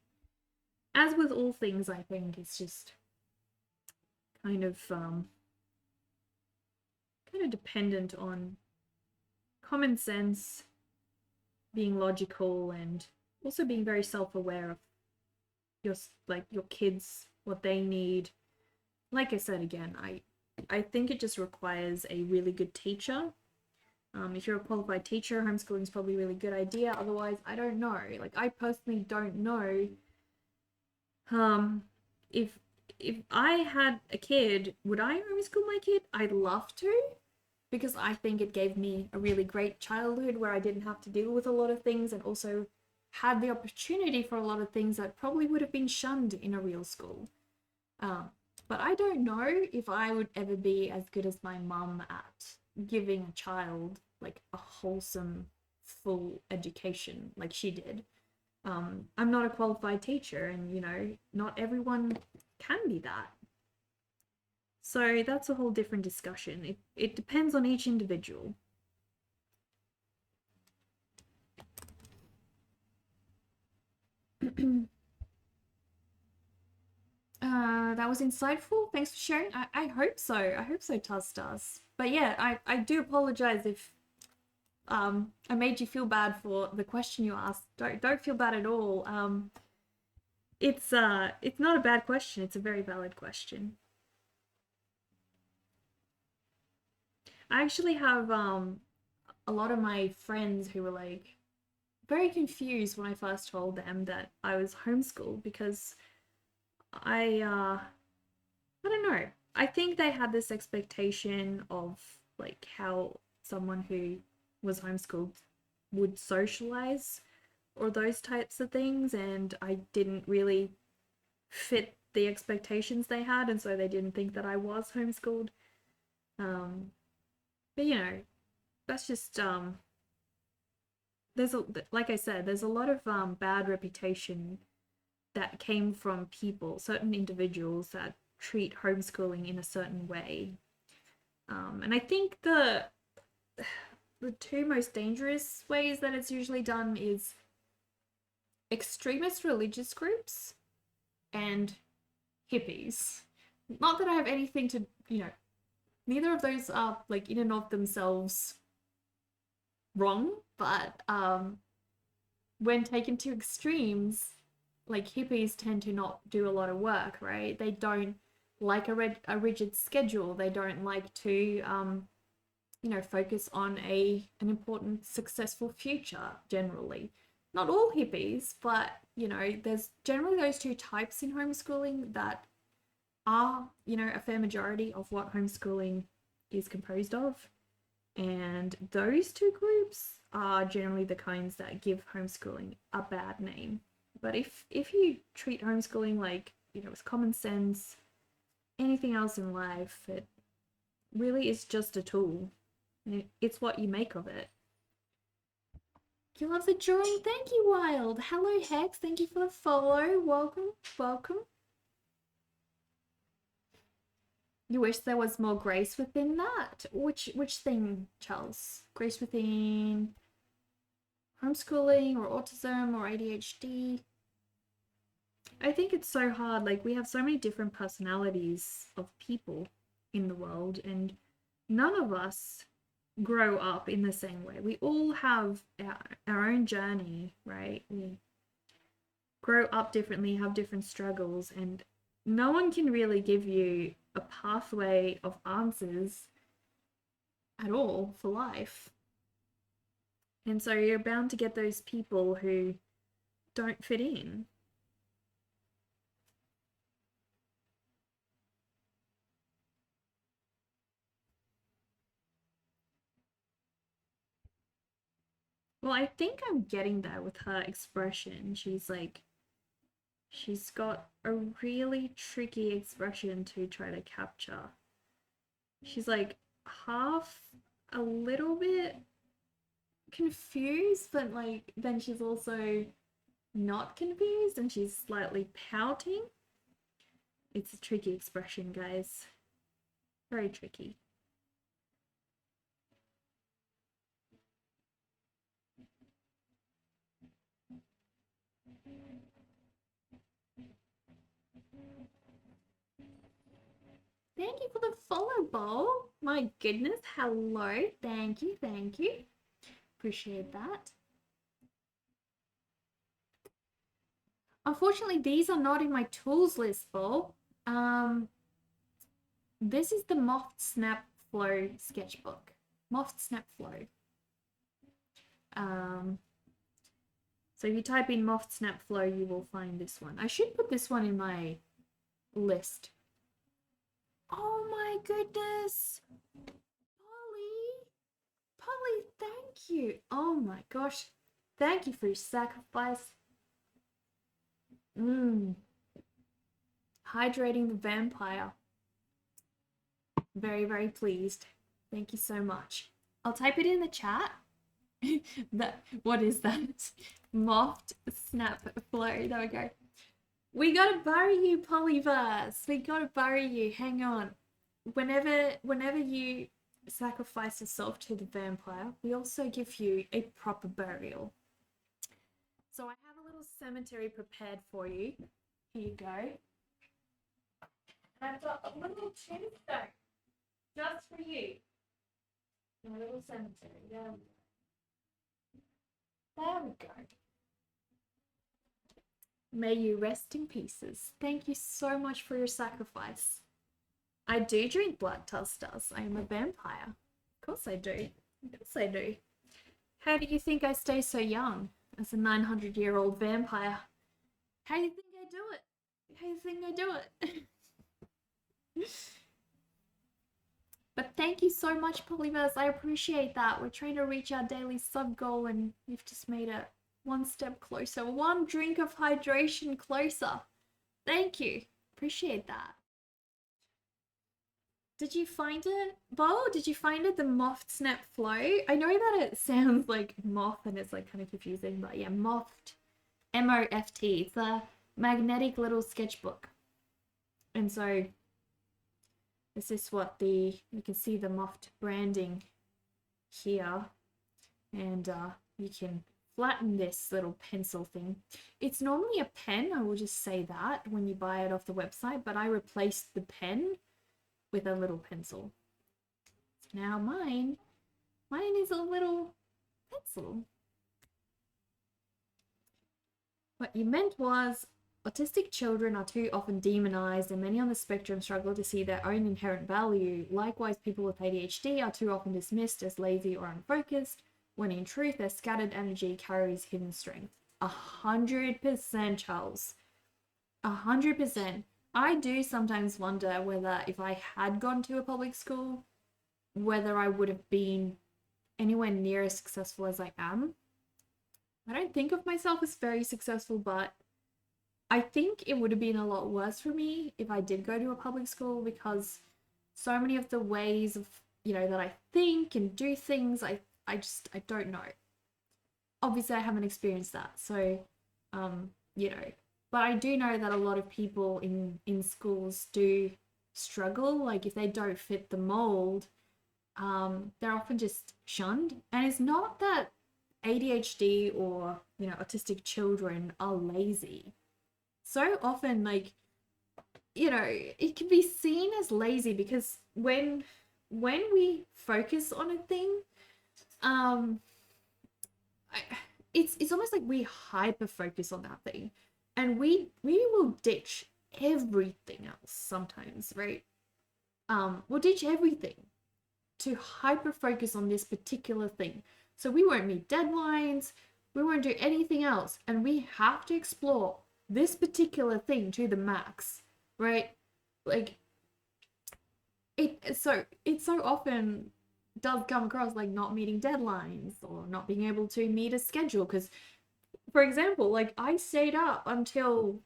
As with all things, I think it's just kind of dependent on common sense, being logical, and also being very self-aware of your your kids, what they need. Like I said again, I think it just requires a really good teacher. If you're a qualified teacher, homeschooling is probably a really good idea. Otherwise, I don't know. Like I personally don't know. Um, if I had a kid, would I homeschool my kid? I'd love to, because I think it gave me a really great childhood where I didn't have to deal with a lot of things, and also had the opportunity for a lot of things that probably would have been shunned in a real school. Um, but I don't know if I would ever be as good as my mum at giving a child like a wholesome, full education like she did. I'm not a qualified teacher, and not everyone can be that. So that's a whole different discussion. It depends on each individual. That was insightful. Thanks for sharing. I hope so. I hope so, Tustas. But yeah, I do apologize if I made you feel bad for the question you asked. Don't feel bad at all. It's not a bad question. It's a very valid question. I actually have a lot of my friends who were like very confused when I first told them that I was homeschooled because I don't know. I think they had this expectation of like how someone who was homeschooled would socialize or those types of things, and I didn't really fit the expectations they had, and so they didn't think that I was homeschooled. Um, but that's just there's a like I said, there's a lot of bad reputation that came from people, certain individuals that treat homeschooling in a certain way. And I think the two most dangerous ways that it's usually done is extremist religious groups and hippies. Not that I have anything to, neither of those are like in and of themselves wrong, but when taken to extremes, like hippies tend to not do a lot of work, right? They don't like a rigid schedule. They don't like to focus on an important successful future generally. Not all hippies, but there's generally those two types in homeschooling that are, a fair majority of what homeschooling is composed of. And those two groups are generally the kinds that give homeschooling a bad name. But if you treat homeschooling like, with common sense, anything else in life, it really is just a tool. It's what you make of it. You love the drawing. Thank you, Wild. Hello, Hex. Thank you for the follow. Welcome, welcome. You wish there was more grace within that? Which thing, Charles? Grace within homeschooling or autism or ADHD? I think it's so hard. Like, we have so many different personalities of people in the world, and none of us grow up in the same way. We all have our own journey, right? We grow up differently, have different struggles, and no one can really give you a pathway of answers at all for life. And so you're bound to get those people who don't fit in. Well, I think I'm getting there with her expression. She's got a really tricky expression to try to capture. She's like half a little bit confused, but like then she's also not confused and she's slightly pouting. It's a tricky expression, guys. Very tricky. Thank you for the follow, Bo. My goodness, hello. Thank you, thank you. Appreciate that. Unfortunately, these are not in my tools list, Bo. This is the Moth Snap Flow sketchbook. Moth Snap Flow. So if you type in Moth Snap Flow, you will find this one. I should put this one in my list. Oh my goodness. Polly, thank you. Oh my gosh. Thank you for your sacrifice. Mmm. Hydrating the vampire. Very, very pleased. Thank you so much. I'll type it in the chat. What is that? Moft snap flow. There we go. We gotta bury you, Polyverse. We gotta bury you. Hang on. Whenever you sacrifice yourself to the vampire, we also give you a proper burial. So I have a little cemetery prepared for you. Here you go. And I've got a little tombstone just for you. A little cemetery. There we go. May you rest in pieces. Thank you so much for your sacrifice. I do drink blood, Tustas. I am a vampire. Of course I do. Of course I do. How do you think I stay so young as a 900-year-old vampire? How do you think I do it? How do you think I do it? But thank you so much, Polyverse. I appreciate that. We're trying to reach our daily sub goal and you've just made it one step closer. One drink of hydration closer. Thank you. Appreciate that. Did you find it, Bo? Did you find it, the Moft Snap Flow? I know that it sounds like moth and it's like kind of confusing, but yeah, Moft, M-O-F-T. It's a magnetic little sketchbook. And so this is what you can see the Moft branding here. And you can flatten this little pencil thing. It's normally a pen, I will just say that, when you buy it off the website, but I replaced the pen with a little pencil. Now mine is a little pencil. What you meant was, autistic children are too often demonized and many on the spectrum struggle to see their own inherent value. Likewise, people with ADHD are too often dismissed as lazy or unfocused, when in truth their scattered energy carries hidden strength. 100%, Charles. 100%. I do sometimes wonder whether if I had gone to a public school, whether I would have been anywhere near as successful as I am. I don't think of myself as very successful, but I think it would have been a lot worse for me if I did go to a public school, because so many of the ways of, that I think and do things, I don't know. Obviously, I haven't experienced that, so, but I do know that a lot of people in schools do struggle. Like, if they don't fit the mold, they're often just shunned. And it's not that ADHD or, autistic children are lazy. So often, like, it can be seen as lazy because when we focus on a thing, it's almost like we hyper focus on that thing. And we will ditch everything else sometimes, right? We'll ditch everything to hyper focus on this particular thing. So we won't meet deadlines, we won't do anything else, and we have to explore this particular thing to the max, right? Like, it so often does come across like not meeting deadlines or not being able to meet a schedule, because for example, like, I stayed up until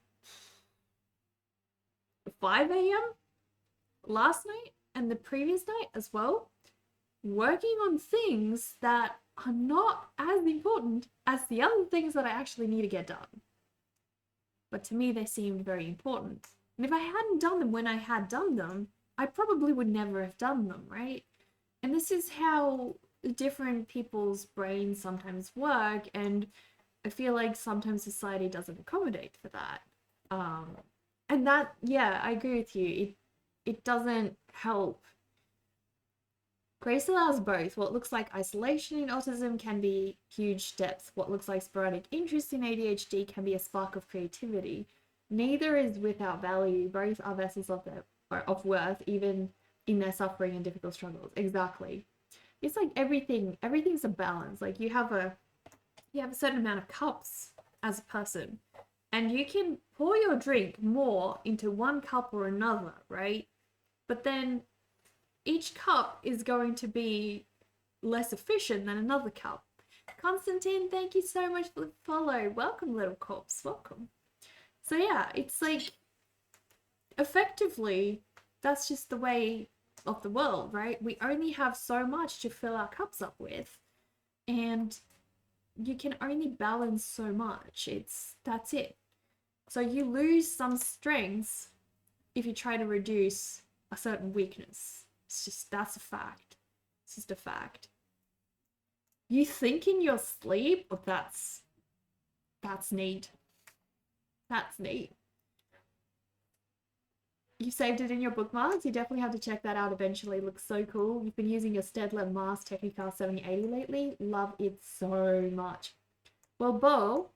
5 a.m. last night and the previous night as well, working on things that are not as important as the other things that I actually need to get done. But to me, they seemed very important. And if I hadn't done them when I had done them, I probably would never have done them, right? And this is how different people's brains sometimes work, and I feel like sometimes society doesn't accommodate for that. And that, yeah, I agree with you. It doesn't help. Grace allows both. What looks like isolation in autism can be huge depth. What looks like sporadic interest in ADHD can be a spark of creativity. Neither is without value. Both are vessels of worth, even in their suffering and difficult struggles. Exactly. It's like everything's a balance. Like, you have a certain amount of cups as a person, and you can pour your drink more into one cup or another, right? But then each cup is going to be less efficient than another cup. Constantine, thank you so much for the follow. Welcome, little corpse. Welcome. So yeah, it's like effectively that's just the way of the world, right? We only have so much to fill our cups up with, and you can only balance so much. That's it. So you lose some strengths if you try to reduce a certain weakness. That's a fact. It's just a fact. You think in your sleep, oh, that's neat. That's neat. You saved it in your bookmarks. You definitely have to check that out eventually. It looks so cool. You've been using your Stedler Mars Technical 7080 lately. Love it so much. Well, Bo,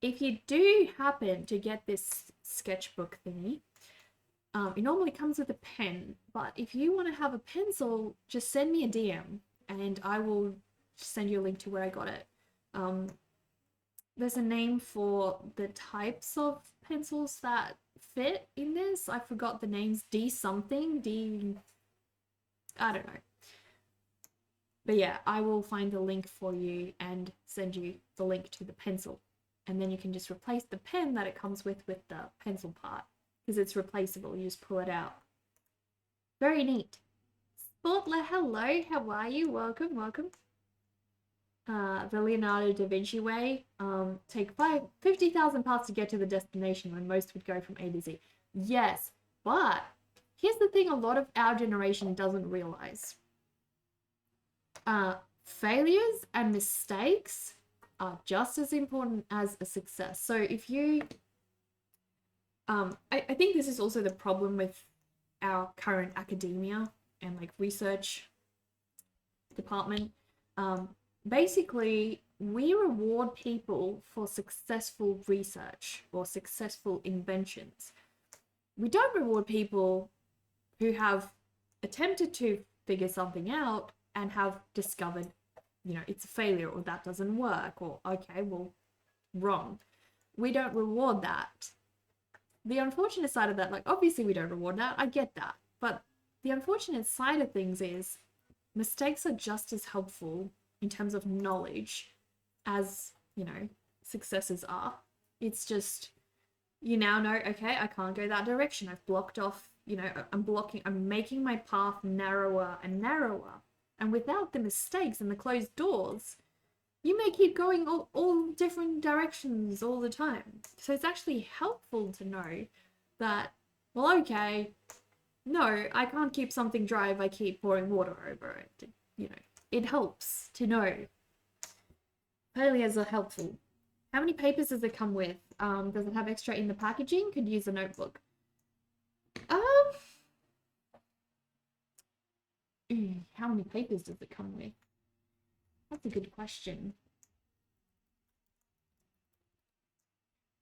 if you do happen to get this sketchbook thingy, it normally comes with a pen, but if you want to have a pencil, just send me a DM and I will send you a link to where I got it. There's a name for the types of pencils that fit in this. I forgot the names. D something. I don't know. But yeah, I will find the link for you and send you the link to the pencil. And then you can just replace the pen that it comes with the pencil part. Because it's replaceable. You just pull it out. Very neat. Sportler, hello. How are you? Welcome, welcome. The Leonardo da Vinci way. Take 50,000 paths to get to the destination when most would go from A to Z. Yes, but here's the thing a lot of our generation doesn't realize. Failures and mistakes are just as important as a success. So if you... I think this is also the problem with our current academia and like research department. Basically, we reward people for successful research or successful inventions. We don't reward people who have attempted to figure something out and have discovered, it's a failure or that doesn't work or, okay, well, wrong. We don't reward that. The unfortunate side of that, like, obviously we don't reward that. I get that. But the unfortunate side of things is mistakes are just as helpful in terms of knowledge as, successes are. It's just, you now know, okay, I can't go that direction. I've blocked off, I'm making my path narrower and narrower. And without the mistakes and the closed doors, you may keep going all different directions all the time. So it's actually helpful to know that, well, okay, no, I can't keep something dry if I keep pouring water over it. It helps to know. Failures are helpful. How many papers does it come with? Does it have extra in the packaging? Could use a notebook. How many papers does it come with? That's a good question.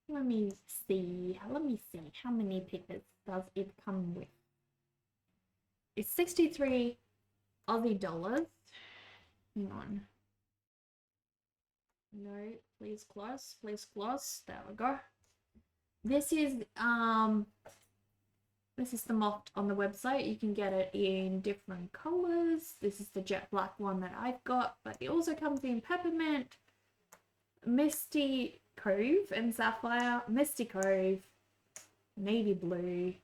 Let me see. How many papers does it come with? It's 63 Aussie dollars. Hang on. No, please close. There we go. This is the mocked on the website. You can get it in different colors. This is the jet black one that I've got, but it also comes in peppermint, Misty Cove and Sapphire, Misty Cove, navy blue,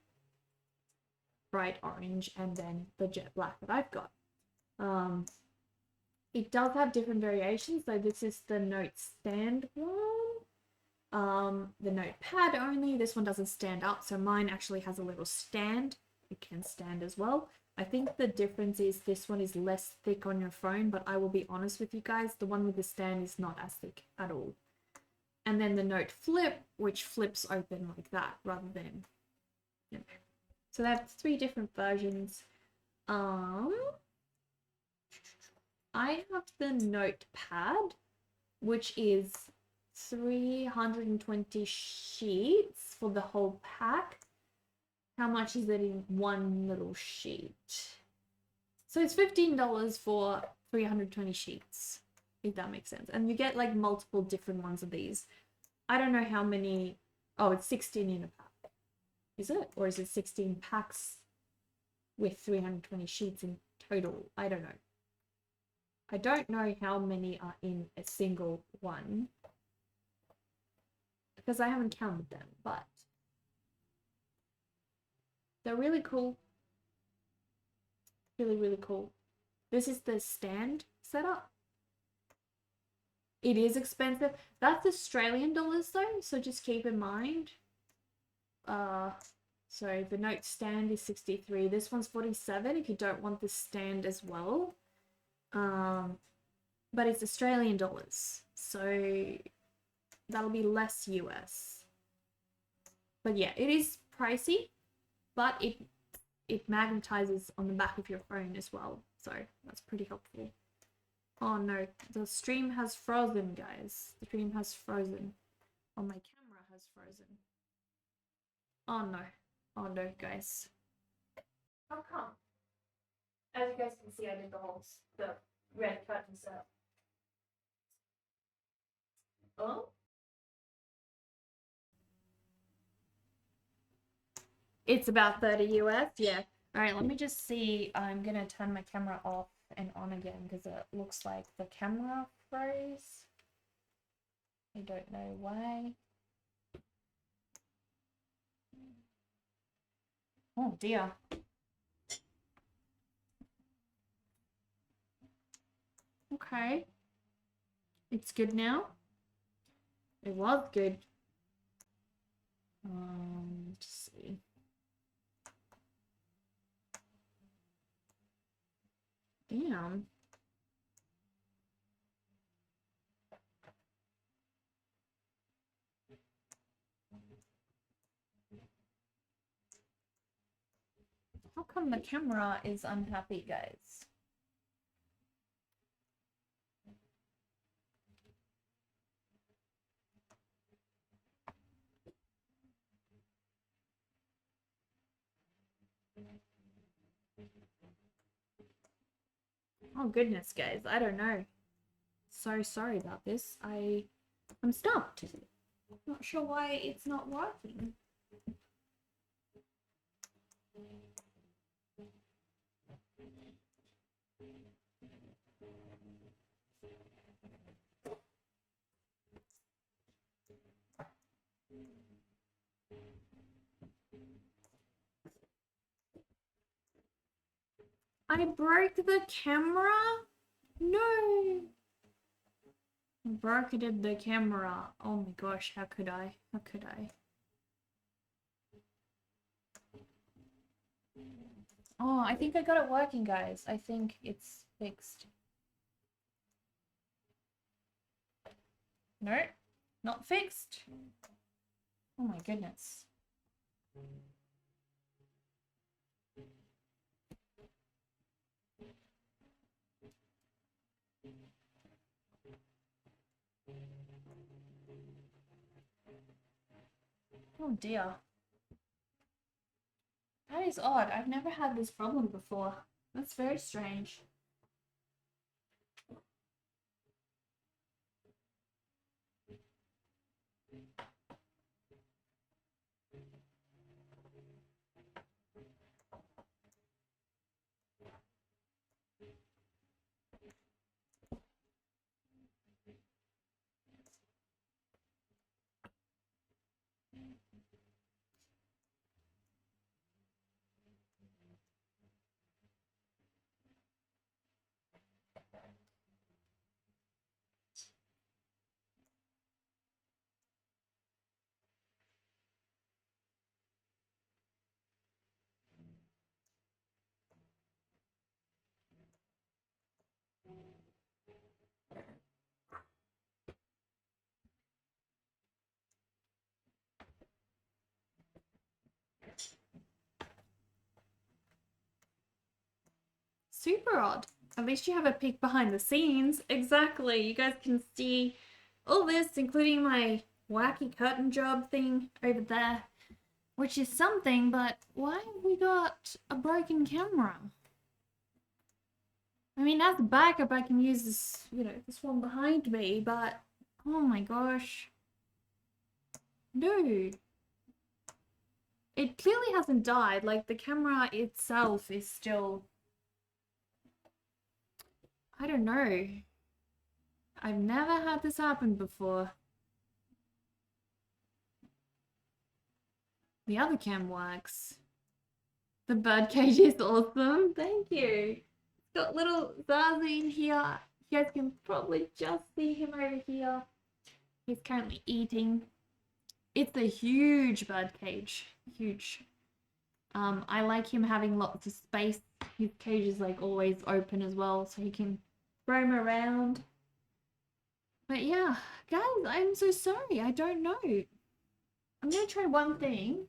bright orange, and then the jet black that I've got. It does have different variations. So this is the note stand one. The notepad only. This one doesn't stand up, so mine actually has a little stand. It can stand as well. I think the difference is this one is less thick on your phone, but I will be honest with you guys, the one with the stand is not as thick at all. And then the note flip, which flips open like that rather than, So they have 3 different versions. I have the notepad, which is 320 sheets for the whole pack. How much is it in one little sheet? So it's $15 for 320 sheets, if that makes sense. And you get like multiple different ones of these. I don't know how many. Oh, it's 16 in a pack. Is it? Or is it 16 packs with 320 sheets in total? I don't know. I don't know how many are in a single one because I haven't counted them, but they're really cool. Really, really cool. This is the stand setup. It is expensive. That's Australian dollars though, so just keep in mind. So the Note stand is 63. This one's 47 if you don't want the stand as well. But it's Australian dollars, so that'll be less US. But yeah, it is pricey, but it magnetizes on the back of your phone as well, so that's pretty helpful. Oh no, the stream has frozen, guys. The stream has frozen. Oh, my camera has frozen. Oh no. Oh no, guys. How come? As you guys can see, I did the red curtain setup. Oh? It's about 30 US, yeah. Alright, let me just see. I'm gonna turn my camera off and on again because it looks like the camera froze. I don't know why. Oh dear. Okay. It's good now. It was good. Let's see. Damn. How come the camera is unhappy, guys? Oh goodness, guys, I don't know. So sorry about this. I'm stumped. Not sure why it's not working. I broke the camera? No. I broke the camera. Oh my gosh, how could I? How could I? Oh, I think I got it working, guys. I think it's fixed. No, not fixed. Oh my goodness. Oh dear. That is odd. I've never had this problem before. That's very strange. Super odd. At least you have a peek behind the scenes. Exactly. You guys can see all this, including my wacky curtain job thing over there, which is something, but why have we got a broken camera? I mean, as a backup, I can use this, this one behind me, but oh my gosh. Dude. It clearly hasn't died. Like, the camera itself is still... I don't know. I've never had this happen before. The other cam works. The birdcage is awesome. Thank you. It's got little Zazie in here. You guys can probably just see him over here. He's currently eating. It's a huge birdcage. Huge. I like him having lots of space. His cage is like always open as well, so he can roam around. But yeah, guys, I'm so sorry. I don't know. I'm gonna try one thing.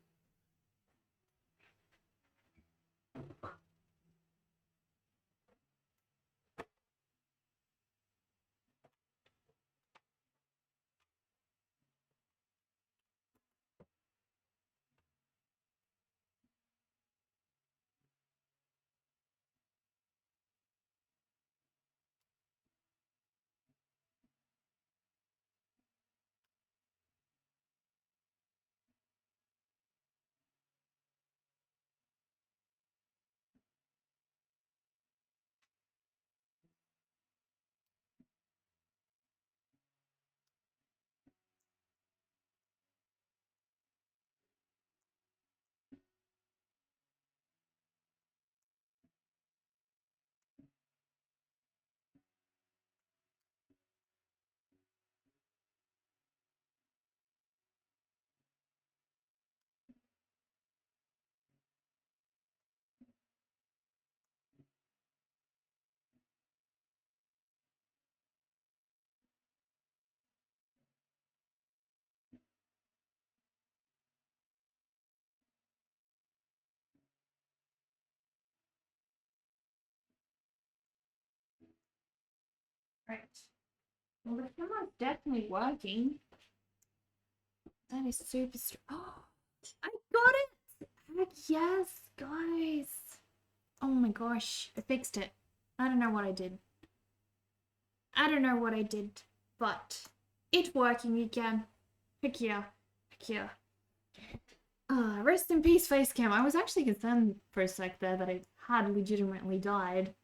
Right. Well, the camera's definitely working. That is super Oh, I got it! Heck yes, guys. Oh my gosh, I fixed it. I don't know what I did. I don't know what I did, but it's working again. Heck yeah. Heck yeah. Rest in peace, Facecam. I was actually concerned for a sec there that it had legitimately died.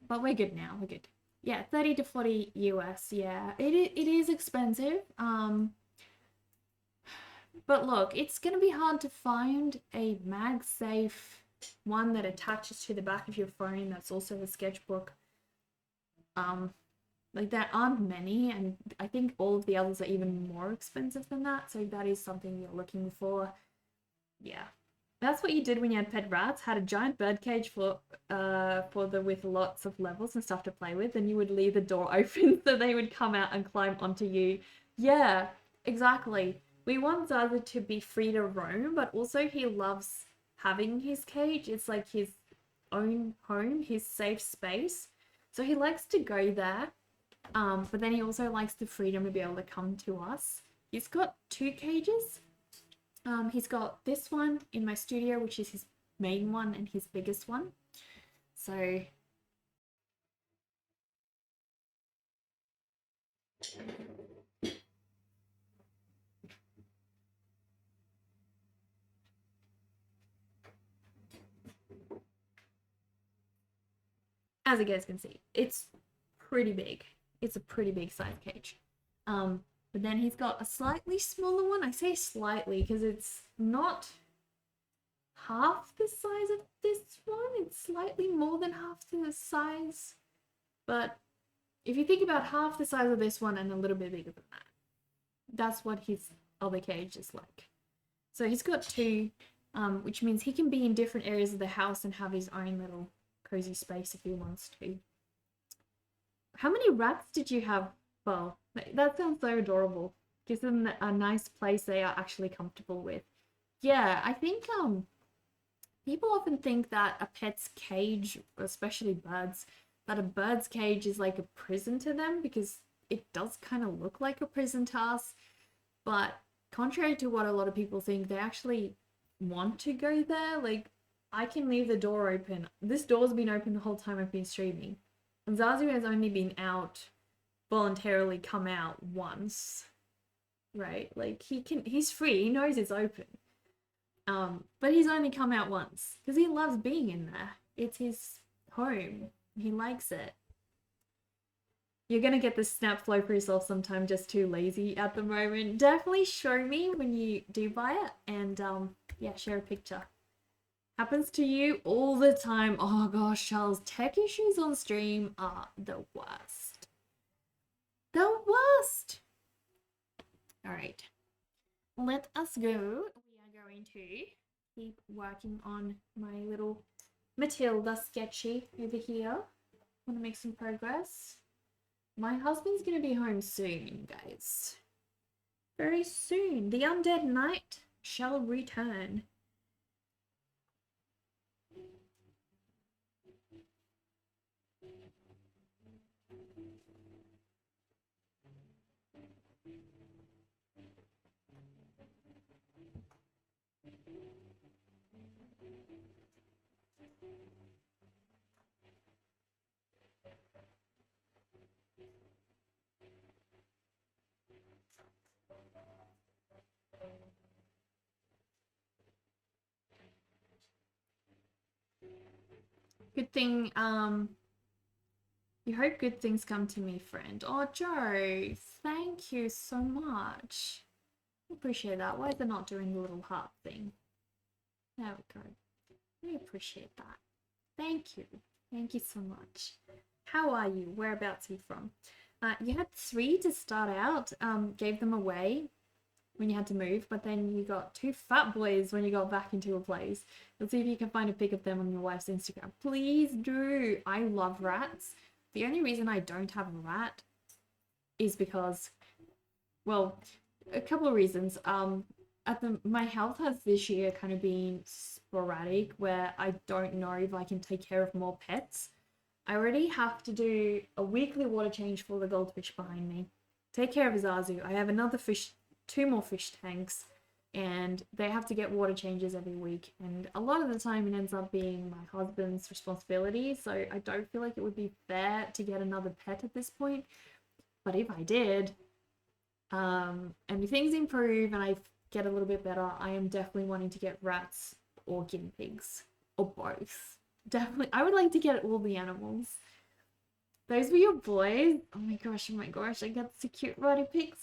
But we're good now. We're good. Yeah, 30 to 40 US. Yeah, it is expensive. But look, it's gonna be hard to find a MagSafe one that attaches to the back of your phone that's also a sketchbook. Like there aren't many, and I think all of the others are even more expensive than that, so that is something you're looking for. Yeah. That's what you did when you had pet rats, had a giant birdcage for the with lots of levels and stuff to play with, and you would leave the door open so they would come out and climb onto you. Yeah, exactly. We want Zaza to be free to roam, but also he loves having his cage. It's like his own home, his safe space. So he likes to go there. But then he also likes the freedom to be able to come to us. He's got two cages. He's got this one in my studio, which is his main one and his biggest one. So as you guys can see, it's pretty big. It's a pretty big size cage. But then he's got a slightly smaller one. I say slightly because it's not half the size of this one. It's slightly more than half the size. But if you think about half the size of this one and a little bit bigger than that, that's what his other cage is like. So he's got two, which means he can be in different areas of the house and have his own little cozy space if he wants to. How many rats did you have? Well, that sounds so adorable. Gives them a nice place they are actually comfortable with. Yeah, I think people often think that a pet's cage, especially birds, that a bird's cage is like a prison to them because it does kind of look like a prison to us. But contrary to what a lot of people think, they actually want to go there. Like, I can leave the door open. This door's been open the whole time I've been streaming. And Zazu has only been out, voluntarily come out once. Right? Like, he's free. He knows it's open. But he's only come out once because he loves being in there. It's his home. He likes it. You're gonna get the snap flow for yourself sometime, just too lazy at the moment. Definitely show me when you do buy it and yeah, share a picture. Happens to you all the time. Oh gosh, Charles, tech issues on stream are the worst. The worst. All right, let us go. We are going to keep working on my little Matilda sketchy over here. Want to make some progress. My husband's gonna be home soon, guys. Very soon. The undead knight shall return. Good thing, you hope good things come to me, friend. Oh, Joe, thank you so much. Appreciate that. Why is it not doing the little heart thing? There we go. I appreciate that. Thank you. Thank you so much. How are you? Whereabouts are you from? You had 3 to start out. Gave them away when you had to move, but then you got 2 fat boys when you got back into a place. Let's see if you can find a pic of them on your wife's Instagram. Please do. I love rats. The only reason I don't have a rat is because, well, a couple of reasons. My health has this year kind of been sporadic where I don't know if I can take care of more pets. I already have to do a weekly water change for the goldfish behind me. Take care of Zazu. I have another fish, 2 more fish tanks, and they have to get water changes every week. And a lot of the time it ends up being my husband's responsibility. So I don't feel like it would be fair to get another pet at this point. But if I did, and if things improve and I get a little bit better, I am definitely wanting to get rats or guinea pigs or both. Definitely, I would like to get all the animals. Those were your boys. Oh my gosh, oh my gosh, I get to see cute ratty pigs.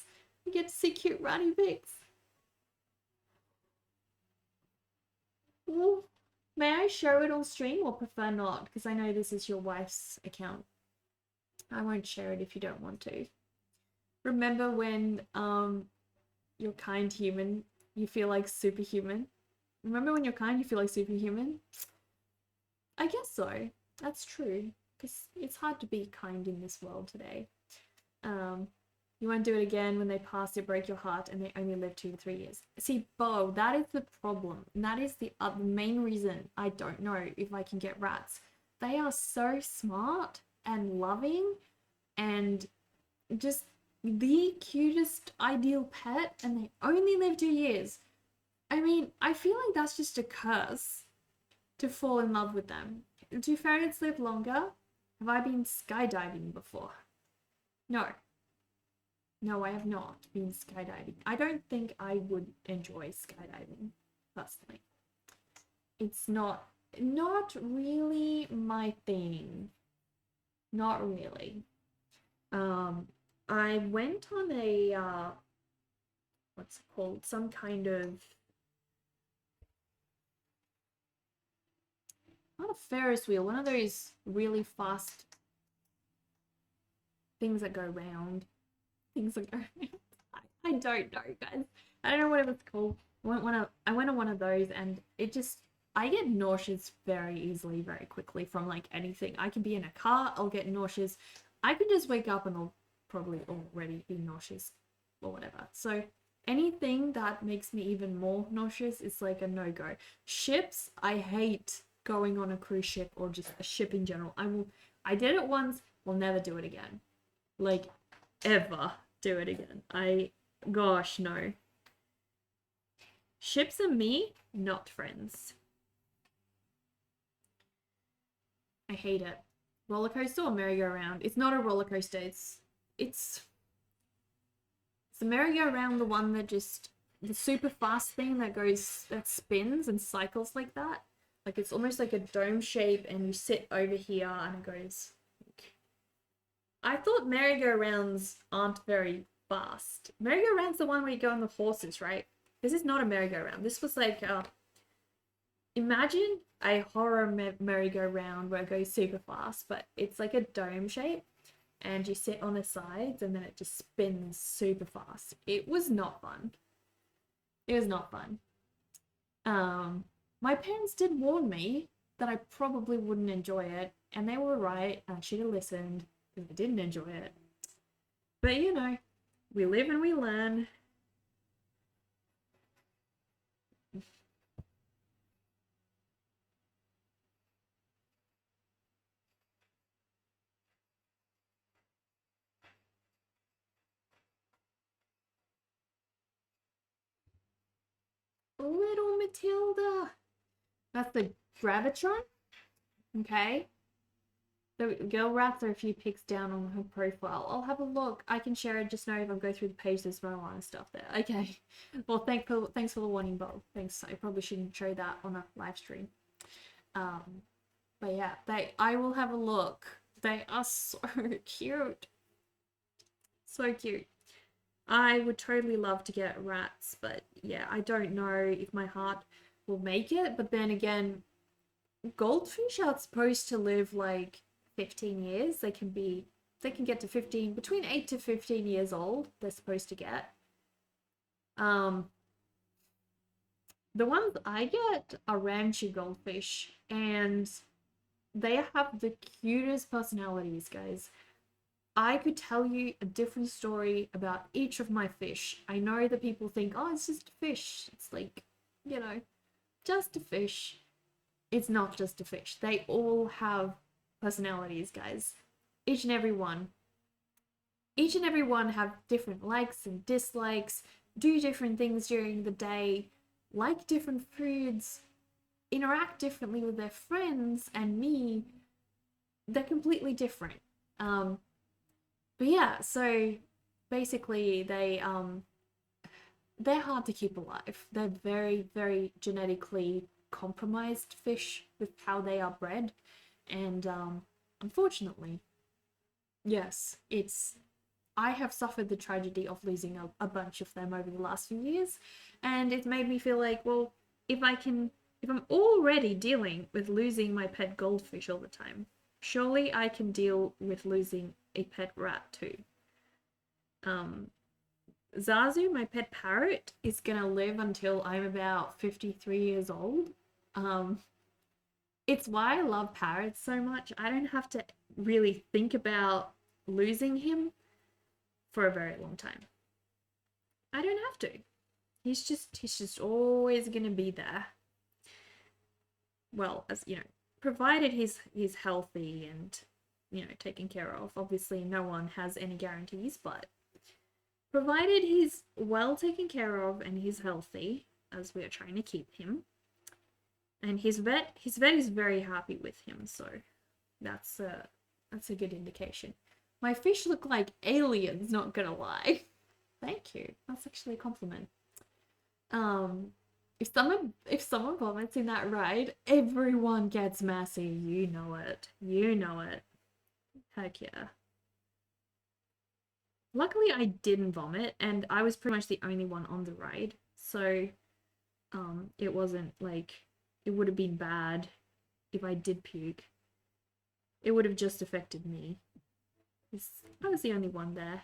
I get to see cute ratty pigs. Ooh. May I show it on stream or prefer not? Because I know this is your wife's account. I won't share it if you don't want to. Remember when you're kind human, you feel like superhuman? Remember when you're kind, you feel like superhuman? I guess so. That's true. Because it's hard to be kind in this world today. You won't do it again. When they pass, it break your heart, and they only live 2 to 3 years. See, Bo, that is the problem. And that is the main reason I don't know if I can get rats. They are so smart and loving and just the cutest ideal pet, and they only live 2 years. I mean, I feel like that's just a curse to fall in love with them. Do ferrets live longer? Have I been skydiving before? No. No, I have not been skydiving. I don't think I would enjoy skydiving, personally. It's not really my thing. Not really. I went on a what's it called? Some kind of, not a Ferris wheel, one of those really fast things that go round. Things that go round. I don't know, guys. I don't know what it was called. I went on one of those, and it just, I get nauseous very easily, very quickly from like anything. I can be in a car, I'll get nauseous. I can just wake up and I'll probably already be nauseous or whatever. So anything that makes me even more nauseous is like a no-go. Ships, I hate going on a cruise ship or just a ship in general. I did it once, will never do it again. Like, ever do it again. Gosh, no. Ships and me, not friends. I hate it. Roller coaster or merry-go-round? It's not a roller coaster. It's a merry-go-round, the one that just, the super fast thing that spins and cycles like that. Like, it's almost like a dome shape, and you sit over here and it goes. I thought merry-go-rounds aren't very fast. Merry-go-round's the one where you go on the horses, right? This is not a merry-go-round. This was like, imagine a horror merry-go-round where it goes super fast, but it's like a dome shape, and you sit on the sides, and then it just spins super fast. It was not fun. It was not fun. My parents did warn me that I probably wouldn't enjoy it, and they were right. I should have listened because I didn't enjoy it. But you know, we live and we learn. Little Matilda. That's the Gravitron. Okay. The girl rats are a few pics down on her profile. I'll have a look. I can share it. Just know if I go through the page, there's marijuana stuff there. Okay. Well, thanks for the warning, Bob. Thanks. I probably shouldn't show that on a live stream. But yeah, I will have a look. They are so cute. So cute. I would totally love to get rats, but yeah, I don't know if my heart will make it. But then again, goldfish are supposed to live like 15 years. They can get to 15, between 8 to 15 years old, they're supposed to get. The ones I get are rancher goldfish, and they have the cutest personalities, guys. I could tell you a different story about each of my fish. I know that people think, oh, it's just a fish. It's like, you know, just a fish. It's not just a fish. They all have personalities, guys. Each and every one. Each and every one have different likes and dislikes, do different things during the day, like different foods, interact differently with their friends and me. They're completely different. But yeah, so basically they're hard to keep alive. They're very, very genetically compromised fish with how they are bred. And unfortunately, yes, I have suffered the tragedy of losing a bunch of them over the last few years, and it's made me feel like, well, if I'm already dealing with losing my pet goldfish all the time, surely I can deal with losing a pet rat too. Zazu, my pet parrot, is gonna live until I'm about 53 years old. Um, it's why I love parrots so much. I don't have to really think about losing him for a very long time. I don't have to. He's just always gonna be there. Well, as you know, provided he's healthy and taken care of. Obviously, no one has any guarantees, but provided he's well taken care of and he's healthy, as we are trying to keep him, and his vet is very happy with him, so that's a good indication. My fish look like aliens, not gonna lie. Thank you. That's actually a compliment. If someone vomits in that ride, everyone gets messy. You know it. You know it. Heck yeah. Luckily, I didn't vomit, and I was pretty much the only one on the ride, so it wasn't like it would have been bad if I did puke. It would have just affected me. I was the only one there.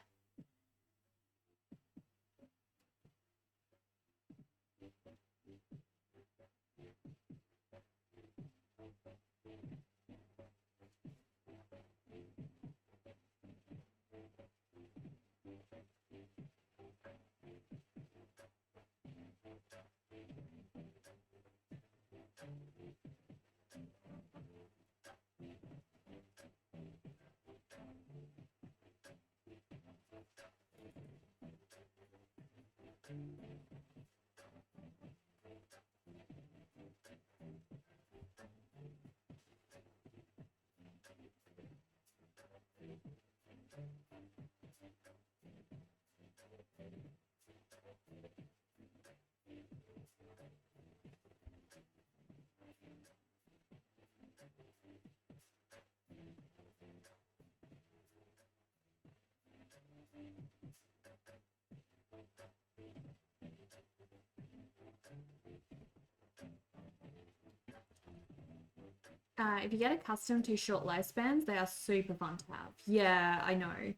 If you get accustomed to short lifespans, they are super fun to have. Yeah, I know.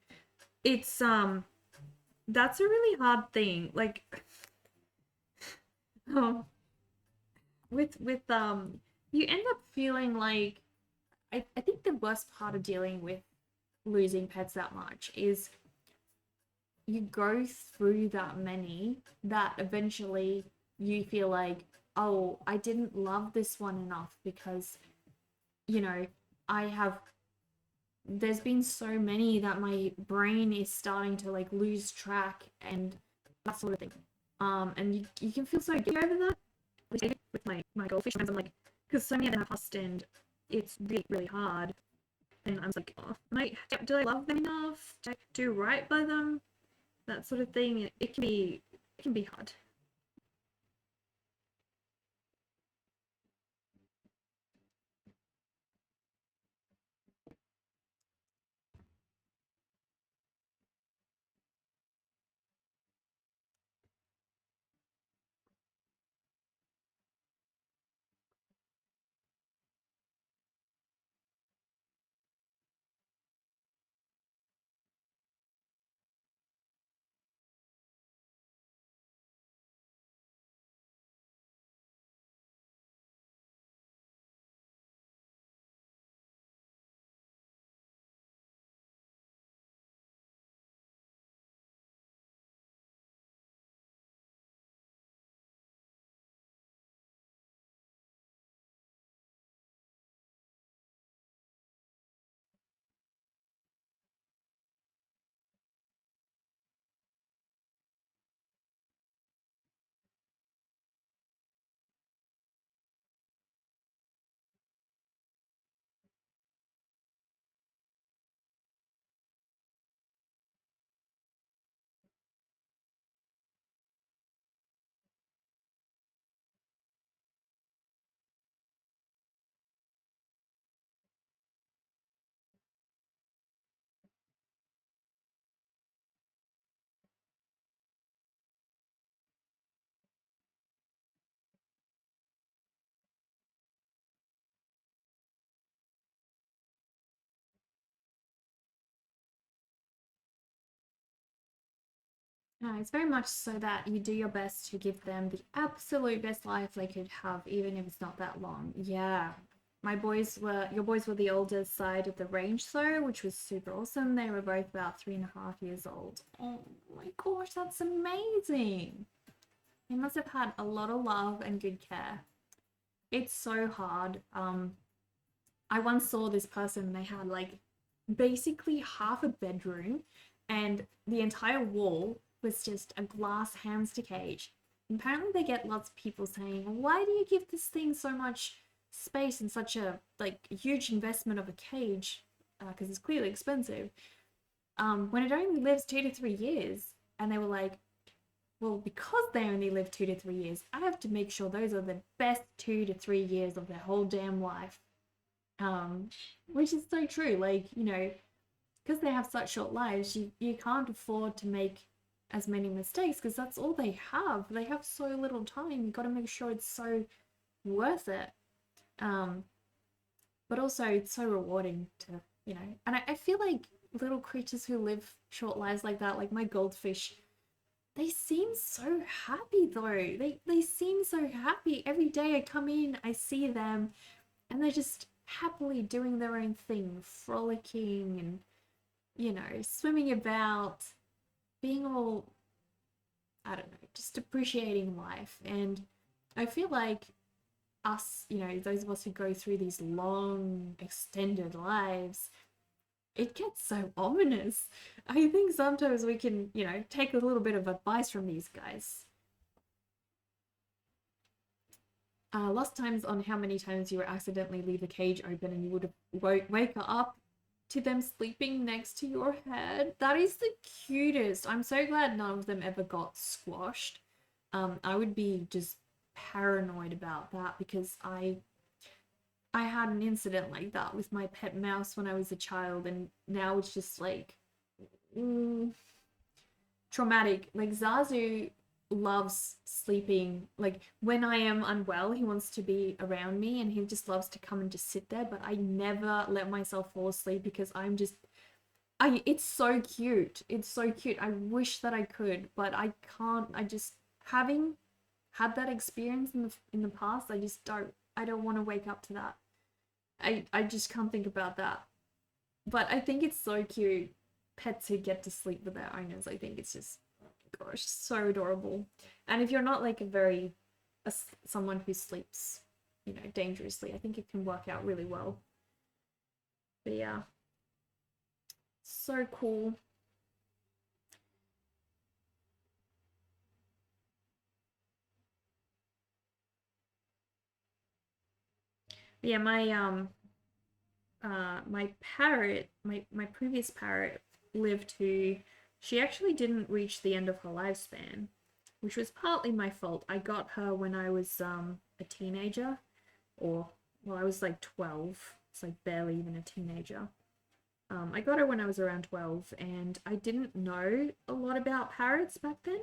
It's that's a really hard thing. Like um with you end up feeling like I think the worst part of dealing with losing pets that much is you go through that many that eventually you feel like, oh, I didn't love this one enough because, you know, I have, there's been so many that my brain is starting to like lose track and that sort of thing. And you can feel so guilty over that. With my goldfish friends, I'm like, because so many of them have passed and it's really, really hard. And I'm like, oh, do I love them enough? Do I do right by them? That sort of thing. It can be hard. It's very much so that you do your best to give them the absolute best life they could have, even if it's not that long. Yeah. Your boys were the older side of the range though, which was super awesome. They were both about 3.5 years old. Oh my gosh, that's amazing. They must have had a lot of love and good care. It's so hard. I once saw this person, they had like basically half a bedroom and the entire wall was just a glass hamster cage. And apparently they get lots of people saying, why do you give this thing so much space and such a like huge investment of a cage? Because it's clearly expensive. When it only lives 2 to 3 years. And they were like, well, because they only live 2 to 3 years, I have to make sure those are the best 2 to 3 years of their whole damn life. um, which is so true. Like, because they have such short lives, you can't afford to make as many mistakes because that's all they have. They have so little time. You got to make sure it's so worth it. Um, but also it's so rewarding to, and I feel like little creatures who live short lives like that, like my goldfish, they seem so happy though. They seem so happy. Every day I come in, I see them and they're just happily doing their own thing, frolicking and, swimming about, being all, I don't know, just appreciating life. And I feel like us, those of us who go through these long, extended lives, it gets so ominous. I think sometimes we can, take a little bit of advice from these guys. Lost times on how many times you would accidentally leave the cage open and you would wake up to them sleeping next to your head. That is the cutest. I'm so glad none of them ever got squashed. I would be just paranoid about that because I had an incident like that with my pet mouse when I was a child, and now it's just like mm, traumatic. Like Zazu loves sleeping. Like when I am unwell, he wants to be around me and he just loves to come and just sit there, but I never let myself fall asleep because it's so cute. It's so cute. I wish that I could, but I can't. I just having had that experience in the past, I don't want to wake up to that. I just can't think about that. But I think it's so cute. Pets who get to sleep with their owners. I think it's just, gosh, so adorable. And if you're not like someone who sleeps, dangerously, I think it can work out really well. But yeah, so cool. But yeah, my parrot, my previous parrot lived to, she actually didn't reach the end of her lifespan, which was partly my fault. I got her when I was a teenager, or well, I was like 12. It's like barely even a teenager. I got her when I was around 12, and I didn't know a lot about parrots back then.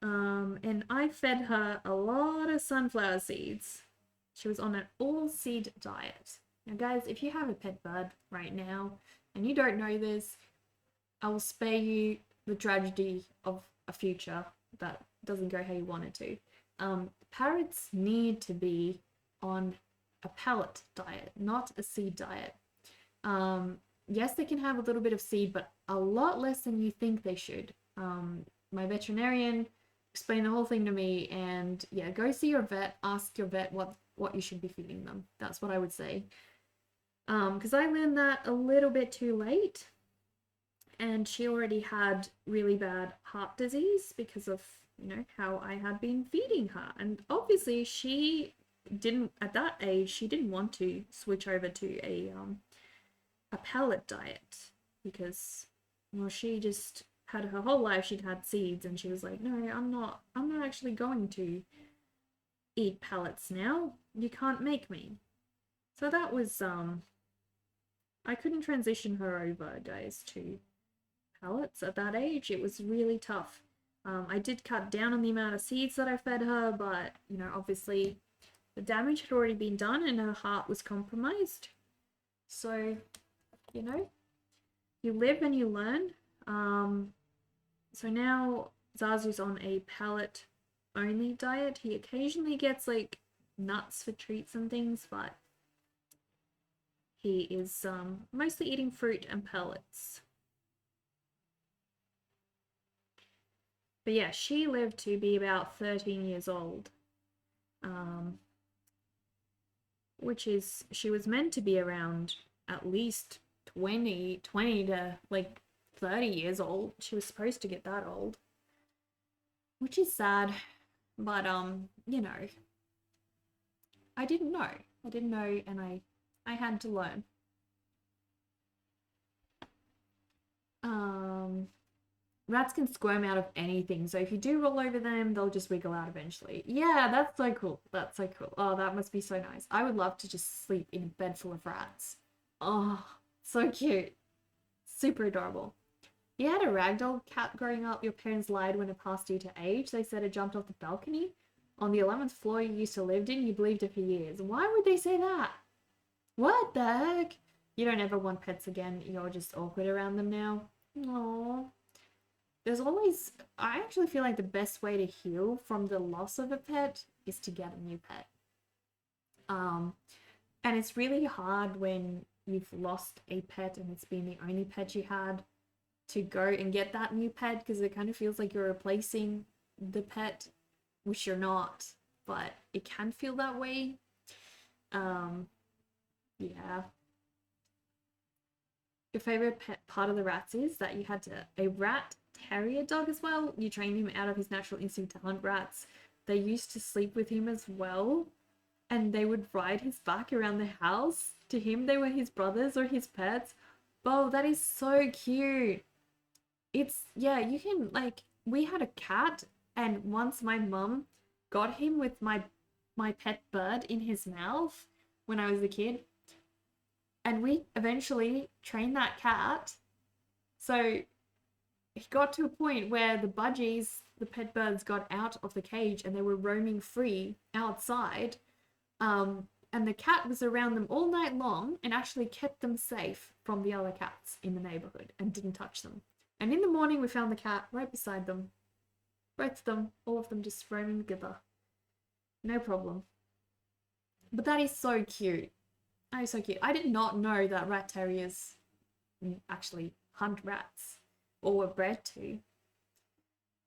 And I fed her a lot of sunflower seeds. She was on an all seed diet. Now, guys, if you have a pet bird right now and you don't know this, I will spare you the tragedy of a future that doesn't go how you want it to. Parrots need to be on a pellet diet, not a seed diet. Yes, they can have a little bit of seed, but a lot less than you think they should. My veterinarian explained the whole thing to me, and yeah, go see your vet, ask your vet what you should be feeding them. That's what I would say. Because I learned that a little bit too late, and she already had really bad heart disease because of how I had been feeding her, and obviously she didn't at that age. She didn't want to switch over to a pellet diet because, well, she just had her whole life she'd had seeds, and she was like, no, I'm not actually going to eat pellets now. You can't make me. So that was I couldn't transition her over, guys, to pellets at that age. It was really tough. I did cut down on the amount of seeds that I fed her, but obviously the damage had already been done and her heart was compromised. So you live and you learn. So now Zazu's on a pellet only diet. He occasionally gets like nuts for treats and things, but he is mostly eating fruit and pellets. But yeah, she lived to be about 13 years old. Which is, she was meant to be around at least 20 to like 30 years old. She was supposed to get that old, which is sad, but I didn't know. And I had to learn. Rats can squirm out of anything, so if you do roll over them, they'll just wiggle out eventually. Yeah, that's so cool. That's so cool. Oh, that must be so nice. I would love to just sleep in a bed full of rats. Oh, so cute. Super adorable. You had a ragdoll cat growing up. Your parents lied when it passed due to age. They said it jumped off the balcony on the 11th floor you used to live in. You believed it for years. Why would they say that? What the heck? You don't ever want pets again. You're just awkward around them now. Aww. I actually feel like the best way to heal from the loss of a pet is to get a new pet. And it's really hard when you've lost a pet and it's been the only pet you had to go and get that new pet, because it kind of feels like you're replacing the pet, which you're not, but it can feel that way. Yeah. Your favorite part of the rats is that you had a rat terrier dog as well. You trained him out of his natural instinct to hunt rats. They used to sleep with him as well, and they would ride his back around the house. To him, they were his brothers or his pets. Oh, that is so cute. Yeah, you can, like, we had a cat, and once my mum got him with my pet bird in his mouth when I was a kid, and we eventually trained that cat. So he got to a point where the budgies the pet birds got out of the cage and they were roaming free outside. And the cat was around them all night long and actually kept them safe from the other cats in the neighborhood and didn't touch them. And in the morning, we found the cat right beside them. Both of them, all of them just roaming together. No problem. But that is so cute. That is so cute. I did not know that rat terriers actually hunt rats or were bred to.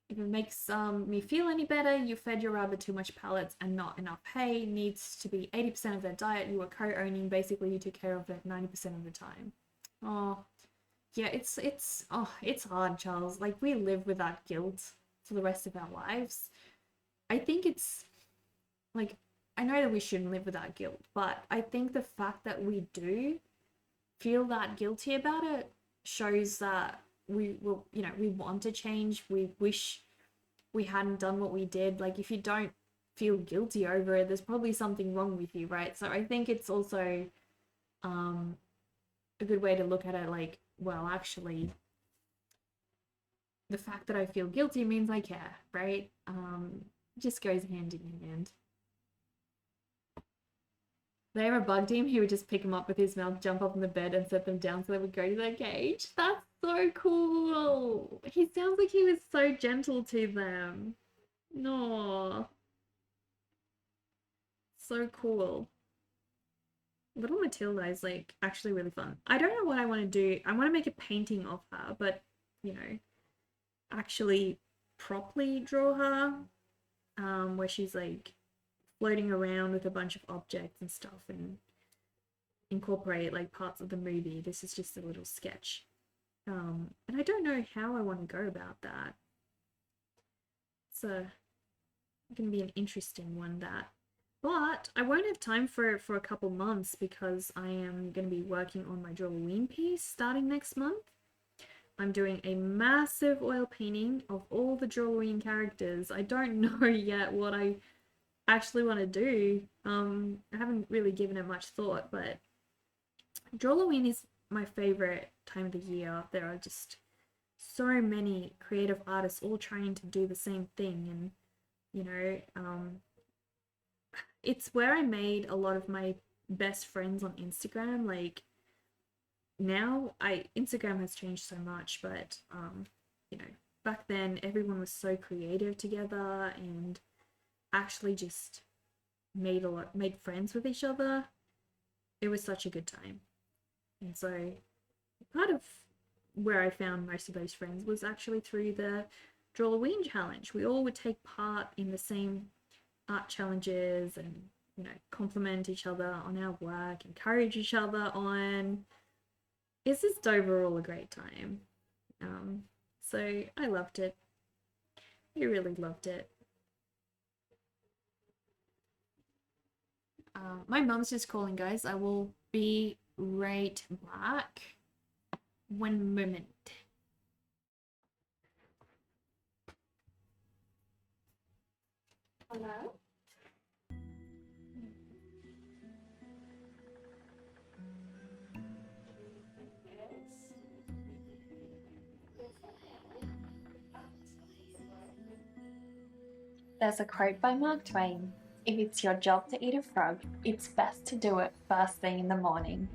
If it makes me feel any better, you fed your rabbit too much pellets and not enough hay. Needs to be 80% of their diet. You were co-owning. Basically, you took care of it 90% of the time. Oh, yeah, it's hard, Charles. Like, we live with that guilt for the rest of our lives. I think it's, like, I know that we shouldn't live with that guilt, but I think the fact that we do feel that guilty about it shows that we will, you know, we want to change. We wish we hadn't done what we did. Like, if you don't feel guilty over it, there's probably something wrong with you, right? So I think it's also a good way to look at it, like, well, actually, the fact that I feel guilty means I care, right? It just goes hand in hand. If they ever bugged him, he would just pick them up with his mouth, jump up on the bed, and set them down so they would go to their cage. That's so cool. He sounds like he was so gentle to them. No. So cool. Little Matilda is, like, actually really fun. I don't know what I want to do. I want to make a painting of her, but, you know, actually properly draw her, where she's, like, floating around with a bunch of objects and stuff and incorporate, like, parts of the movie. This is just a little sketch. And I don't know how I want to go about that. It's going to be an interesting one, that. But I won't have time for it for a couple months because I am going to be working on my Halloween piece starting next month. I'm doing a massive oil painting of all the Halloween characters. I don't know yet what I actually want to do. I haven't really given it much thought, but Halloween is my favorite time of the year. There are just so many creative artists all trying to do the same thing, and, you know, it's where I made a lot of my best friends on Instagram. Like, now Instagram has changed so much, but you know, back then everyone was so creative together and actually just made friends with each other. It was such a good time. And so part of where I found most of those friends was actually through the Halloween challenge. We all would take part in the same art challenges and, you know, compliment each other on our work, encourage each other on. It's just overall a great time. So I loved it. I really loved it. My mum's just calling, guys. I will be right back. One moment. Hello? There's a quote by Mark Twain: "If it's your job to eat a frog, it's best to do it first thing in the morning."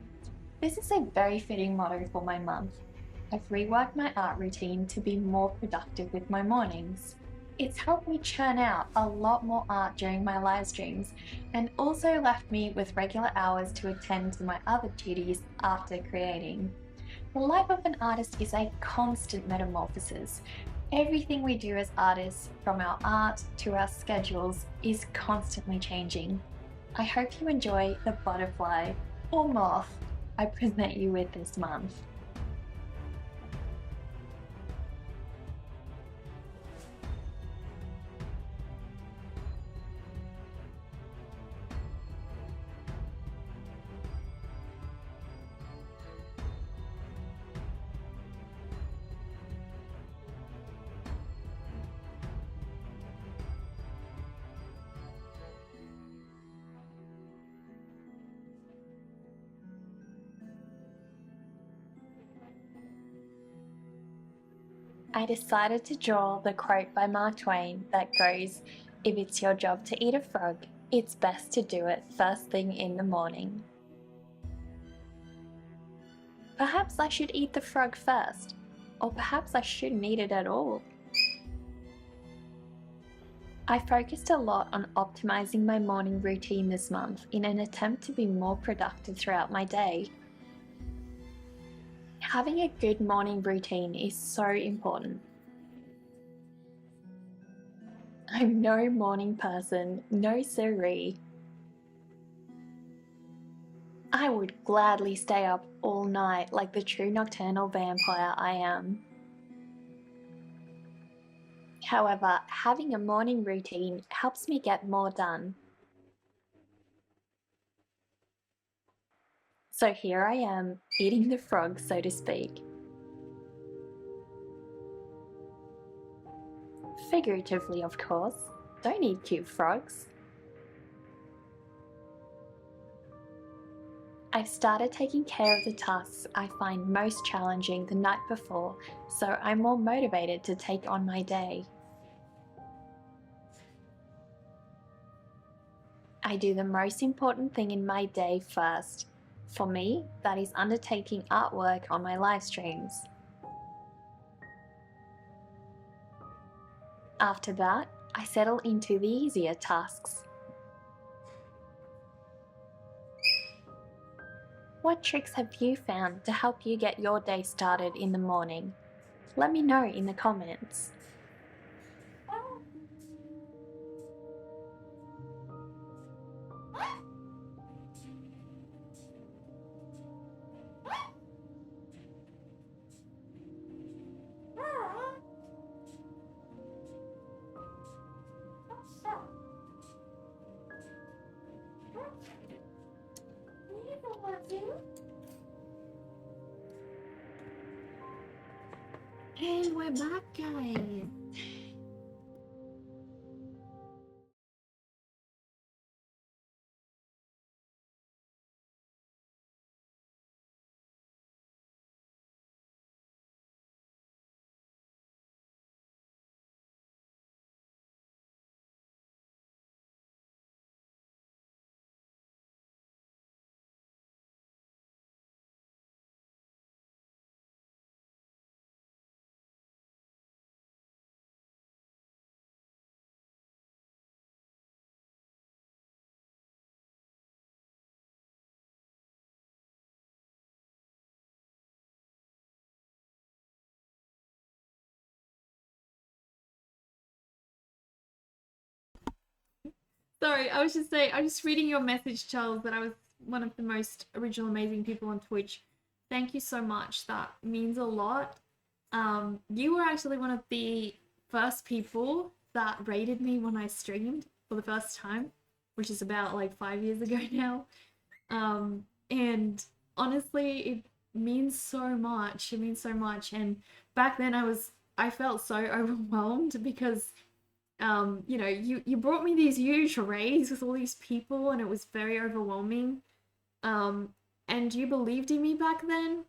This is a very fitting motto for my month. I've reworked my art routine to be more productive with my mornings. It's helped me churn out a lot more art during my live streams, and also left me with regular hours to attend to my other duties after creating. The life of an artist is a constant metamorphosis. Everything we do as artists, from our art to our schedules, is constantly changing. I hope you enjoy the butterfly, or moth, I present you with this month. I decided to draw the quote by Mark Twain that goes, "If it's your job to eat a frog, it's best to do it first thing in the morning." Perhaps I should eat the frog first, or perhaps I shouldn't eat it at all. I focused a lot on optimizing my morning routine this month in an attempt to be more productive throughout my day. Having a good morning routine is so important. I'm no morning person, no siree. I would gladly stay up all night like the true nocturnal vampire I am. However, having a morning routine helps me get more done. So here I am, eating the frog, so to speak. Figuratively, of course. Don't eat cute frogs. I've started taking care of the tasks I find most challenging the night before, so I'm more motivated to take on my day. I do the most important thing in my day first. For me, that is undertaking artwork on my live streams. After that, I settle into the easier tasks. What tricks have you found to help you get your day started in the morning? Let me know in the comments. And we're back, guys. Sorry, I was just saying, I was just reading your message, Charles, that I was one of the most original, amazing people on Twitch. Thank you so much. That means a lot. You were actually one of the first people that rated me when I streamed for the first time, which is about like 5 years ago now. And honestly, it means so much. It means so much. And back then I felt so overwhelmed because you brought me these huge arrays with all these people and it was very overwhelming. And you believed in me back then,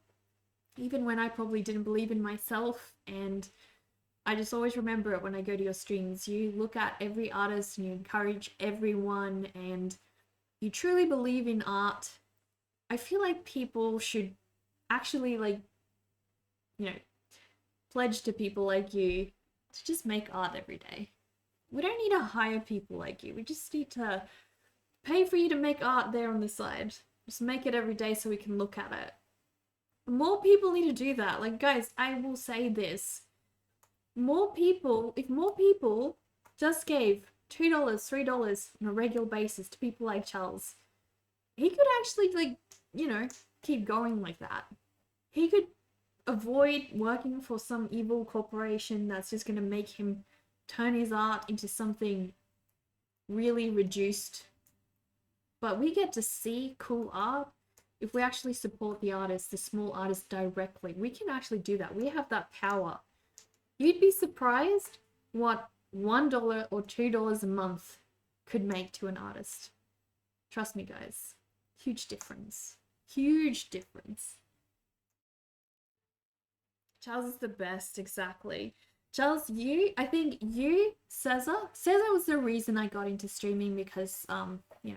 even when I probably didn't believe in myself. And I just always remember it when I go to your streams. You look at every artist and you encourage everyone and you truly believe in art. I feel like people should actually you know, pledge to people like you to just make art every day. We don't need to hire people like you. We just need to pay for you to make art there on the side. Just make it every day so we can look at it. More people need to do that. Like, guys, I will say this. If more people just gave $2, $3 on a regular basis to people like Charles, he could actually, keep going like that. He could avoid working for some evil corporation that's just going to make him turn his art into something really reduced. But we get to see cool art if we actually support the artists, the small artists directly. We can actually do that. We have that power. You'd be surprised what $1 or $2 a month could make to an artist. Trust me, guys. Huge difference. Huge difference. Charles is the best, exactly. Charles, I think Cesar was the reason I got into streaming because,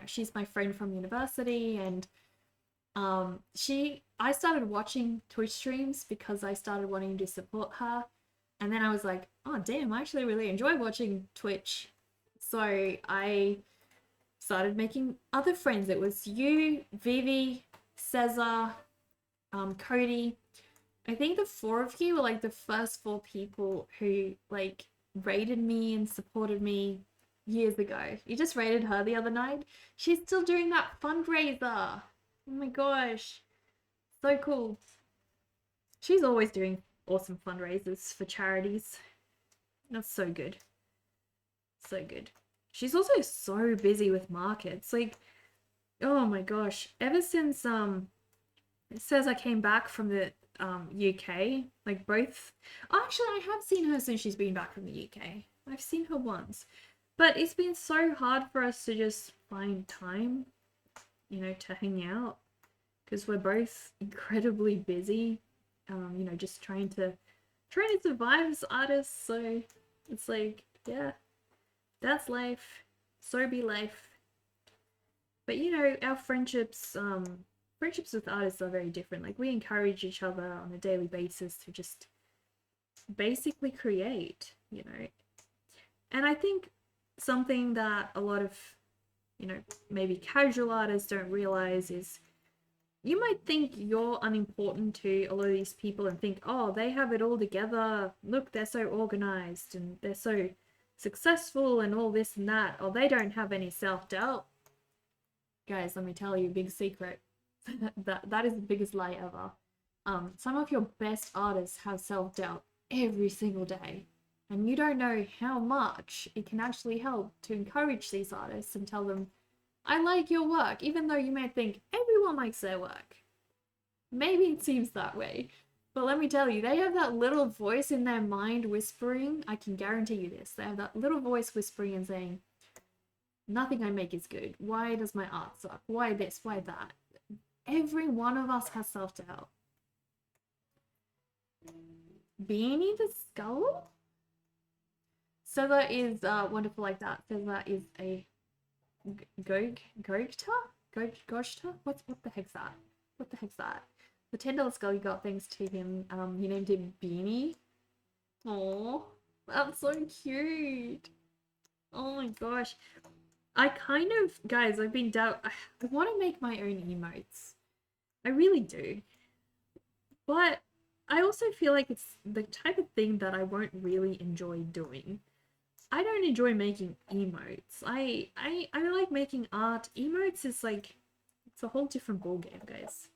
she's my friend from university and I started watching Twitch streams because I started wanting to support her. And then I was like, oh, damn, I actually really enjoy watching Twitch. So I started making other friends. It was you, Vivi, Cesar, Cody. I think the four of you were like the first four people who like rated me and supported me years ago. You just rated her the other night. She's still doing that fundraiser. Oh my gosh. So cool. She's always doing awesome fundraisers for charities. That's so good. So good. She's also so busy with markets. Like, oh my gosh. Ever since it says I came back from the UK, like both. Actually, I have seen her since she's been back from the UK. I've seen her once. But it's been so hard for us to just find time, to hang out because we're both incredibly busy. Just trying to survive as artists. So it's like, yeah, that's life. So be life. But our friendships with artists are very different. Like we encourage each other on a daily basis to just basically create. And I think something that a lot of, maybe casual artists don't realize is you might think you're unimportant to a lot of these people and think, oh, they have it all together. Look, they're so organized and they're so successful and all this and that. Or they don't have any self-doubt. Guys, let me tell you a big secret. that is the biggest lie ever. Some of your best artists have self-doubt every single day. And you don't know how much it can actually help to encourage these artists and tell them, I like your work, even though you may think everyone likes their work. Maybe it seems that way. But let me tell you, they have that little voice in their mind whispering, I can guarantee you this, they have that little voice whispering and saying, nothing I make is good. Why does my art suck? Why this? Why that? Every one of us has self-doubt. Beanie the Skull? Cesar is wonderful like that. Cesar is a Gogta? What the heck's that? What the heck's that? The $10 skull you got thanks to him. You named him Beanie. Oh, that's so cute. Oh my gosh. I kind of, guys, I've been I want to make my own emotes. I really do. But I also feel like it's the type of thing that I won't really enjoy doing. I don't enjoy making emotes. I like making art. Emotes is like, it's a whole different ballgame, guys.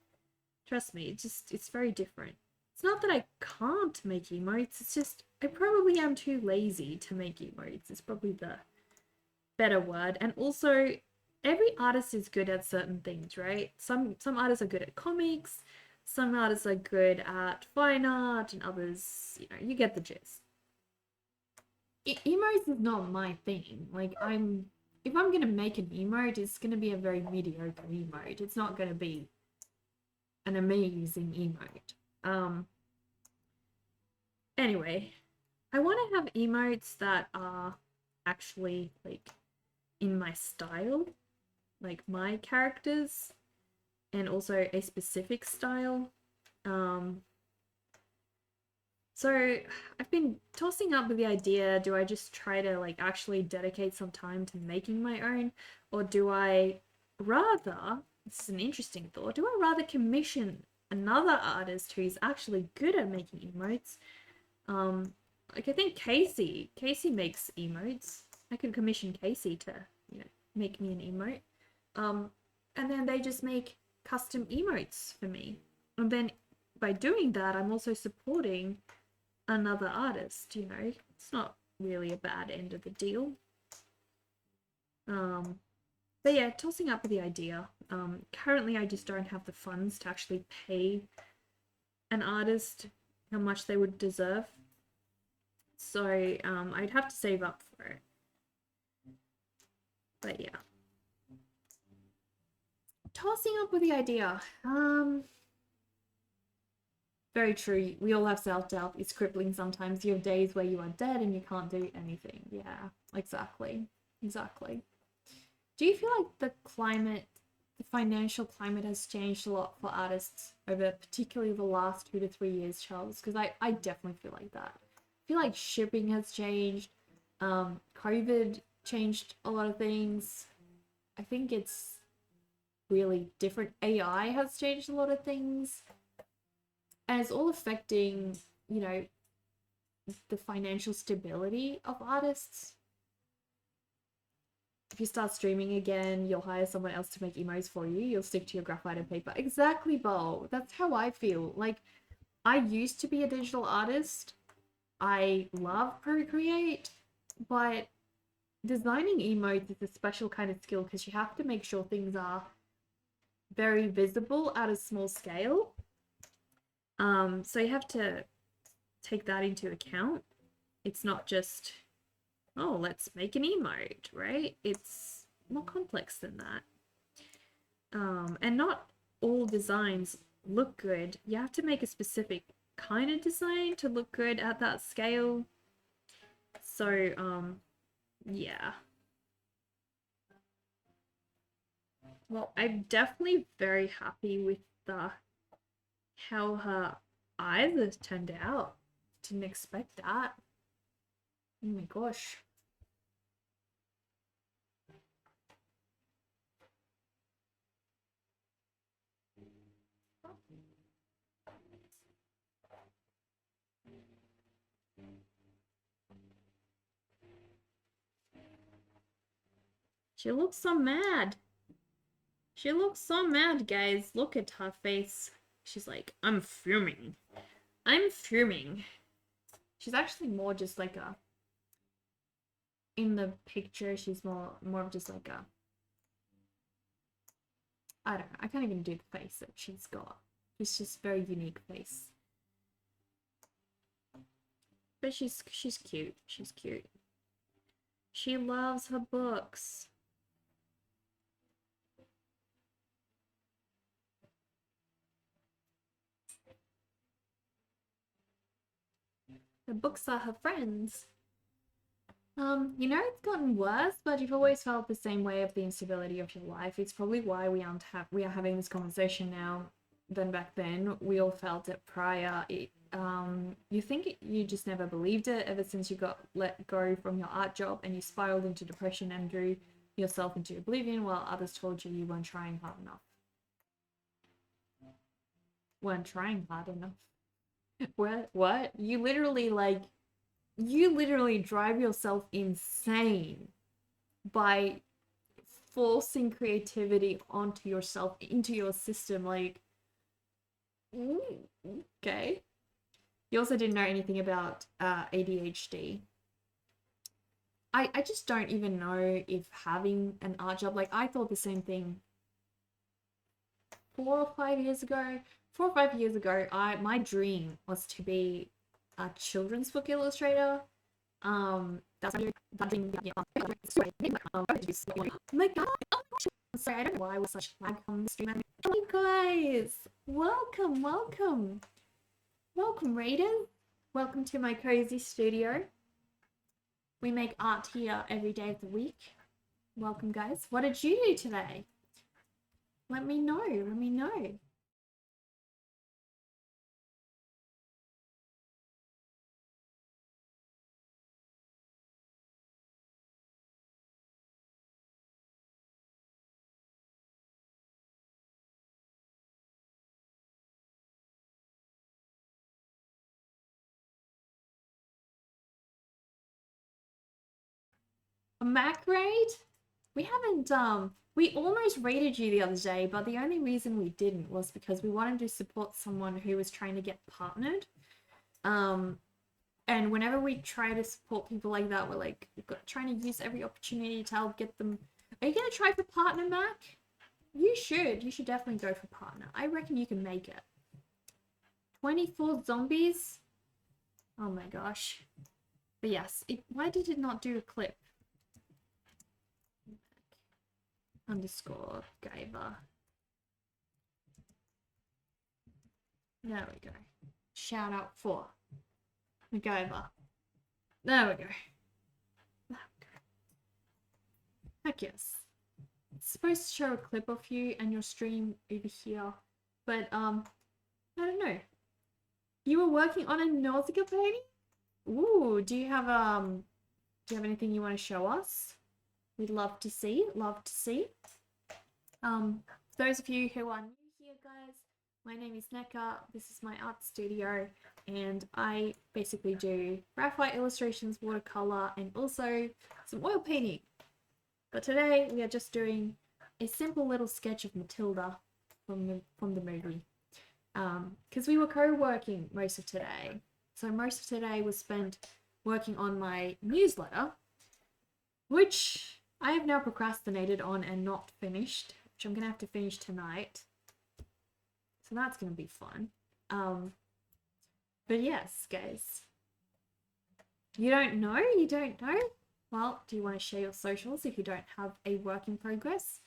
Trust me, it's very different. It's not that I can't make emotes, it's just I probably am too lazy to make emotes. It's probably the better word. And also, every artist is good at certain things, right? Some artists are good at comics, some artists are good at fine art, and others, you get the gist. Emotes is not my thing. Like, if I'm gonna make an emote, it's gonna be a very mediocre emote. It's not gonna be an amazing emote. Anyway, I want to have emotes that are actually like in my style, like my characters, and also a specific style. So I've been tossing up with the idea, do I just try to like actually dedicate some time to making my own, or do I rather, this is an interesting thought, do I rather commission another artist who's actually good at making emotes? Like I think Casey makes emotes. I could commission Casey to, make me an emote. And then they just make custom emotes for me. And then by doing that, I'm also supporting another artist, It's not really a bad end of the deal. But yeah, tossing up with the idea. Currently I just don't have the funds to actually pay an artist how much they would deserve. So I'd have to save up for it. But yeah. Tossing up with the idea. Very true. We all have self-doubt. It's crippling sometimes. You have days where you are dead and you can't do anything. Yeah, exactly. Exactly. Do you feel like the financial climate has changed a lot for artists over particularly the last 2 to 3 years, Charles? Because I definitely feel like that. I feel like shipping has changed. COVID changed a lot of things. I think it's really different. AI has changed a lot of things. And it's all affecting, you know, the financial stability of artists. If you start streaming again, you'll hire someone else to make emotes for you. You'll stick to your graphite and paper. Exactly, Bo. That's how I feel. Like, I used to be a digital artist. I love Procreate, but designing emotes is a special kind of skill because you have to make sure things are very visible at a small scale. So you have to take that into account. It's not just, oh, let's make an emote, right? It's more complex than that. And not all designs look good. You have to make a specific kind of design to look good at that scale. So, yeah. Well, I'm definitely very happy with the how her eyes have turned out. Didn't expect that. Oh my gosh. She looks so mad. She looks so mad, guys. Look at her face. She's like, I'm fuming. I'm fuming. She's actually more just like a, in the picture, she's more of just like a, I don't know. I can't even do the face that she's got. It's just very unique face. But she's cute. She's cute. She loves her books. The books are her friends. You know, it's gotten worse, but you've always felt the same way of the instability of your life. It's probably why we are having this conversation now than back then. We all felt it prior. You think you just never believed it ever since you got let go from your art job and you spiraled into depression and drew yourself into oblivion while others told you weren't trying hard enough. Weren't trying hard enough. What? You literally drive yourself insane by forcing creativity onto yourself, into your system. Like, okay. You also didn't know anything about ADHD. I just don't even know if having an art job, like, I thought the same thing 4 or 5 years ago. 4 or 5 years ago, my dream was to be a children's book illustrator. That's that dream. Yeah. Oh my god! Sorry, I don't know why I was such lag on the stream. Hey guys, welcome, Raiden. Welcome to my cozy studio. We make art here every day of the week. Welcome, guys. What did you do today? Let me know. Let me know. A Mac raid? We haven't we almost raided you the other day, but the only reason we didn't was because we wanted to support someone who was trying to get partnered. And whenever we try to support people like that, we're like trying to use every opportunity to help get them. Are you gonna try for partner, Mac? You should. You should definitely go for partner. I reckon you can make it. 24 zombies? Oh my gosh. But yes, why did it not do a clip? Underscore Gaver. There we go. shout out for MacGyver. There we go. Heck yes. It's supposed to show a clip of you and your stream over here, but I don't know. You were working on a Nausicaa painting? Ooh, do you have anything you want to show us? We'd love to see. Love to see. For those of you who are new here, guys, my name is Neka. This is my art studio, and I basically do graphite illustrations, watercolor, and also some oil painting. But today we are just doing a simple little sketch of Matilda from the movie. Because we were co-working most of today. So most of today was spent working on my newsletter, which I have now procrastinated on and not finished, which I'm going to have to finish tonight. So that's going to be fun. But yes, guys. You don't know? You don't know? Well, do you want to share your socials if you don't have a work in progress?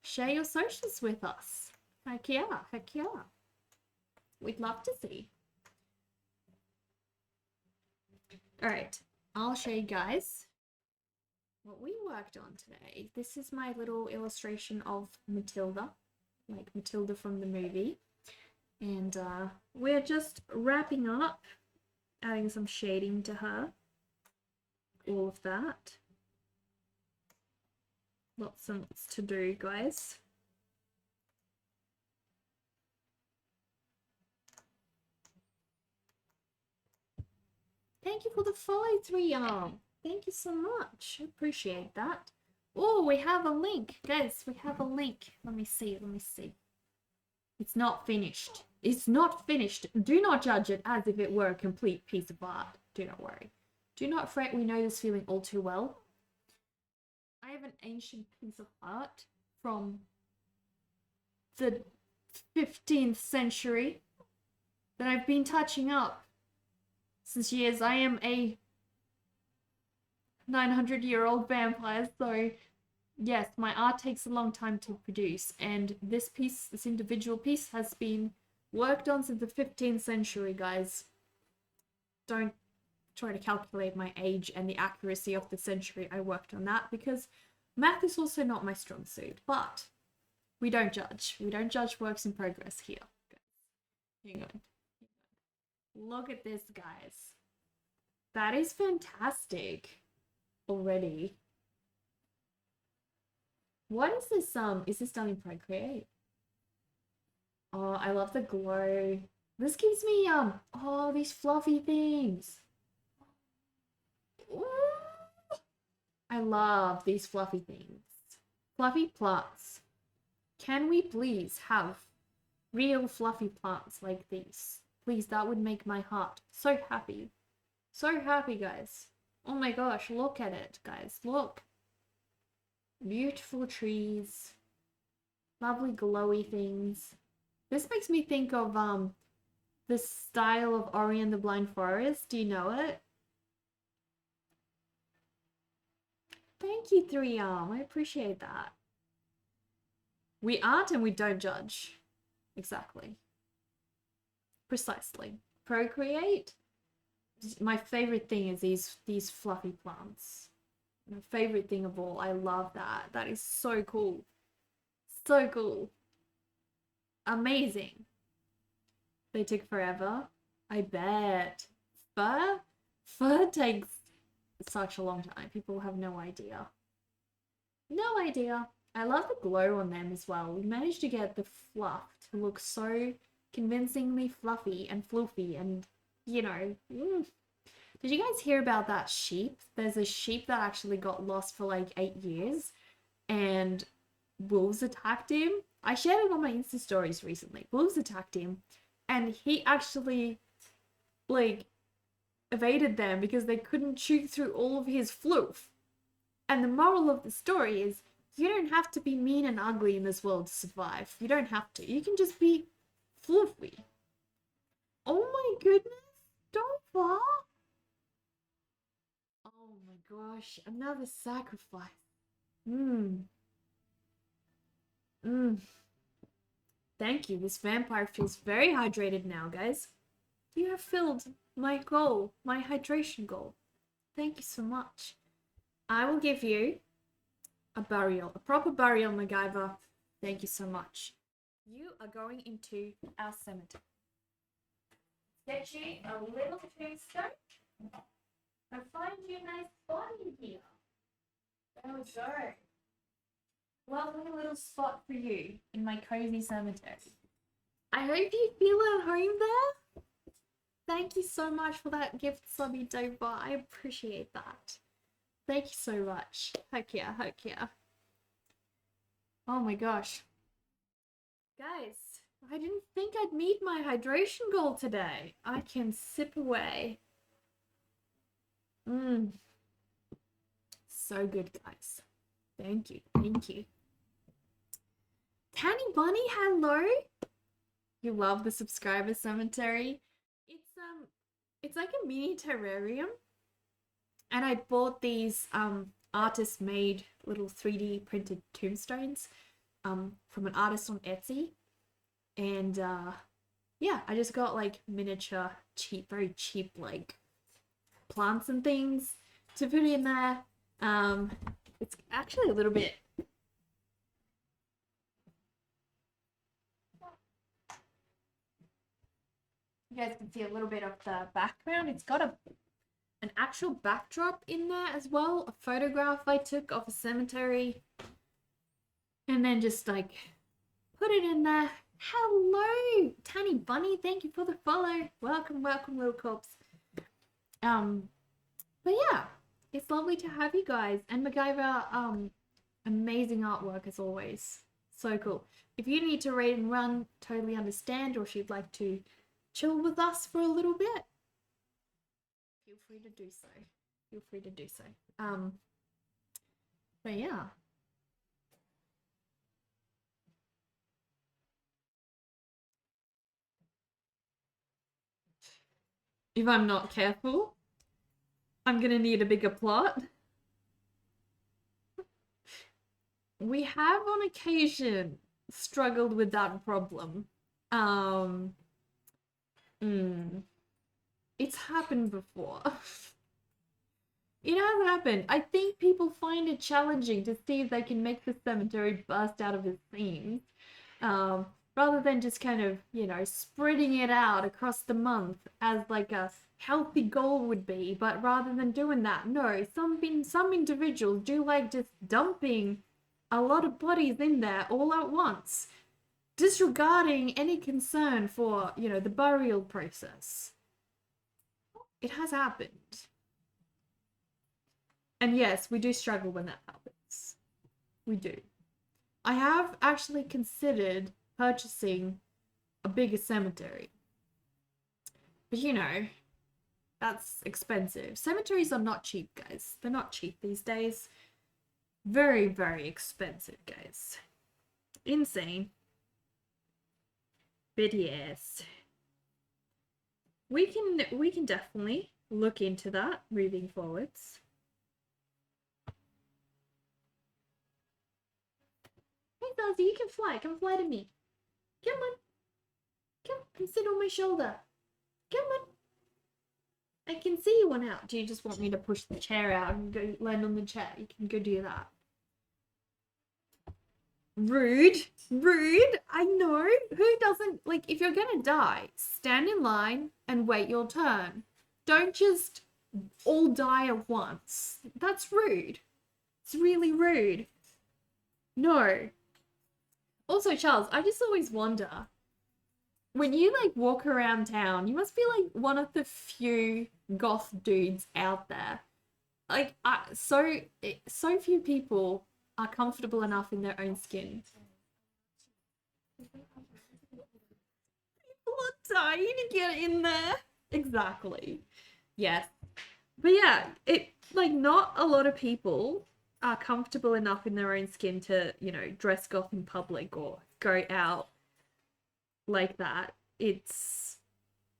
Share your socials with us. Heck yeah, heck yeah. We'd love to see. Alright, I'll show you guys what we worked on today. This is my little illustration of Matilda, like Matilda from the movie. And we're just wrapping up, adding some shading to her. All of that. Lots and lots to do, guys. Thank you for the follow, 3R. Thank you so much. I appreciate that. Oh, we have a link. Guys, we have a link. Let me see. Let me see. It's not finished. It's not finished. Do not judge it as if it were a complete piece of art. Do not worry. Do not fret. We know this feeling all too well. I have an ancient piece of art from the 15th century that I've been touching up since years. I am a 900-year-old vampire, so yes, my art takes a long time to produce, and this individual piece has been worked on since the 15th century, guys. Don't try to calculate my age and the accuracy of the century I worked on that, because math is also not my strong suit, but we don't judge. We don't judge works in progress here. Hang on. Look at this, guys. That is fantastic already. What is this, is this done in Procreate? Oh, I love the glow. This gives me, oh, these fluffy things. Ooh. I love these fluffy things. Fluffy plants. Can we please have real fluffy plants like these? Please, that would make my heart so happy. So happy, guys. Oh my gosh, look at it, guys. Look. Beautiful trees. Lovely glowy things. This makes me think of this style of Ori and the Blind Forest. Do you know it? Thank you, 3R. I appreciate that. We aren't and we don't judge. Exactly. Precisely. Procreate. My favorite thing is these fluffy plants. My favorite thing of all. I love that. That is so cool. So cool. Amazing. They took forever. I bet. Fur takes such a long time. People have no idea. No idea. I love the glow on them as well. We managed to get the fluff to look so convincingly fluffy and floofy and, you know. Did you guys hear about that sheep? There's a sheep that actually got lost for like 8 years and wolves attacked him. I shared it on my Insta stories recently. Wolves attacked him and he actually like evaded them because they couldn't chew through all of his floof. And the moral of the story is you don't have to be mean and ugly in this world to survive. You don't have to. You can just be floofy. Oh my goodness. Don't fall. Oh my gosh. Another sacrifice. Thank you. This vampire feels very hydrated now, guys. You have filled my goal, my hydration goal. Thank you so much. I will give you a burial, a proper burial, MacGyver. Thank you so much. You are going into our cemetery. Get you a little tombstone and find you a nice spot in here. There we go. Lovely little spot for you in my cozy cemetery. I hope you feel at home there. Thank you so much for that gift, Subby Dover. I appreciate that. Thank you so much. Heck yeah, heck yeah. Oh my gosh. Guys, I didn't think I'd meet my hydration goal today. I can sip away. So good, guys. Thank you, thank you. Tanny Bunny, hello. You love the subscriber cemetery. It's like a mini terrarium. And I bought these artist made little 3D printed tombstones from an artist on Etsy. And yeah, I just got like miniature, cheap, very cheap like plants and things to put in there. It's actually a little bit you guys can see a little bit of the background. It's got an actual backdrop in there as well, a photograph I took of a cemetery, and then just like put it in there. Hello, Tanny Bunny, thank you for the follow. Welcome, welcome, little corpse. But yeah, it's lovely to have you guys. And MacGyver, amazing artwork as always. So cool. If you need to read and run, totally understand, or if you'd like to chill with us for a little bit, feel free to do so. Feel free to do so. But yeah. If I'm not careful, I'm gonna need a bigger plot. We have on occasion struggled with that problem. It's happened before. It has happened. I think people find it challenging to see if they can make the cemetery burst out of its themes. Rather than just kind of, you know, spreading it out across the month as like a healthy goal would be. But rather than doing that, no, some individuals do like just dumping a lot of bodies in there all at once, disregarding any concern for, you know, the burial process. It has happened. And yes, we do struggle when that happens. We do. I have actually considered purchasing a bigger cemetery. But you know, that's expensive. Cemeteries are not cheap, guys. They're not cheap these days. Very, very expensive, guys. Insane. But yes. We can definitely look into that moving forwards. Hey Darcy, you can fly. Come fly to me. Come on. Come sit on my shoulder. Come on. I can see you one out. Do you just want me to push the chair out and go land on the chair? You can go do that. Rude. Rude. I know. Who doesn't, like, if you're gonna die, stand in line and wait your turn. Don't just all die at once. That's rude. It's really rude. No. Also, Charles, I just always wonder, when you like walk around town, you must be like one of the few goth dudes out there. Like, so few people are comfortable enough in their own skin. People are dying to get in there. Exactly. Yes. But yeah, it like not a lot of people are comfortable enough in their own skin to, you know, dress goth in public or go out like that.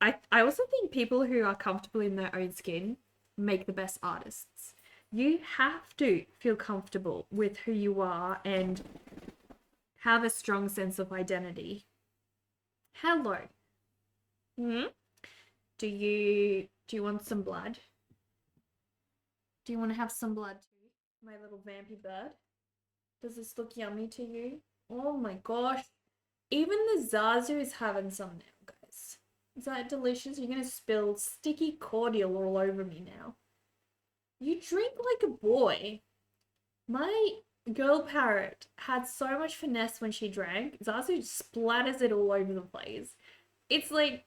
I also think people who are comfortable in their own skin make the best artists. You have to feel comfortable with who you are and have a strong sense of identity. Hello. Do you want some blood? Do you want to have some blood too, my little vampy bird? Does this look yummy to you? Oh my gosh. Even the Zazu is having some now, guys. Is that delicious? You're gonna spill sticky cordial all over me now. You drink like a boy. My girl parrot had so much finesse when she drank. Zazu splatters it all over the place. It's like...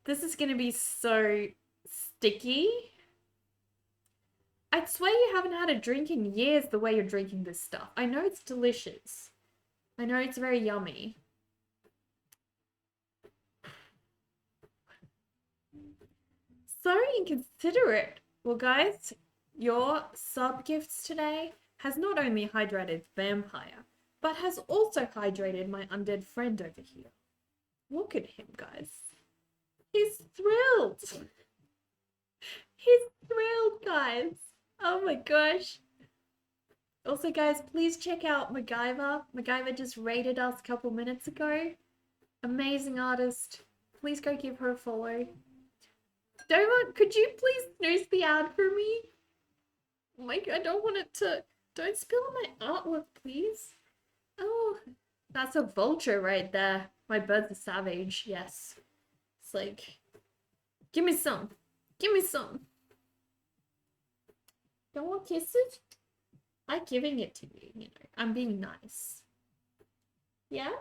This is gonna be so sticky. I'd swear you haven't had a drink in years the way you're drinking this stuff. I know it's delicious. I know it's very yummy. So inconsiderate. Well, guys, your sub gifts today has not only hydrated Vampire, but has also hydrated my undead friend over here. Look at him, guys. He's thrilled. He's thrilled, guys. Oh my gosh. Also, guys, please check out MacGyver. MacGyver just rated us a couple minutes ago. Amazing artist. Please go give her a follow. Doma, could you please snooze the ad for me? Like, I don't want it to... Don't spill my artwork, please. Oh, that's a vulture right there. My bird's a savage, yes. It's like, give me some. Give me some. Don't want kisses? I'm giving it to you, you know. I'm being nice. Yeah?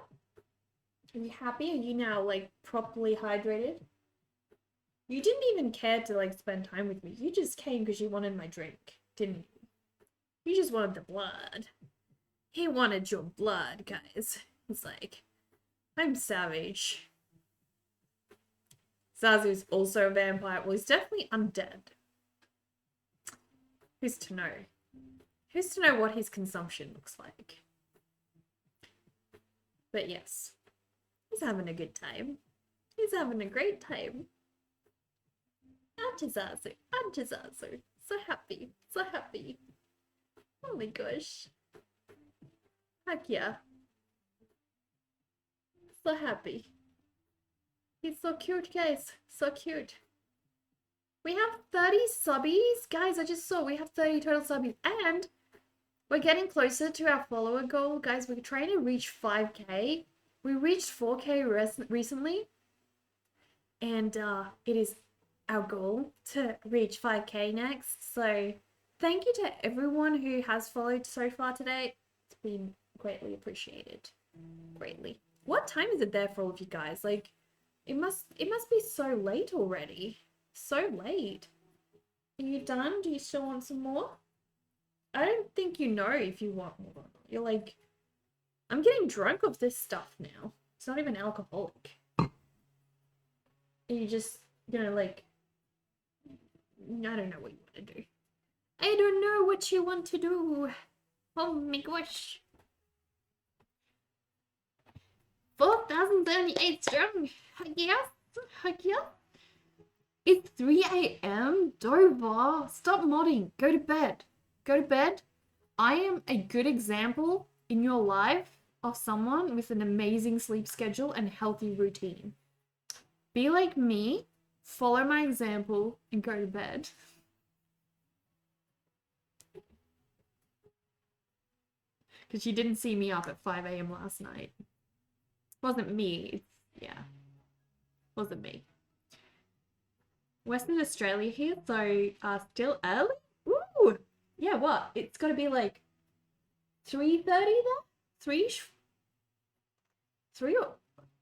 Are you happy? Are you now, like, properly hydrated? You didn't even care to, like, spend time with me. You just came because you wanted my drink, didn't you? You just wanted the blood. He wanted your blood, guys. It's like, I'm savage. Zazu's also a vampire. Well, he's definitely undead. Who's to know? Who's to know what his consumption looks like? But yes, he's having a good time. He's having a great time. Auntie Zazu, Auntie Zazu. So happy, so happy. Oh my gosh. Heck yeah. So happy. He's so cute, guys. So cute. We have 30 subbies. Guys, I just saw we have 30 total subbies. And we're getting closer to our follower goal. Guys, we're trying to reach 5k. We reached 4k recently. And it is our goal to reach 5k next. So thank you to everyone who has followed so far today. It's been greatly appreciated. Greatly. What time is it there for all of you guys? Like, it must be so late already. So late. Are you done? Do you still want some more? I don't think you know if you want more or not. You're like, I'm getting drunk of this stuff now. It's not even alcoholic. Are you just gonna like, I don't know what you want to do. I don't know what you want to do. Oh my gosh. 4,078 strong. Heck yes. Heck yeah. It's 3 a.m. Dover. Stop modding. Go to bed. Go to bed. I am a good example in your life of someone with an amazing sleep schedule and healthy routine. Be like me. Follow my example and go to bed. Because you didn't see me up at 5 a.m. last night. Wasn't me. Yeah. Wasn't me. Western Australia here, so still early? Ooh! Yeah, what? It's gotta be like 3:30 there? 3-ish? 3 or...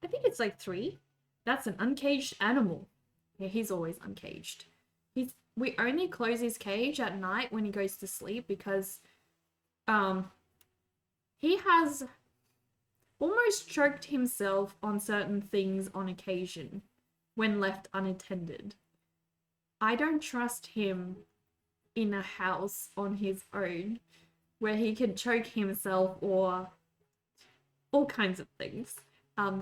I think it's like 3. That's an uncaged animal. Yeah, he's always uncaged. We only close his cage at night when he goes to sleep because he has almost choked himself on certain things on occasion when left unattended. I don't trust him in a house on his own where he can choke himself or all kinds of things.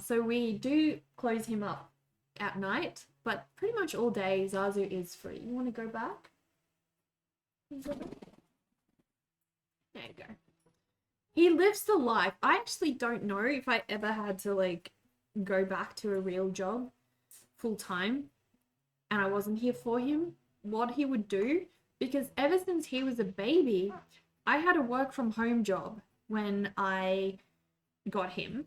So we do close him up at night, but pretty much all day Zazu is free. You want to go back? There you go. he lives the life. I actually don't know if I ever had to like go back to a real job full time and I wasn't here for him, what he would do. Because ever since he was a baby, I had a work from home job when I got him.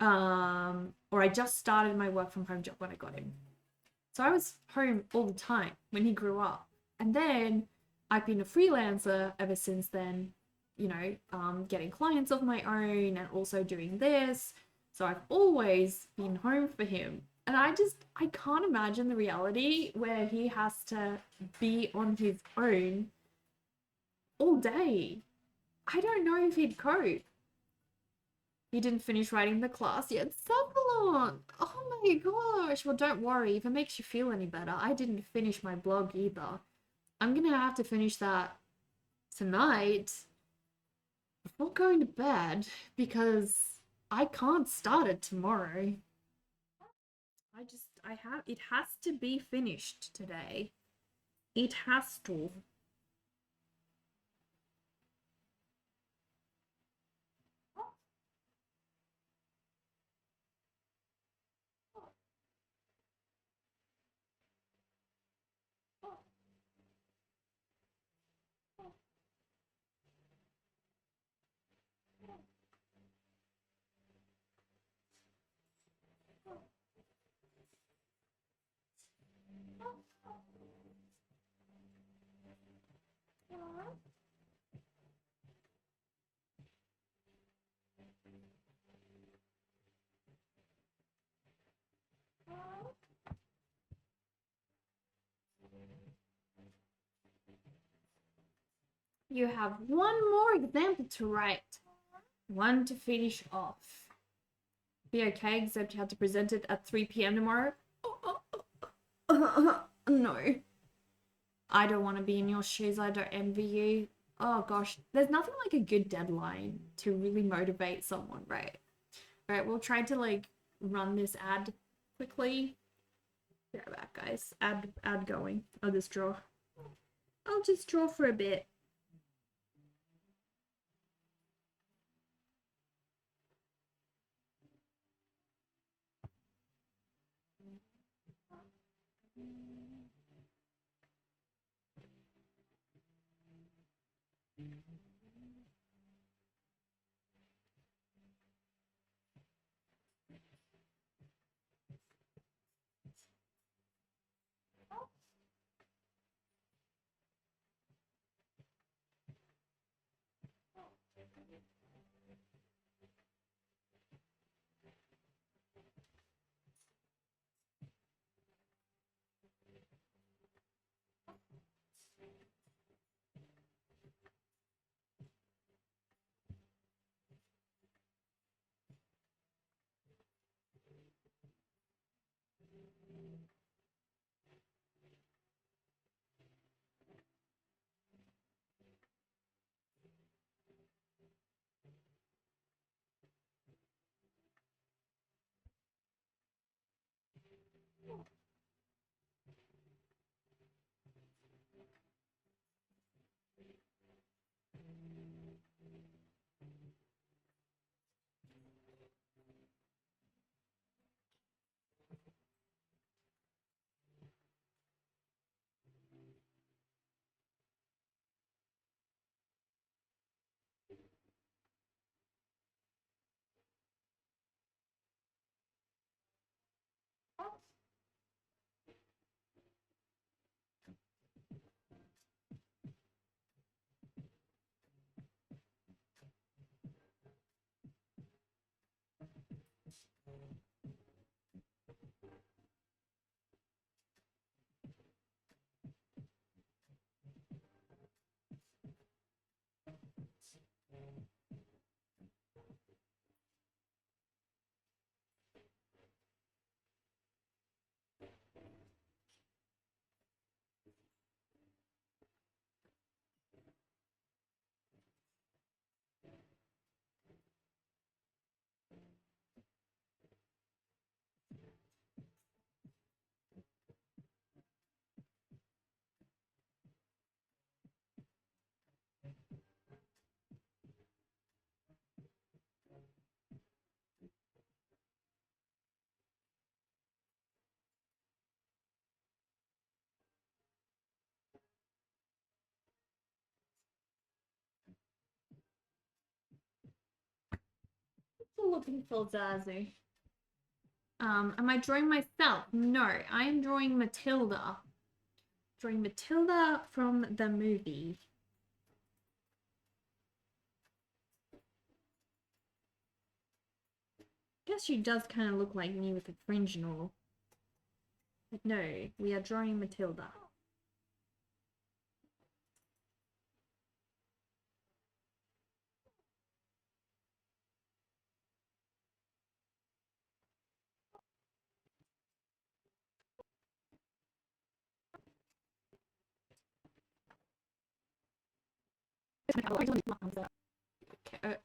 Or I just started my work from home job when I got him. So I was home all the time when he grew up. And then I've been a freelancer ever since then, getting clients of my own and also doing this. So I've always been home for him. And I can't imagine the reality where he has to be on his own all day. I don't know if he'd cope. He didn't finish writing the class yet. Savalon! Oh my gosh! Well, don't worry. If it makes you feel any better, I didn't finish my blog either. I'm gonna have to finish that tonight before going to bed because I can't start it tomorrow. It has to be finished today. It has to. You have one more example to write. One to finish off. Be okay, except you have to present it at 3 p.m. tomorrow. No. I don't want to be in your shoes. I don't envy you. Oh gosh, there's nothing like a good deadline to really motivate someone, right? Right, we'll try to like run this ad quickly. Be right back, guys. Ad going. I'll just draw. I'll just draw for a bit. looking for Zazu. Am I drawing myself? No, I am drawing Matilda. Drawing Matilda from the movie. Guess she does kind of look like me with a fringe and all. But no, we are drawing Matilda.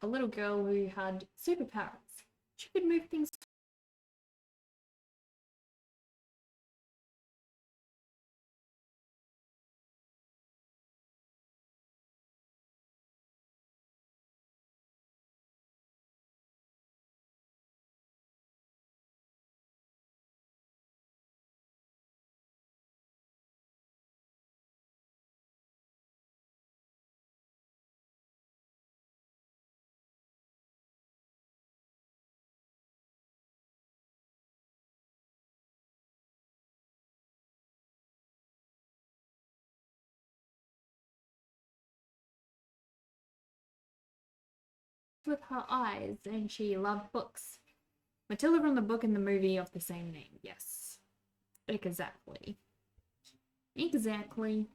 A little girl who had superpowers. She could move things with her eyes, and she loved books. Matilda from the book and the movie of the same name. Yes. Exactly. Exactly.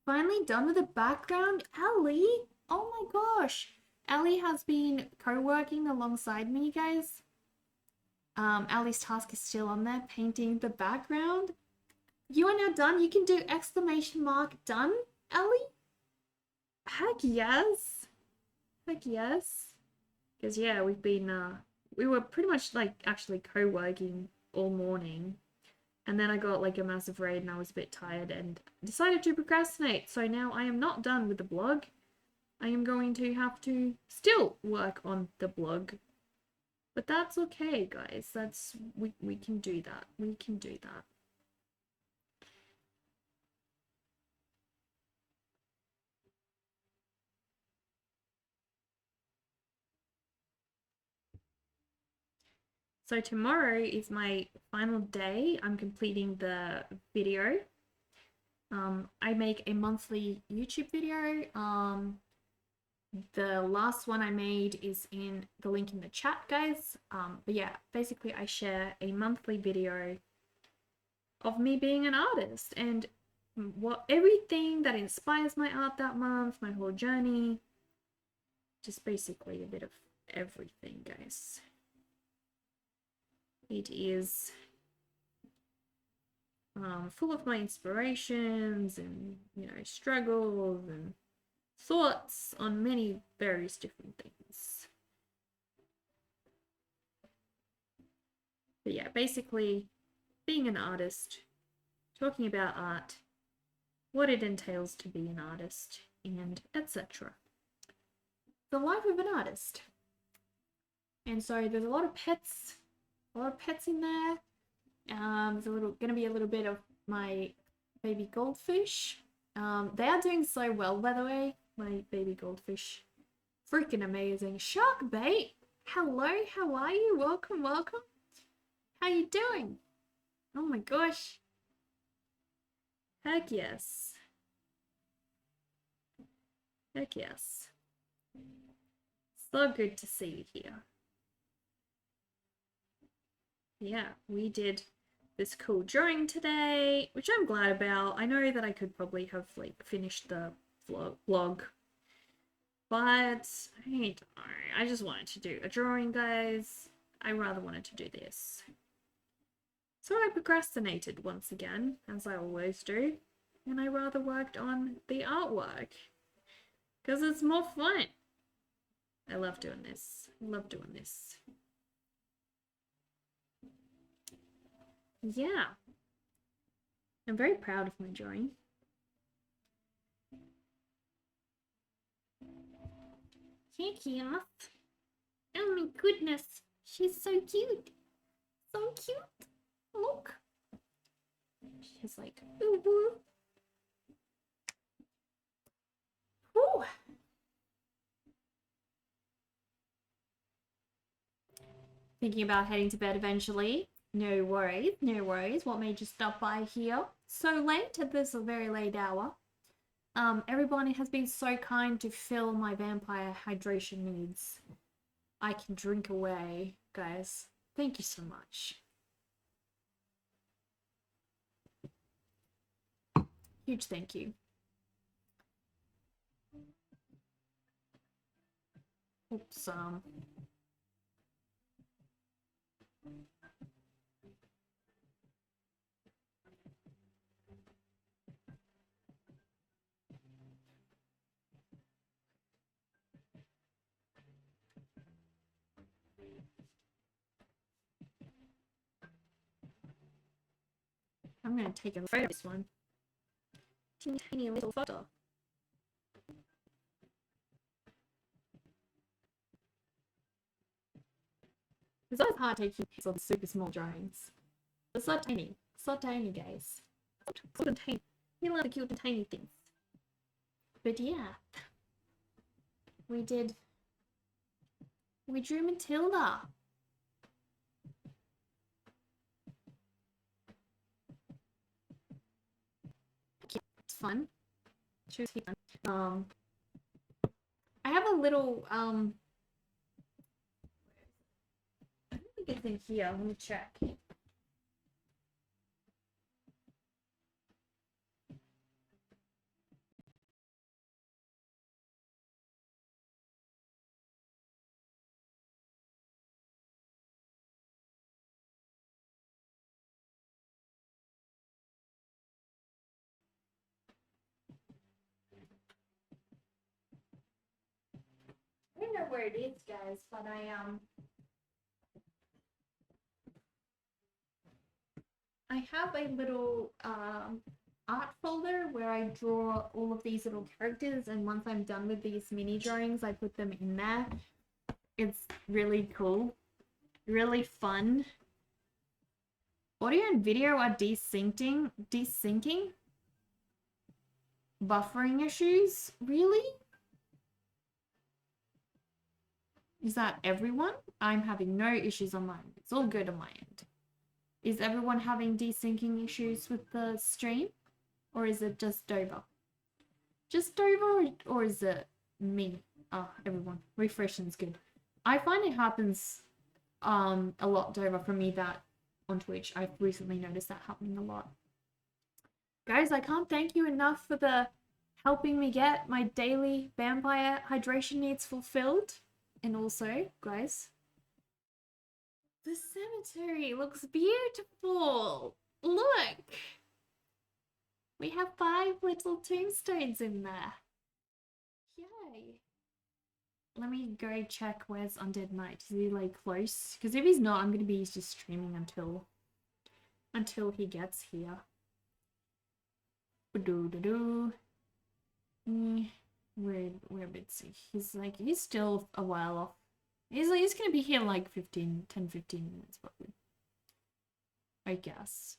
Finally done with the background. Ellie? Oh my gosh. Ellie has been co-working alongside me, guys. Ellie's task is still on there, painting the background. You are now done. You can do exclamation mark done, Ellie? Heck yes. Heck yes. Because yeah, we were pretty much like actually co-working all morning. And then I got like a massive raid and I was a bit tired and decided to procrastinate. So now I am not done with the blog. I am going to have to still work on the blog. But that's okay, guys. We can do that. We can do that. So tomorrow is my final day. I'm completing the video. I make a monthly YouTube video. The last one I made is in the link in the chat, guys. But yeah, basically I share a monthly video of me being an artist and everything that inspires my art that month, my whole journey. Just basically a bit of everything, guys. It is full of my inspirations and, you know, struggles and thoughts on many various different things. But yeah, basically being an artist, talking about art, what it entails to be an artist, and etc. The life of an artist. And so there's a lot of pets in there. There's gonna be a little bit of my baby goldfish. They are doing so well, by the way. My baby goldfish, freaking amazing. Shark bait, hello, how are you? Welcome, welcome. How you doing? Oh my gosh. Heck yes. Heck yes. So good to see you here. Yeah, we did this cool drawing today, which I'm glad about. I know that I could probably have like finished the vlog, but I don't know. I just wanted to do a drawing, guys. I rather wanted to do this. So I procrastinated once again, as I always do, and I rather worked on the artwork because it's more fun. I love doing this. I love doing this. Yeah. I'm very proud of my drawing. Heck yes. Oh my goodness. She's so cute. So cute. Look. She's like, boo boo. Whew. Thinking about heading to bed eventually. No worries, no worries. What made you stop by here so late at this very late hour? Everyone has been so kind to fill my vampire hydration needs. I can drink away, guys. Thank you so much. Huge thank you. Oops, I'm gonna take a photo of this one. Teeny little photo. It's always hard taking pictures of super small drawings. It's so tiny. So tiny, guys. So tiny. You love the cute and tiny things. But yeah. We drew Matilda. It's fun. She was fun. I have a little I don't think it's in here. Let me check. I don't know where it is, guys, but I have a little art folder where I draw all of these little characters, and once I'm done with these mini drawings, I put them in there. It's really cool, really fun. Audio and video are desyncing? Buffering issues? Really? Is that everyone? I'm having no issues on mine. It's all good on my end. Is everyone having desyncing issues with the stream? Or is it just Dover? Just Dover, or is it me? Oh, everyone. Refreshing's good. I find it happens a lot, Dover, for me that on Twitch. I've recently noticed that happening a lot. Guys, I can't thank you enough for the helping me get my daily vampire hydration needs fulfilled. And also, guys, the cemetery looks beautiful. Look! We have 5 little tombstones in there. Yay. Let me go check where's Undead Knight. Is he like close? Because if he's not, I'm going to be just streaming until he gets here. Where Bitsy? He's still a while off. He's gonna be here like 10, 15 minutes probably. I guess.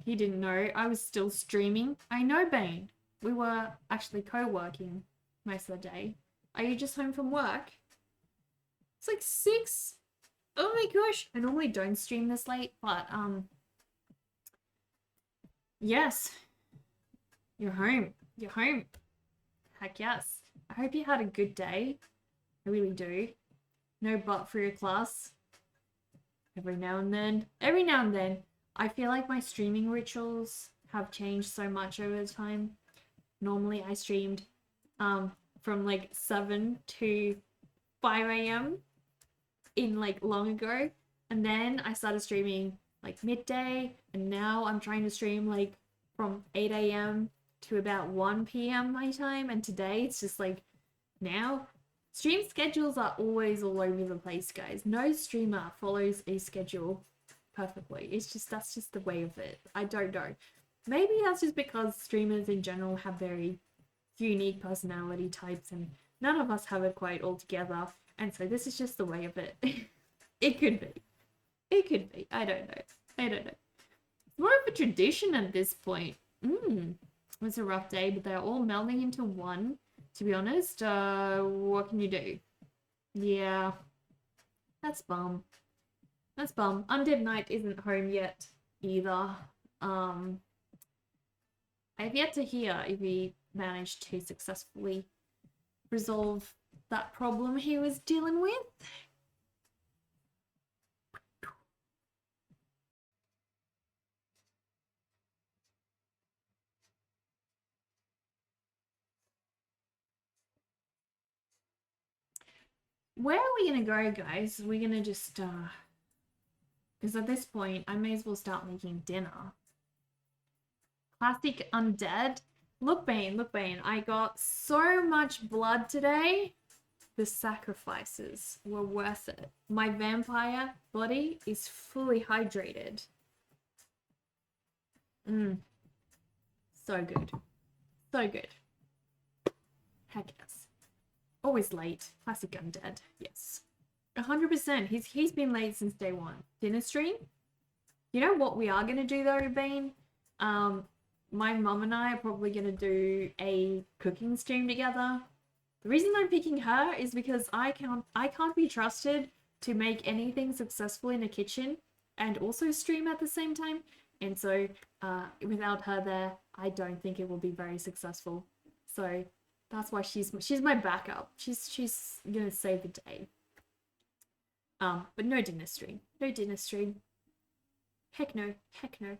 He didn't know I was still streaming. I know, Bane. We were actually co-working most of the day. Are you just home from work? It's like 6. Oh my gosh. I normally don't stream this late, but yes. You're home. You're home. Heck yes. I hope you had a good day. I really do. No butt for your class. Every now and then. I feel like my streaming rituals have changed so much over time. Normally I streamed from like 7 to 5 a.m. in like long ago. And then I started streaming like midday. And now I'm trying to stream like from 8 a.m. to about 1 p.m. my time, and today it's just like now stream schedules are always all over the place, guys. No streamer follows a schedule perfectly. That's just the way of it. I don't know. Maybe that's just because streamers in general have very unique personality types and none of us have it quite all together, and so this is just the way of it. It could be. I don't know. It's more of a tradition at this point. It was a rough day, but they're all melding into one, to be honest. What can you do? Yeah, that's bum. That's bum. Undead Knight isn't home yet either. Um, I've yet to hear if he managed to successfully resolve that problem he was dealing with. Where are we gonna go, guys? We're gonna just because at this point I may as well start making dinner. Classic undead. Look, Bane, I got so much blood today. The sacrifices were worth it. My vampire body is fully hydrated. So good. So good. Heck yes. Always late. Classic undead. Yes. 100%. He's been late since day one. Dinner stream? You know what we are going to do though, Bane? My mum and I are probably going to do a cooking stream together. The reason I'm picking her is because I can't be trusted to make anything successful in a kitchen and also stream at the same time. And so without her there, I don't think it will be very successful. So that's why she's my backup. She's gonna save the day. But no dinner stream. No dinner stream. Heck no. Heck no.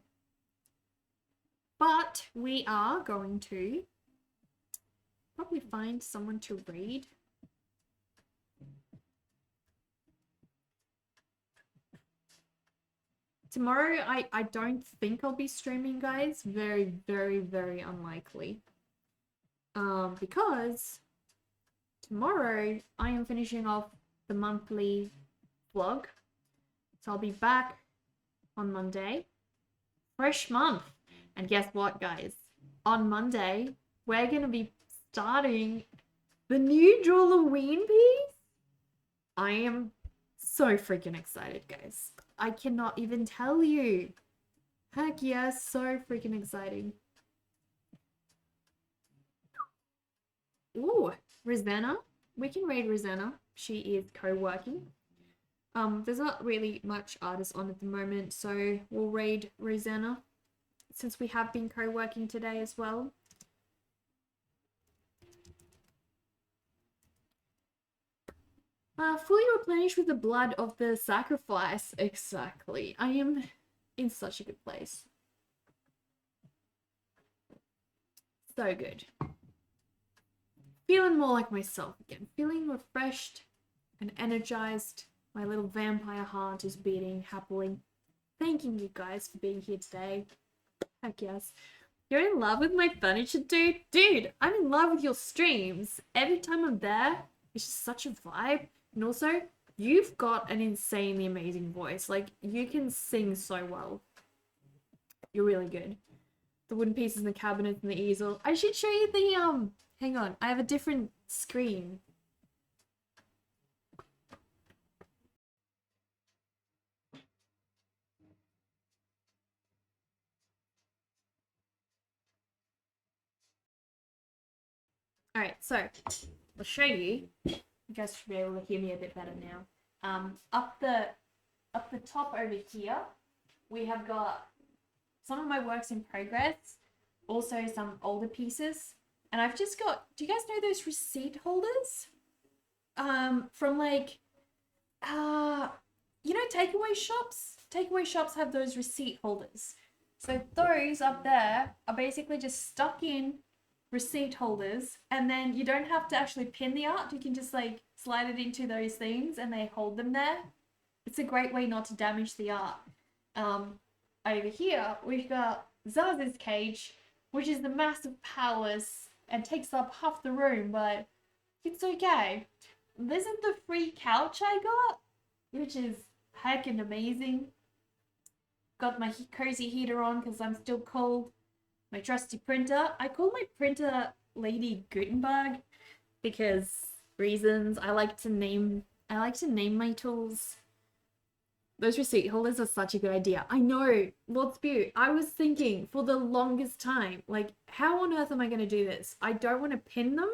But we are going to probably find someone to read. Tomorrow, I don't think I'll be streaming, guys. Very, very, very unlikely. Because tomorrow I am finishing off the monthly vlog. So I'll be back on Monday. Fresh month. And guess what, guys? On Monday, we're going to be starting the new Halloween piece. I am so freaking excited, guys. I cannot even tell you. Heck yes, so freaking exciting. Ooh, Rosanna. We can raid Rosanna. She is co-working. There's not really much artists on at the moment, so we'll raid Rosanna since we have been co-working today as well. Fully replenished with the blood of the sacrifice. Exactly. I am in such a good place. So good. Feeling more like myself again. Feeling refreshed and energized. My little vampire heart is beating happily. Thanking you guys for being here today. Heck yes. You're in love with my furniture, dude? Dude, I'm in love with your streams. Every time I'm there, it's just such a vibe. And also, you've got an insanely amazing voice. Like, you can sing so well. You're really good. The wooden pieces in the cabinet and the easel. I should show you the, hang on. I have a different screen. Alright, so, I'll show you. You guys should be able to hear me a bit better now. Up the top over here, we have got some of my works in progress, also some older pieces, and I've just got, do you guys know those receipt holders? From like, you know, takeaway shops? Takeaway shops have those receipt holders. So those up there are basically just stuck in receipt holders, and then you don't have to actually pin the art. You can just like slide it into those things and they hold them there. It's a great way not to damage the art. Over here we've got Zaz's cage, which is the massive palace and takes up half the room, but it's okay. This is the free couch I got, which is heckin' amazing. Got my cozy heater on because I'm still cold. My trusty printer. I call my printer Lady Gutenberg because reasons. I like to name my tools. Those receipt holders are such a good idea. I know, Lord Spew. I was thinking for the longest time, like, how on earth am I going to do this? I don't want to pin them.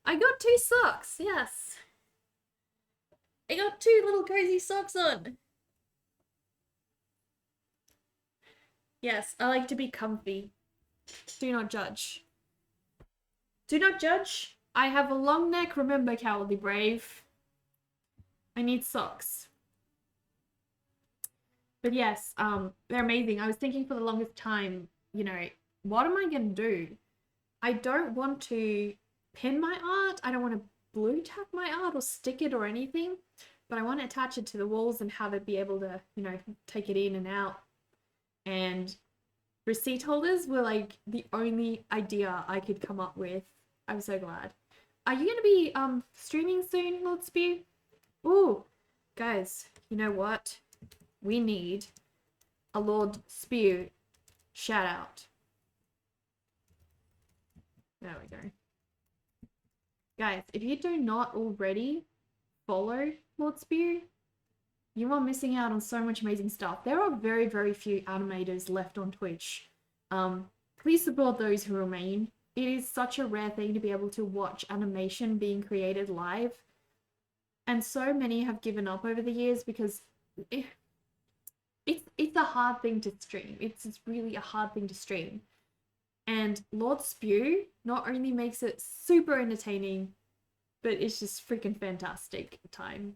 I got 2 socks, yes. I got two little cozy socks on. Yes, I like to be comfy. Do not judge. Do not judge. I have a long neck, remember, Cowardly Brave. I need socks. But yes, they're amazing. I was thinking for the longest time, you know, what am I gonna do? I don't want to pin my art. I don't want to blue tack my art or stick it or anything, but I want to attach it to the walls and have it be able to, you know, take it in and out. And receipt holders were like the only idea I could come up with. I'm so glad. Are you gonna be streaming soon, Lord Spew? Ooh, guys, you know what? We need a Lord Spew shout out. There we go. Guys, if you do not already follow Lord Spew, you are missing out on so much amazing stuff. There are very, very few animators left on Twitch. Please support those who remain. It is such a rare thing to be able to watch animation being created live. And so many have given up over the years because it's a hard thing to stream. It's really a hard thing to stream. And Lord Spew not only makes it super entertaining, but it's just freaking fantastic time.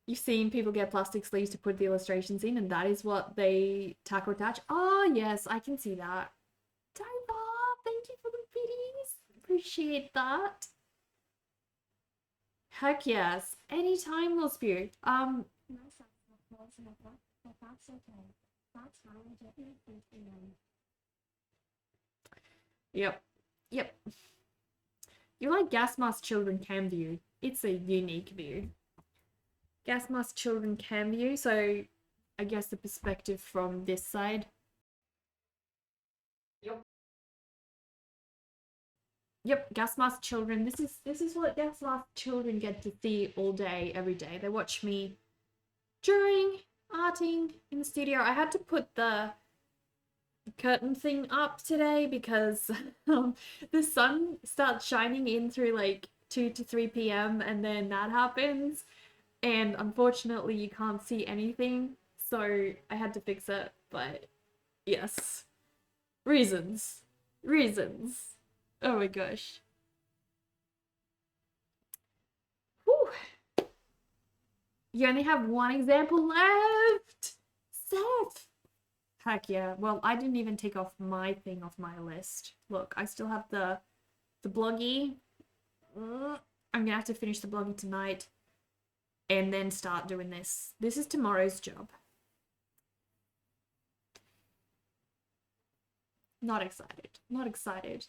You've seen people get plastic sleeves to put the illustrations in, and that is what they tack or attach. Oh, yes, I can see that. Diva, thank you for the biddies. Appreciate that. Heck yes. Anytime, Lil Spew. Yep. Yep. You like Gas Mask Children Cam View. It's a unique view. Gas Mask Children Cam View, so I guess the perspective from this side. Yep, Gas Mask Children. This is what Gas Mask Children get to see all day, every day. They watch me during arting in the studio. I had to put the curtain thing up today because the sun starts shining in through like 2 to 3 p.m. and then that happens, and unfortunately you can't see anything, so I had to fix it. But yes, reasons. Oh my gosh. Whew. You only have one example left, Seth. Heck yeah. Well, I didn't even take off my thing off my list. Look, I still have the bloggy. I'm gonna have to finish the bloggy tonight and then start doing this. This is tomorrow's job. Not excited. Not excited.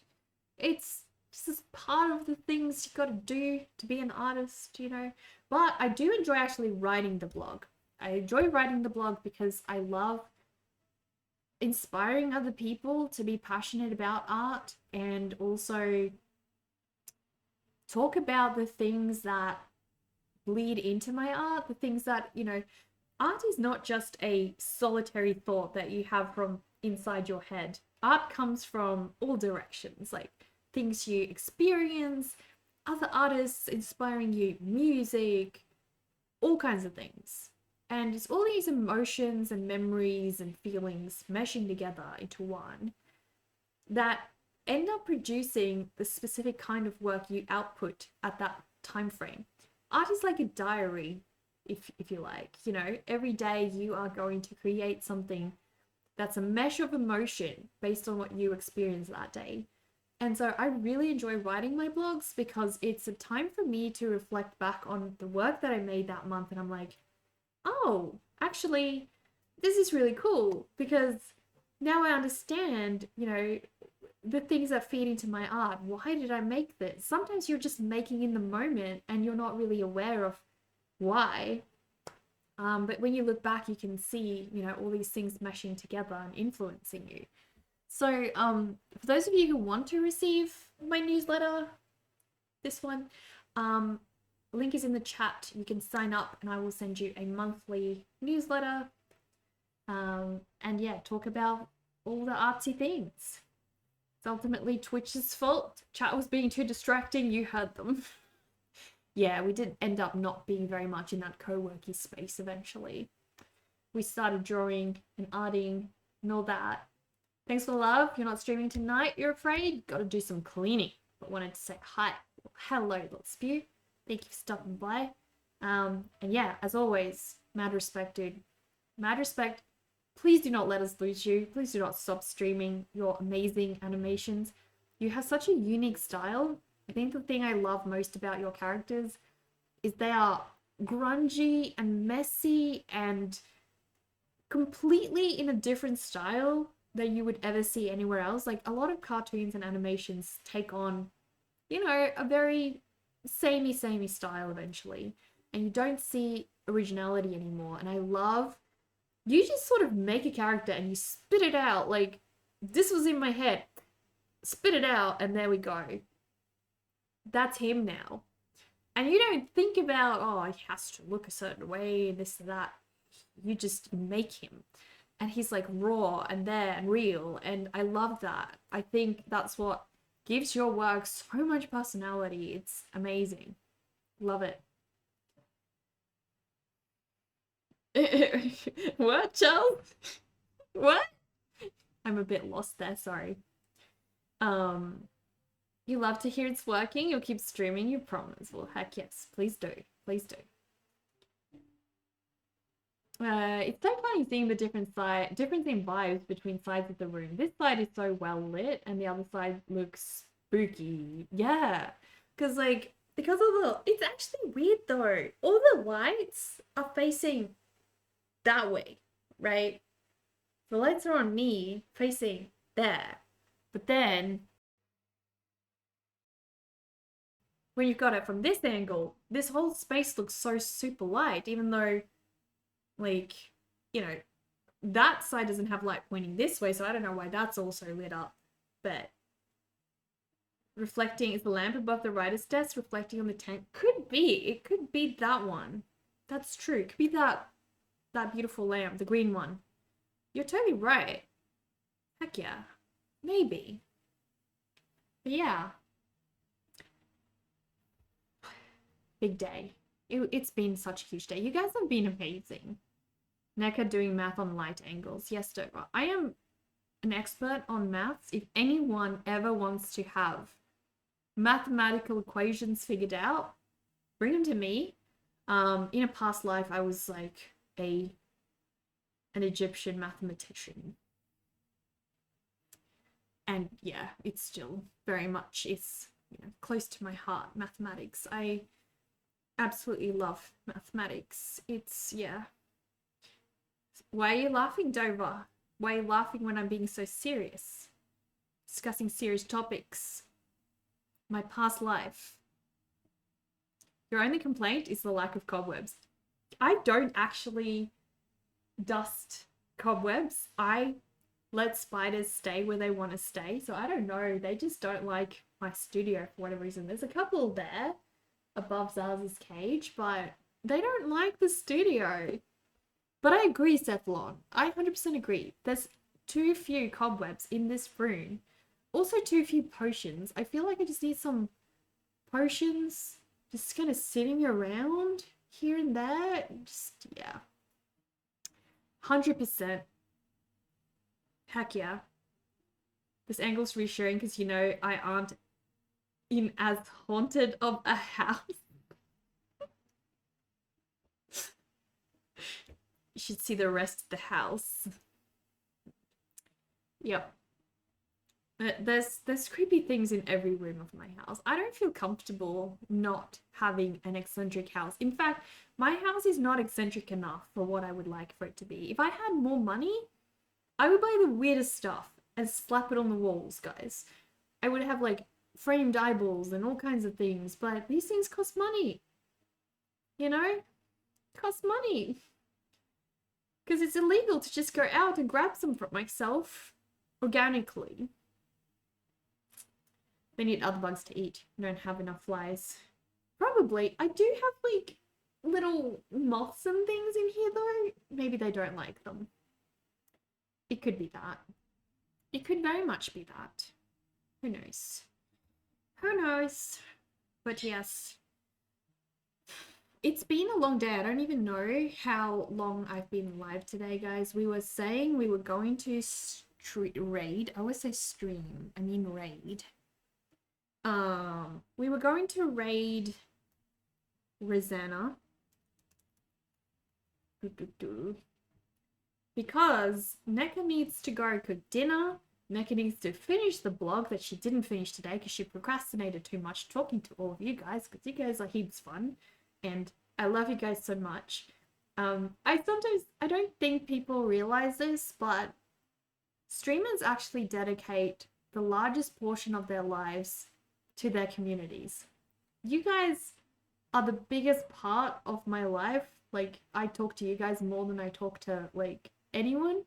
It's just part of the things you gotta do to be an artist, you know? But I do enjoy actually writing the blog. I enjoy writing the blog because I love inspiring other people to be passionate about art and also talk about the things that bleed into my art, the things that, you know, art is not just a solitary thought that you have from inside your head. Art comes from all directions, like things you experience, other artists inspiring you, music, all kinds of things. And it's all these emotions and memories and feelings meshing together into one that end up producing the specific kind of work you output at that time frame. Art is like a diary, if you like. You know, every day you are going to create something that's a mesh of emotion based on what you experience that day. And so I really enjoy writing my blogs because it's a time for me to reflect back on the work that I made that month, and I'm like, oh, actually, this is really cool because now I understand, you know, the things that feed into my art. Why did I make this? Sometimes you're just making in the moment and you're not really aware of why. But when you look back, you can see, you know, all these things meshing together and influencing you. So for those of you who want to receive my newsletter, this one, link is in the chat. You can sign up and I will send you a monthly newsletter. And yeah, talk about all the artsy things. It's ultimately Twitch's fault. Chat was being too distracting. You heard them. yeah, we did end up not being very much in that co-working space eventually. We started drawing and arting and all that. Thanks for the love. You're not streaming tonight, you're afraid? Gotta do some cleaning. But wanted to say hi. Hello, little spew. Thank you for stopping by. And yeah, as always, mad respect, dude. Mad respect. Please do not let us lose you. Please do not stop streaming your amazing animations. You have such a unique style. I think the thing I love most about your characters is they are grungy and messy and completely in a different style than you would ever see anywhere else. Like a lot of cartoons and animations take on, you know, a very samey style eventually, and you don't see originality anymore. And I love you just sort of make a character and you spit it out like this was in my head, spit it out, and there we go. That's him now. And you don't think about, oh, he has to look a certain way, this and that. You just make him. And he's like raw and there and real. And I love that. I think that's what gives your work so much personality. It's amazing. Love it. What, Charles? What? I'm a bit lost there, sorry. You love to hear it's working. You'll keep streaming, you promise. Well, heck yes. Please do. Please do. It's so funny seeing the difference in vibes between sides of the room. This side is so well lit, and the other side looks spooky. Yeah, because because of it's actually weird though. All the lights are facing that way, right? The lights are on me facing there, but then when you've got it from this angle, this whole space looks so super light, even though, like, you know, that side doesn't have light pointing this way, so I don't know why that's also lit up. But reflecting, is the lamp above the writer's desk reflecting on the tent? Could be. It could be that one. That's true. It could be that beautiful lamp, the green one. You're totally right. Heck yeah. Maybe. But yeah. Big day. It's been such a huge day. You guys have been amazing. NECA doing math on light angles. Yes, Dover. I am an expert on maths. If anyone ever wants to have mathematical equations figured out, bring them to me. In a past life, I was like an Egyptian mathematician. And yeah, it's still very much is, you know, close to my heart, mathematics. I absolutely love mathematics. It's, yeah. Why are you laughing, Dover? Why are you laughing when I'm being so serious? Discussing serious topics. My past life. Your only complaint is the lack of cobwebs. I don't actually dust cobwebs. I let spiders stay where they want to stay. So I don't know. They just don't like my studio for whatever reason. There's a couple there above Zaz's cage, but they don't like the studio. But I agree, Cephalon. I 100% agree. There's too few cobwebs in this room. Also too few potions. I feel like I just need some potions just kind of sitting around here and there. Just, yeah. 100%. Heck yeah. This angle's reassuring because, you know, I aren't in as haunted of a house. You should see the rest of the house. Yep. There's creepy things in every room of my house. I don't feel comfortable not having an eccentric house. In fact, my house is not eccentric enough for what I would like for it to be. If I had more money, I would buy the weirdest stuff and slap it on the walls, guys. I would have like framed eyeballs and all kinds of things, but these things cost money. You know? Cost money. Because it's illegal to just go out and grab some for myself organically. They need other bugs to eat. I don't have enough flies. Probably. I do have like little moths and things in here though. Maybe they don't like them. It could be that. It could very much be that. Who knows? Who knows? But yes. It's been a long day. I don't even know how long I've been live today, guys. We were saying we were going to raid. I always say stream. I mean raid. We were going to raid Rosanna. Because Neka needs to go cook dinner. Neka needs to finish the blog that she didn't finish today because she procrastinated too much talking to all of you guys because you guys are heaps fun and I love you guys so much. I don't think people realize this, but streamers actually dedicate the largest portion of their lives to their communities. You guys are the biggest part of my life. Like, I talk to you guys more than I talk to like anyone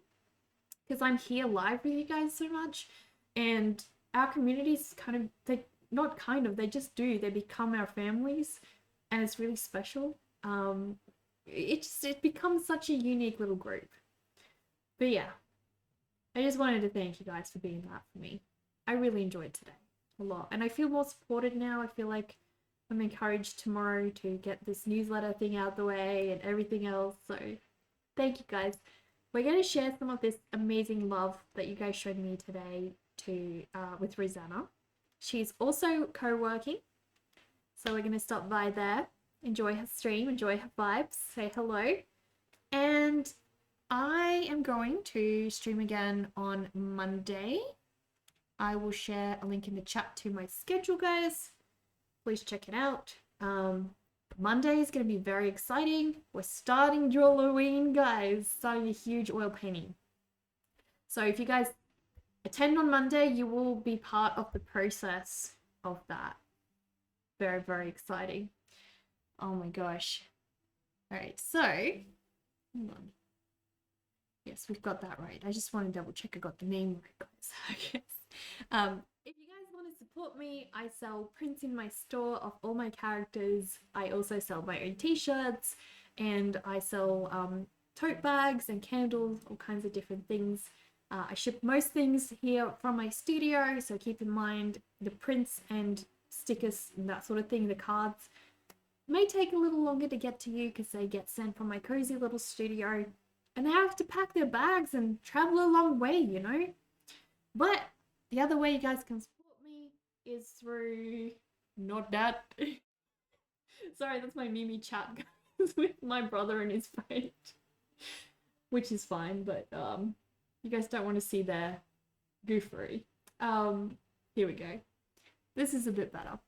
because I'm here live with you guys so much, and our communities kind of they just do, they become our families, and it's really special. It becomes such a unique little group. But yeah, I just wanted to thank you guys for being that for me. I really enjoyed today a lot, and I feel more supported now. I feel like I'm encouraged tomorrow to get this newsletter thing out the way and everything else. So thank you guys. We're going to share some of this amazing love that you guys showed me today with Rosanna. She's also co-working, so we're going to stop by there, enjoy her stream, enjoy her vibes, say hello. And I am going to stream again on Monday. I will share a link in the chat to my schedule, guys. Please check it out. Monday is going to be very exciting. We're starting Halloween, guys. Starting a huge oil painting. So if you guys attend on Monday, you will be part of the process of that. Very, very exciting. Oh my gosh. All right, so hold on. Yes, we've got that right. I just want to double check I got the name right, guys. I guess. If you guys want to support me, I sell prints in my store of all my characters. I also sell my own t-shirts, and I sell tote bags and candles, all kinds of different things. I ship most things here from my studio, so keep in mind the prints and stickers and that sort of thing, the cards, may take a little longer to get to you because they get sent from my cozy little studio, and they have to pack their bags and travel a long way, you know? But the other way you guys can support me is through... Not that. Sorry, that's my Mimi chat, guys, with my brother and his friend. Which is fine, but you guys don't want to see their goofery. Here we go. This is a bit better.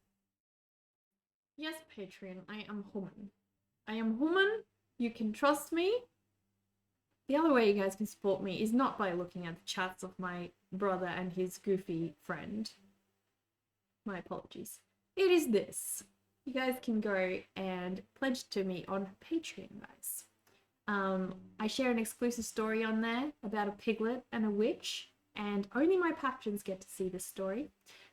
Yes, Patreon, I am human. I am human. You can trust me. The other way you guys can support me is not by looking at the chats of my brother and his goofy friend. My apologies. It is this. You guys can go and pledge to me on Patreon, guys. I share an exclusive story on there about a piglet and a witch, and only my patrons get to see this story.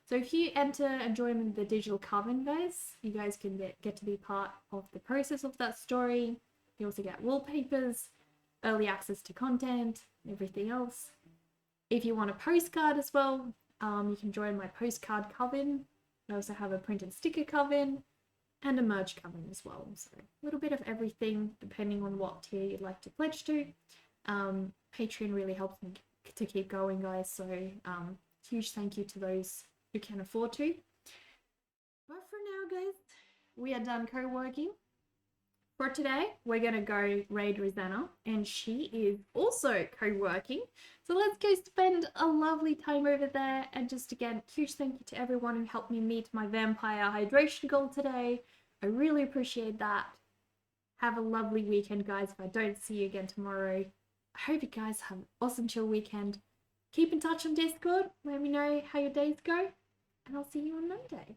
So if you enter and join the digital coven, guys, you guys can get to be part of the process of that story. You also get wallpapers, early access to content, everything else. If you want a postcard as well, you can join my postcard coven. I also have a print and sticker coven and a merch coven as well. So a little bit of everything depending on what tier you'd like to pledge to. Patreon really helps me to keep going, guys. So huge thank you to those who can afford to. But for now, guys, we are done co-working. For today, we're going to go raid Rosanna, and she is also co-working. So let's go spend a lovely time over there. And just again, huge thank you to everyone who helped me meet my vampire hydration goal today. I really appreciate that. Have a lovely weekend, guys. If I don't see you again tomorrow, I hope you guys have an awesome chill weekend. Keep in touch on Discord. Let me know how your days go, and I'll see you on Monday.